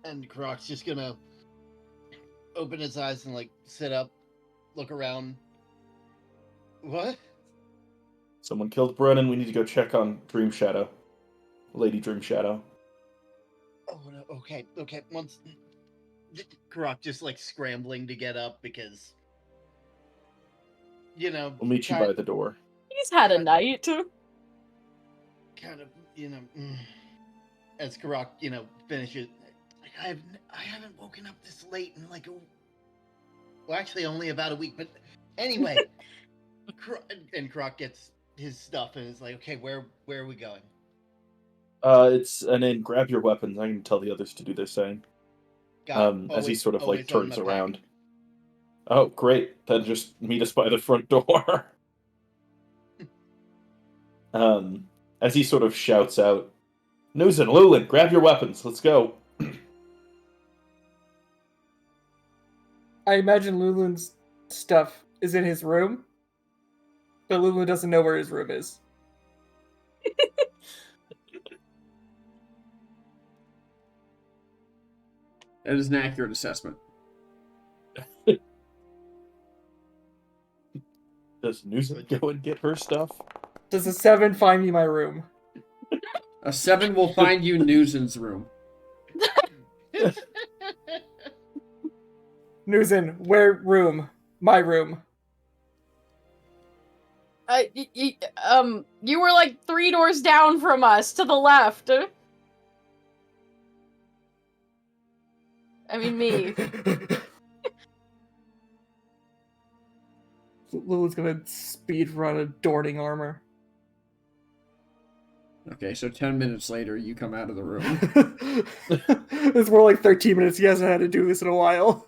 D: And Krok's just gonna open his eyes and like sit up, look around. What?
B: Someone killed Brennan, we need to go check on Dream Shadow. Lady Dream Shadow.
D: Oh no. Okay. Once Krok just like scrambling to get up because
B: We'll meet you by the door.
C: He's had a night.
D: kind of as Karok finishes. Like I haven't woken up this late in like actually only about a week. But anyway, and Karok gets his stuff and is like, okay, where are we going?
B: It's an inn. Grab your weapons. I can tell the others to do their same. As he sort of like turns around. Oh, great! Then just meet us by the front door. As he sort of shouts out, "Newson, Lulin, grab your weapons. Let's go."
E: I imagine Lulin's stuff is in his room, but Lulin doesn't know where his room is.
A: That is an accurate assessment.
B: Does Newson go and get her stuff?
E: Does a 7 find me my room?
A: A 7 will find you Newson's room.
E: Newson, where room? My room.
C: You were like 3 doors down from us to the left. I mean, me.
E: Lulu's gonna speed run adorning armor.
A: Okay, so 10 minutes later, you come out of the room.
E: It's more like 13 minutes. He hasn't had to do this in a while.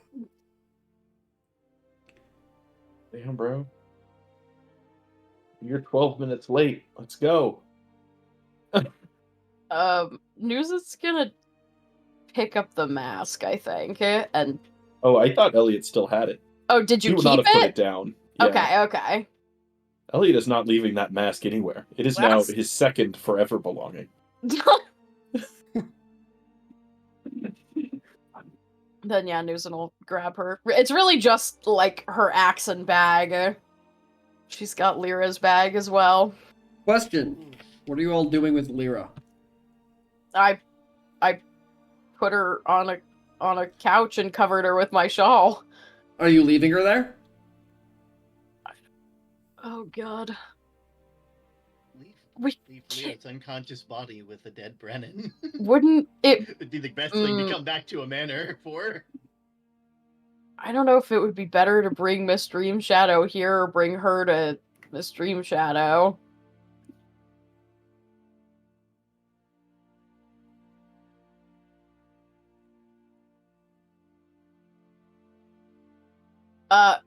B: Damn, bro. You're 12 minutes late. Let's go.
C: News is gonna pick up the mask, I think, and...
B: Oh, I thought Elliot still had it.
C: Oh, did you
B: He would
C: keep
B: not have put
C: it?
B: it down. Yeah.
C: Okay.
B: Elliot is not leaving that mask anywhere. It is now his second forever belonging.
C: Then yeah, Newson will grab her. It's really just like her axe and bag. She's got Lyra's bag as well.
A: Question: what are you all doing with Lyra?
C: I put her on a couch and covered her with my shawl.
A: Are you leaving her there?
C: Oh god.
D: Leave Lyra's unconscious body with the dead Brennan.
C: Wouldn't it...
D: It'd be the best thing to come back to a manor for.
C: I don't know if it would be better to bring Miss Dream Shadow here or bring her to Miss Dream Shadow.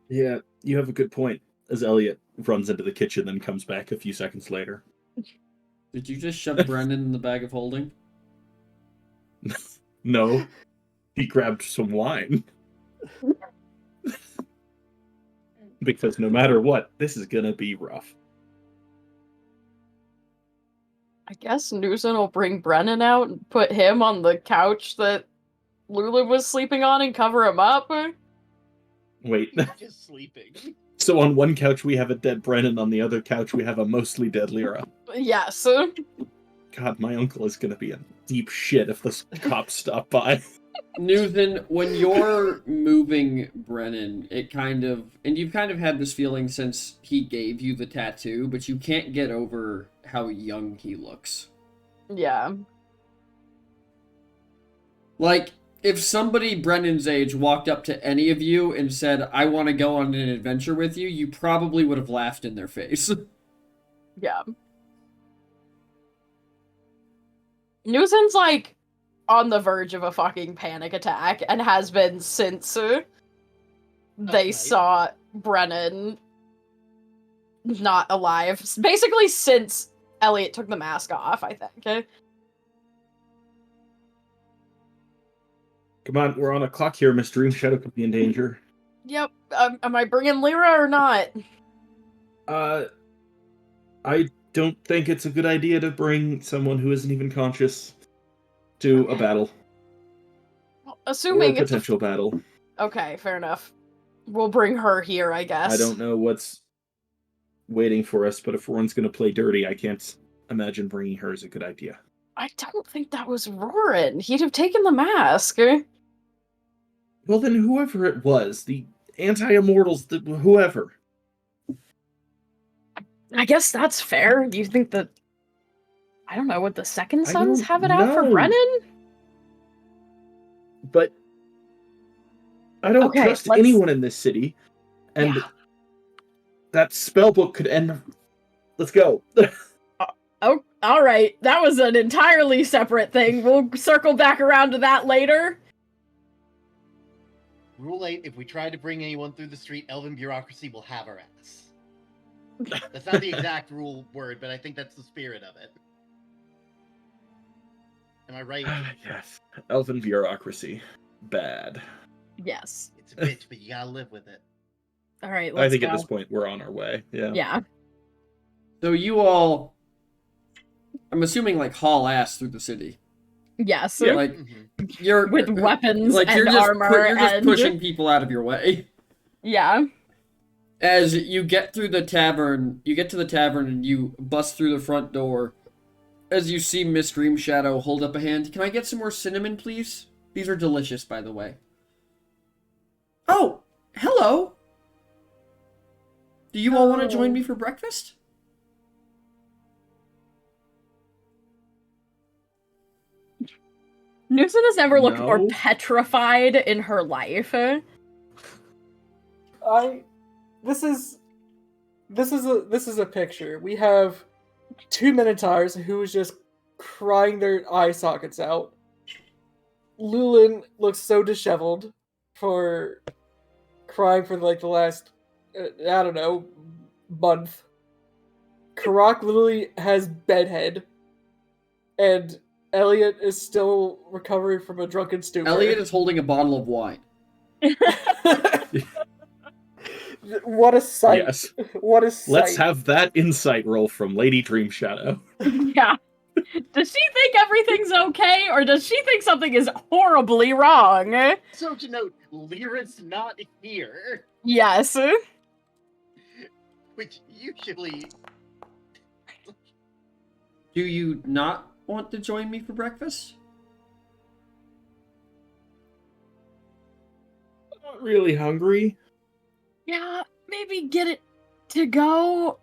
B: Yeah, you have a good point. As Elliot runs into the kitchen, then comes back a few seconds later.
A: Did you just shove Brendan in the bag of holding?
B: No, he grabbed some wine. Because no matter what, this is gonna be rough.
C: I guess Newson will bring Brennan out and put him on the couch that Lulu was sleeping on and cover him up.
B: Wait.
D: Just sleeping.
B: So on one couch we have a dead Brennan, on the other couch we have a mostly dead Lyra.
C: Yes.
B: God, my uncle is gonna be in deep shit if the cops stop by.
A: Newton, when you're moving Brennan, it kind of... And you've kind of had this feeling since he gave you the tattoo, but you can't get over how young he looks.
C: Yeah.
A: Like, if somebody Brennan's age walked up to any of you and said, I want to go on an adventure with you, you probably would have laughed in their face.
C: Yeah. Newson's, like, on the verge of a fucking panic attack and has been since they saw Brennan not alive. Basically since Elliot took the mask off, I think.
B: Come on, we're on a clock here. Miss Dream Shadow could be in danger.
C: Yep. Am I bringing Lyra or not?
B: I don't think it's a good idea to bring someone who isn't even conscious to a battle.
C: Well,
B: Or a
C: assuming it's...
B: potential battle.
C: Okay, fair enough. We'll bring her here, I guess.
B: I don't know what's waiting for us, but if one's going to play dirty, I can't imagine bringing her is a good idea.
C: I don't think that was Roran. He'd have taken the mask.
B: Well, then whoever it was, the anti-immortals, whoever.
C: I guess that's fair. Do you think that... I don't know, would the Second
B: I
C: Sons
B: don't
C: have it out for
B: know.
C: Brennan?
B: But I don't
C: Okay,
B: trust
C: let's-
B: anyone in this city, and
C: Yeah.
B: that spellbook could end... Let's go.
C: Oh, alright. That was an entirely separate thing. We'll circle back around to that later.
D: Rule 8, if we try to bring anyone through the street, elven bureaucracy will have our ass. That's not the exact rule word, but I think that's the spirit of it. Am I right?
B: Yes. Elven bureaucracy. Bad.
C: Yes.
D: It's a bitch, but you gotta live with it.
C: Alright, let's
B: I think
C: go.
B: at this point we're on our way. Yeah.
C: Yeah.
A: So you all... I'm assuming, like, haul ass through the city.
C: Yes.
B: Yeah.
A: Like,
D: Mhm.
A: you're...
C: With weapons
A: like,
C: and
A: you're just
C: armor
A: you're just
C: and...
A: pushing people out of your way.
C: Yeah.
A: As you get through the tavern, you get to the tavern and you bust through the front door. As you see Miss Dream Shadow hold up a hand. Can I get some more cinnamon, please? These are delicious, by the way. Oh, hello. Do you all want to join me for breakfast?
C: Newson has never looked more
B: No.
C: petrified in her life.
E: This is a picture. We have two Minotaurs who is just crying their eye sockets out. Lulin looks so disheveled for crying for like the last I don't know month. Karak literally has bedhead, and Elliot is still recovering from a drunken stupor.
A: Elliot is holding a bottle of wine.
E: What a sight!
B: Yes.
E: What a sight!
B: Let's have that insight roll from Lady Dream Shadow.
C: Yeah. Does she think everything's okay, or does she think something is horribly wrong?
D: So to note, Lyra's not here,
C: Yes.
D: which usually
A: Do you not want to join me for breakfast?
B: Not really hungry.
C: Yeah, maybe get it to go.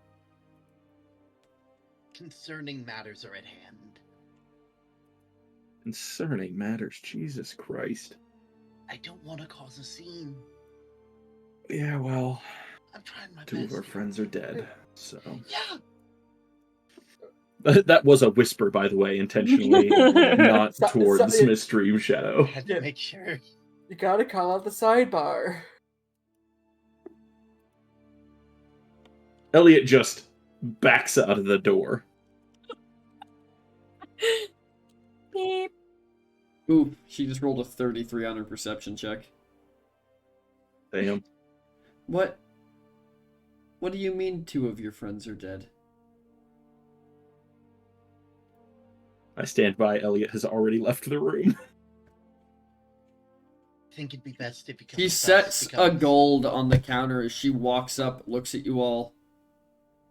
D: concerning matters are at hand.
B: Concerning matters, Jesus Christ.
D: I don't want to cause a scene.
B: Yeah, well,
D: I'm trying my
B: two
D: best.
B: of our friends are dead, so...
D: Yeah.
B: That was a whisper, by the way, intentionally, not towards Miss Dream Shadow.
D: Had to make sure.
E: You gotta call out the sidebar.
B: Elliot just backs out of the door.
C: Beep.
A: Ooh, she just rolled a 33 on her perception check.
B: Damn.
A: What do you mean two of your friends are dead?
B: I stand by. Elliot has already left the room.
D: I think it'd be best if you come
A: He
D: with us,
A: sets a
D: because-
A: gold on the counter as she walks up, looks at you all.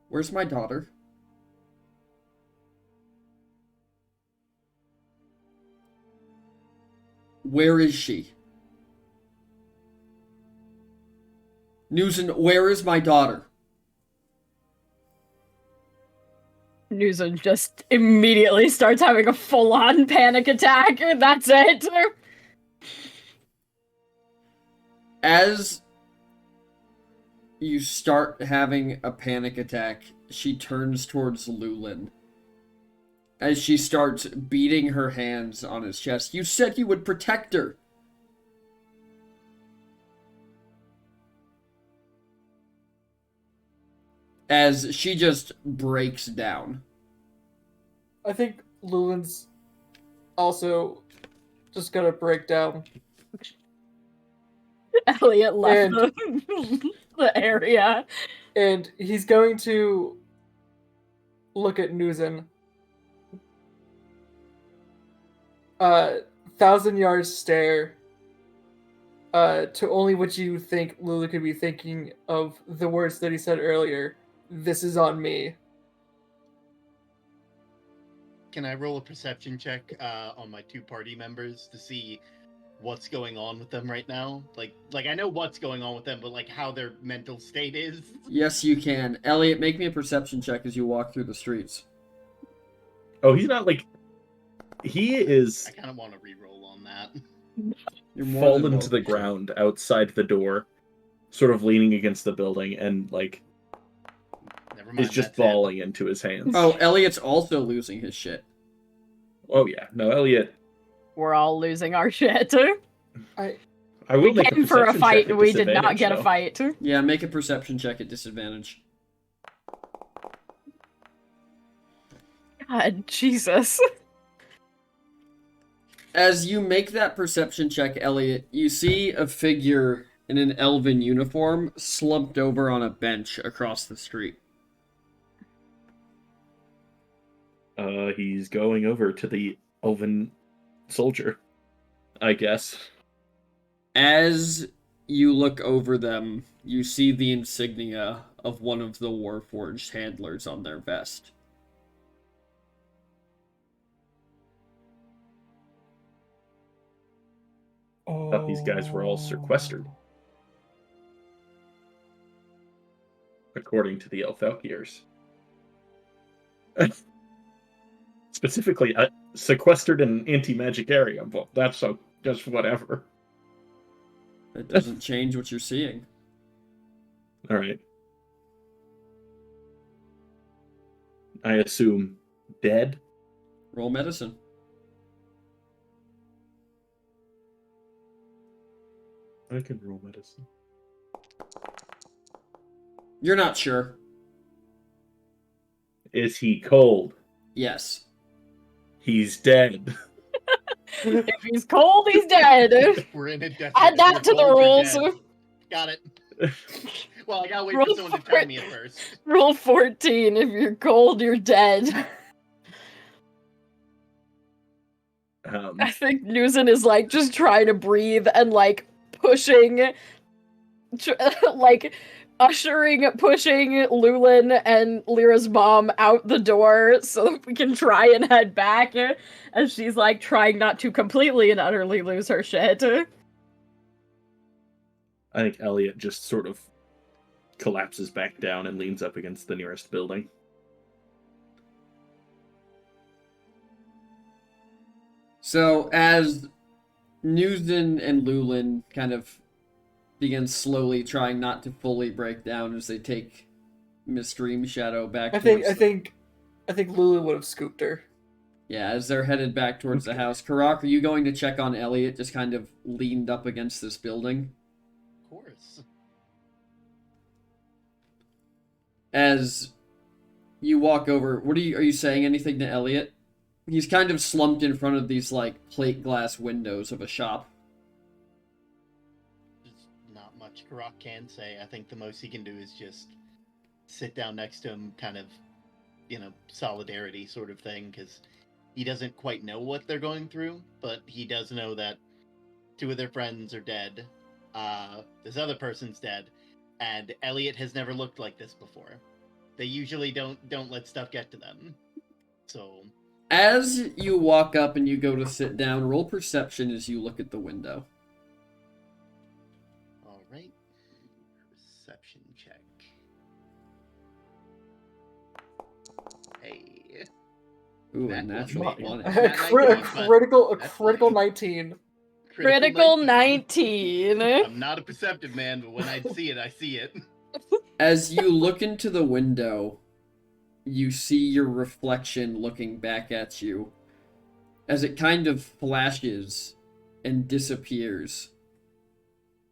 A: Where's my daughter? Where is she? Newson, where is my daughter?
C: Newsom just immediately starts having a full-on panic attack, and that's it.
A: As you start having a panic attack, she turns towards Lulin. As she starts beating her hands on his chest. You said you would protect her. As she just breaks down.
E: I think Lulin's also just gonna break down.
C: Elliot left the area.
E: And he's going to look at Nuzin. 1,000-yard stare to only what you think Lulu could be thinking of the words that he said earlier. This is on me.
D: Can I roll a perception check on my two party members to see what's going on with them right now? Like I know what's going on with them, but like how their mental state is.
A: Yes, you can. Elliot, make me a perception check as you walk through the streets.
B: Oh, he's not like... He is
D: I kind of want to re-roll on that.
A: You're more
B: fallen
A: than
B: to the
A: welcome
B: ground outside the door, sort of leaning against the building, and like
D: Never mind.
B: is just
D: that's it.
B: bawling into his hands.
A: Oh, Elliot's also losing his shit.
B: Oh yeah, no, Elliot.
C: We're all losing our shit.
B: I will
C: We
B: make
C: came
B: a
C: for a
B: perception
C: fight,
B: check at
C: we did not
B: disadvantage,
C: get a
B: though.
C: fight.
A: Yeah, make a perception check at disadvantage.
C: God, Jesus.
A: As you make that perception check, Elliot, you see a figure in an elven uniform slumped over on a bench across the street.
B: He's going over to the elven soldier, I guess.
A: As you look over them, you see the insignia of one of the Warforged handlers on their vest.
B: Thought these guys were all sequestered. according to the Elfalkiers. Specifically, sequestered in an anti-magic area, but that's just whatever.
A: It doesn't change what you're seeing.
B: All right. I assume dead.
A: Roll medicine.
B: I can roll medicine.
A: You're not sure.
B: Is he cold?
A: Yes.
B: He's dead.
C: If he's cold, he's dead.
D: We're in a death.
C: Add that to the rules.
D: Got it. Well, I gotta wait
C: Roll
D: for someone to
C: for
D: tell
C: it.
D: me at first.
C: Rule 14, if you're cold, you're dead. I think Newson is like just trying to breathe and like pushing, like pushing Lulin and Lyra's mom out the door so that we can try and head back. As she's like trying not to completely and utterly lose her shit.
B: I think Elliot just sort of collapses back down and leans up against the nearest building.
A: So as Newson and Lulin kind of begin slowly trying not to fully break down as they take Miss Dream Shadow back.
E: I think Lulu would have scooped her.
A: Yeah, as they're headed back towards the house. Karak, are you going to check on Elliot, just kind of leaned up against this building?
D: Of course.
A: As you walk over, are you saying anything to Elliot? He's kind of slumped in front of these, like, plate glass windows of a shop.
D: There's not much Karak can say. I think the most he can do is just sit down next to him, kind of, solidarity sort of thing, because he doesn't quite know what they're going through, but he does know that two of their friends are dead. This other person's dead, and Elliot has never looked like this before. They usually don't let stuff get to them. So
A: As you walk up and you go to sit down, roll perception as you look at the window.
D: all right. Perception check. Hey.
A: Ooh, a
D: That
A: natural
D: one.
A: one.
E: A
D: Not
E: cri-
D: 19, but
E: critical
D: that's
E: 19.
C: Critical 19.
D: I'm not a perceptive man, but when I see it, I see it.
A: As you look into the window, you see your reflection looking back at you as it kind of flashes and disappears.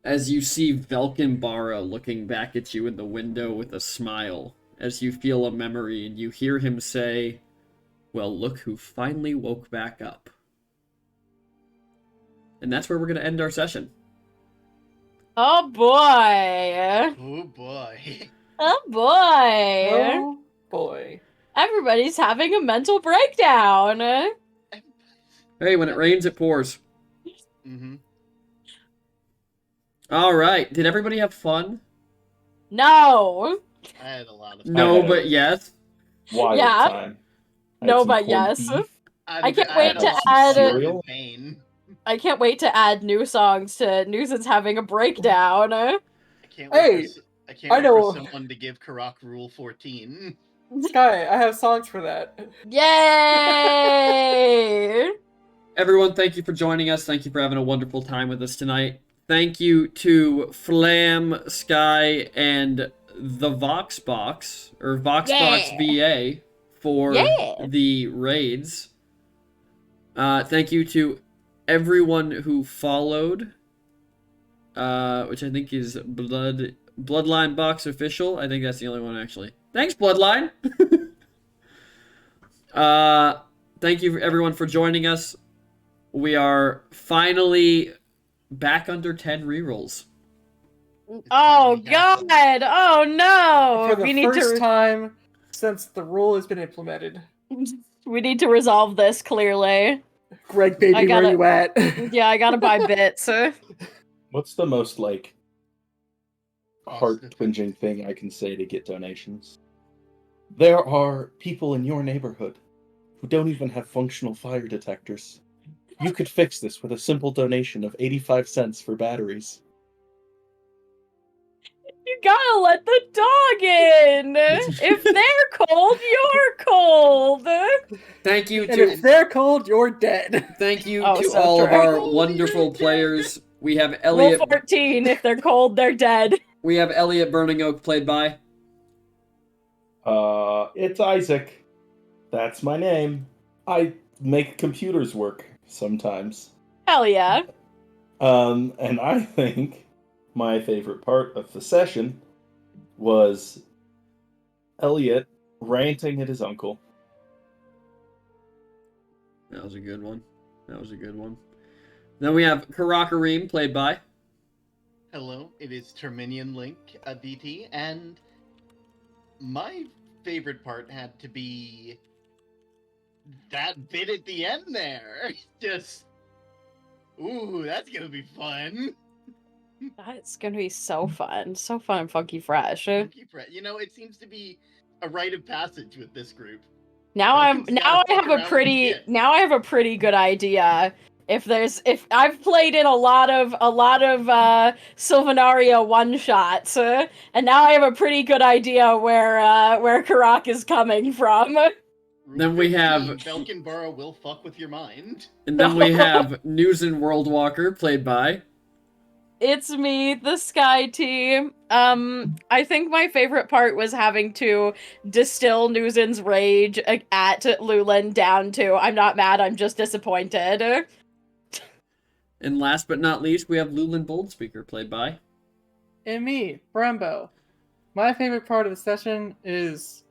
A: As you see Velkenbara looking back at you in the window with a smile, as you feel a memory and you hear him say, "Well, look who finally woke back up." And that's where we're going to end our session.
C: Oh boy.
D: Oh boy.
C: Oh boy.
E: Oh boy.
C: Everybody's having a mental breakdown.
A: Hey, when it rains, it pours.
D: Mm-hmm.
A: All right. Did everybody have fun?
C: No.
D: I had a lot of fun.
A: No,
B: had
A: but
B: a-
A: yes.
B: Wild
C: Yeah.
B: time. I had
C: No,
B: some
C: but
B: corned
C: yes.
B: beef.
C: I can't
D: I
C: wait
D: had
C: to
D: a lot of
C: add-
B: cereal.
D: pain.
C: I can't wait to add new songs to Newson's having a breakdown.
D: I can't
E: Hey,
D: wait for,
E: I know.
D: for someone to give Karak Rule 14.
E: Sky, I have songs for that.
C: Yay!
A: Everyone, thank you for joining us. Thank you for having a wonderful time with us tonight. Thank you to Flam, Sky, and the Voxbox, or Voxbox VA, for the raids. Thank you to everyone who followed, which I think is Bloodline Box Official. I think that's the only one, actually. Thanks, Bloodline! Thank you, everyone, for joining us. We are finally back under 10 rerolls.
C: Oh god! Oh no!
E: For the first time since the rule has been implemented.
C: We need to resolve this clearly.
E: Greg, baby,
C: I gotta-
E: where you at?
C: Yeah, I gotta buy bits.
B: What's the most, heart-twinging thing I can say to get donations? There are people in your neighborhood who don't even have functional fire detectors. You could fix this with a simple donation of 85 cents for batteries.
C: You gotta let the dog in. If they're cold, you're cold.
A: Thank you
E: And
A: to
E: if they're cold, you're dead.
A: thank you
C: Oh,
A: to
C: so
A: all of
C: true.
A: our
D: Cold,
A: wonderful
D: you're dead.
A: players. We have
C: Rule
A: Elliot.
C: 14, if they're cold, they're dead.
A: We have Elliot Burning Oak played by.
B: It's Isaac. That's my name. I make computers work sometimes.
C: Hell yeah.
B: And I think my favorite part of the session was Elliot ranting at his uncle.
A: That was a good one. Then we have Karakareem played by.
D: Hello, it is Terminian Link, BT, and my favorite part had to be that bit at the end there. Just, ooh, that's gonna be fun.
C: That's gonna be so fun. So fun and funky fresh.
D: Funky Fret. You know, it seems to be a rite of passage with this group.
C: Now
D: Duncan's
C: I
D: gotta fuck
C: have a
D: around with
C: pretty
D: shit.
C: now I have a pretty good idea. If I've played in a lot of Sylvanaria one shots, and now I have a pretty good idea where Karak is coming from.
D: Rule
A: Then we
D: 15,
A: have-
D: Belkinborough will fuck with your mind.
A: And then we have Newsen Worldwalker played by.
C: It's me, the Sky Team. I think my favorite part was having to distill Newsen's rage at Lulin down to I'm not mad, I'm just disappointed.
A: And last but not least, we have Lulin Boldspeaker played by.
E: And me, Brembo. My favorite part of the session is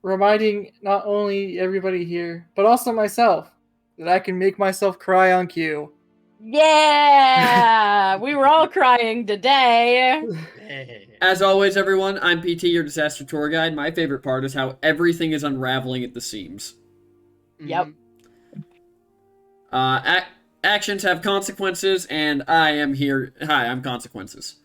E: reminding not only everybody here, but also myself, that I can make myself cry on cue.
C: Yeah! We were all crying today.
D: Hey.
A: As always, everyone, I'm PT, your disaster tour guide. My favorite part is how everything is unraveling at the seams.
C: Yep.
A: Actions have consequences, and I am here. Hi, I'm Consequences.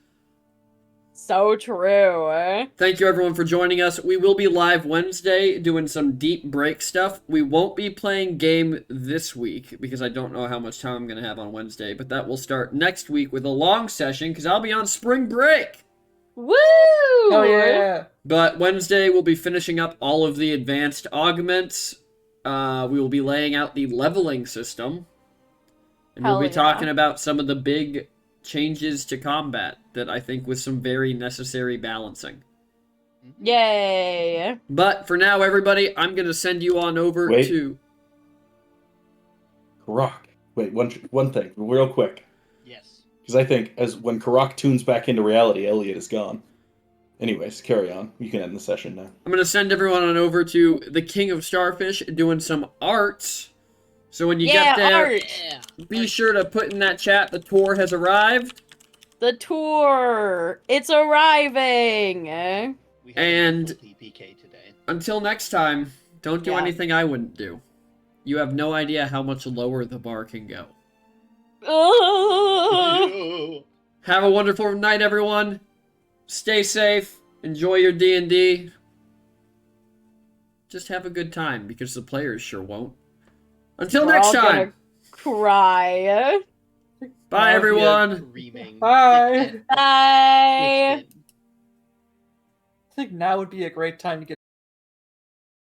C: So true.
A: Thank you, everyone, for joining us. We will be live Wednesday doing some deep break stuff. We won't be playing game this week because I don't know how much time I'm going to have on Wednesday, but that will start next week with a long session because I'll be on spring break.
C: Woo!
E: Oh yeah!
A: But Wednesday, we'll be finishing up all of the advanced augments. We will be laying out the leveling system. And we'll
C: Hell
A: be
C: yeah.
A: talking about some of the big changes to combat that I think was some very necessary balancing.
C: Yay!
A: But for now, everybody, I'm going to send you on over
B: Wait.
A: to...
B: Karak. Wait, one thing, real quick.
D: Yes.
B: Because I think as when Karak tunes back into reality, Elliot is gone. Anyways, carry on. You can end the session now.
A: I'm going to send everyone on over to the King of Starfish doing some arts. So when you get there,
C: art!
D: Yeah.
A: be sure to put in that chat the tour has arrived.
C: The tour! It's arriving!
D: We have
A: And-
D: a TPK today.
A: Until next time, don't do
C: Yeah.
A: anything I wouldn't do. You have no idea how much lower the bar can go.
C: Ugh.
A: Have a wonderful night, everyone. Stay safe. Enjoy your D&D. Just have a good time, because the players sure won't. Until
C: We're
A: next
C: all
A: time.
C: gonna cry.
A: Bye,
E: Yeah.
A: everyone.
D: Screaming.
E: Bye.
C: Bye!
D: Twisted.
E: I think now would be a great time to get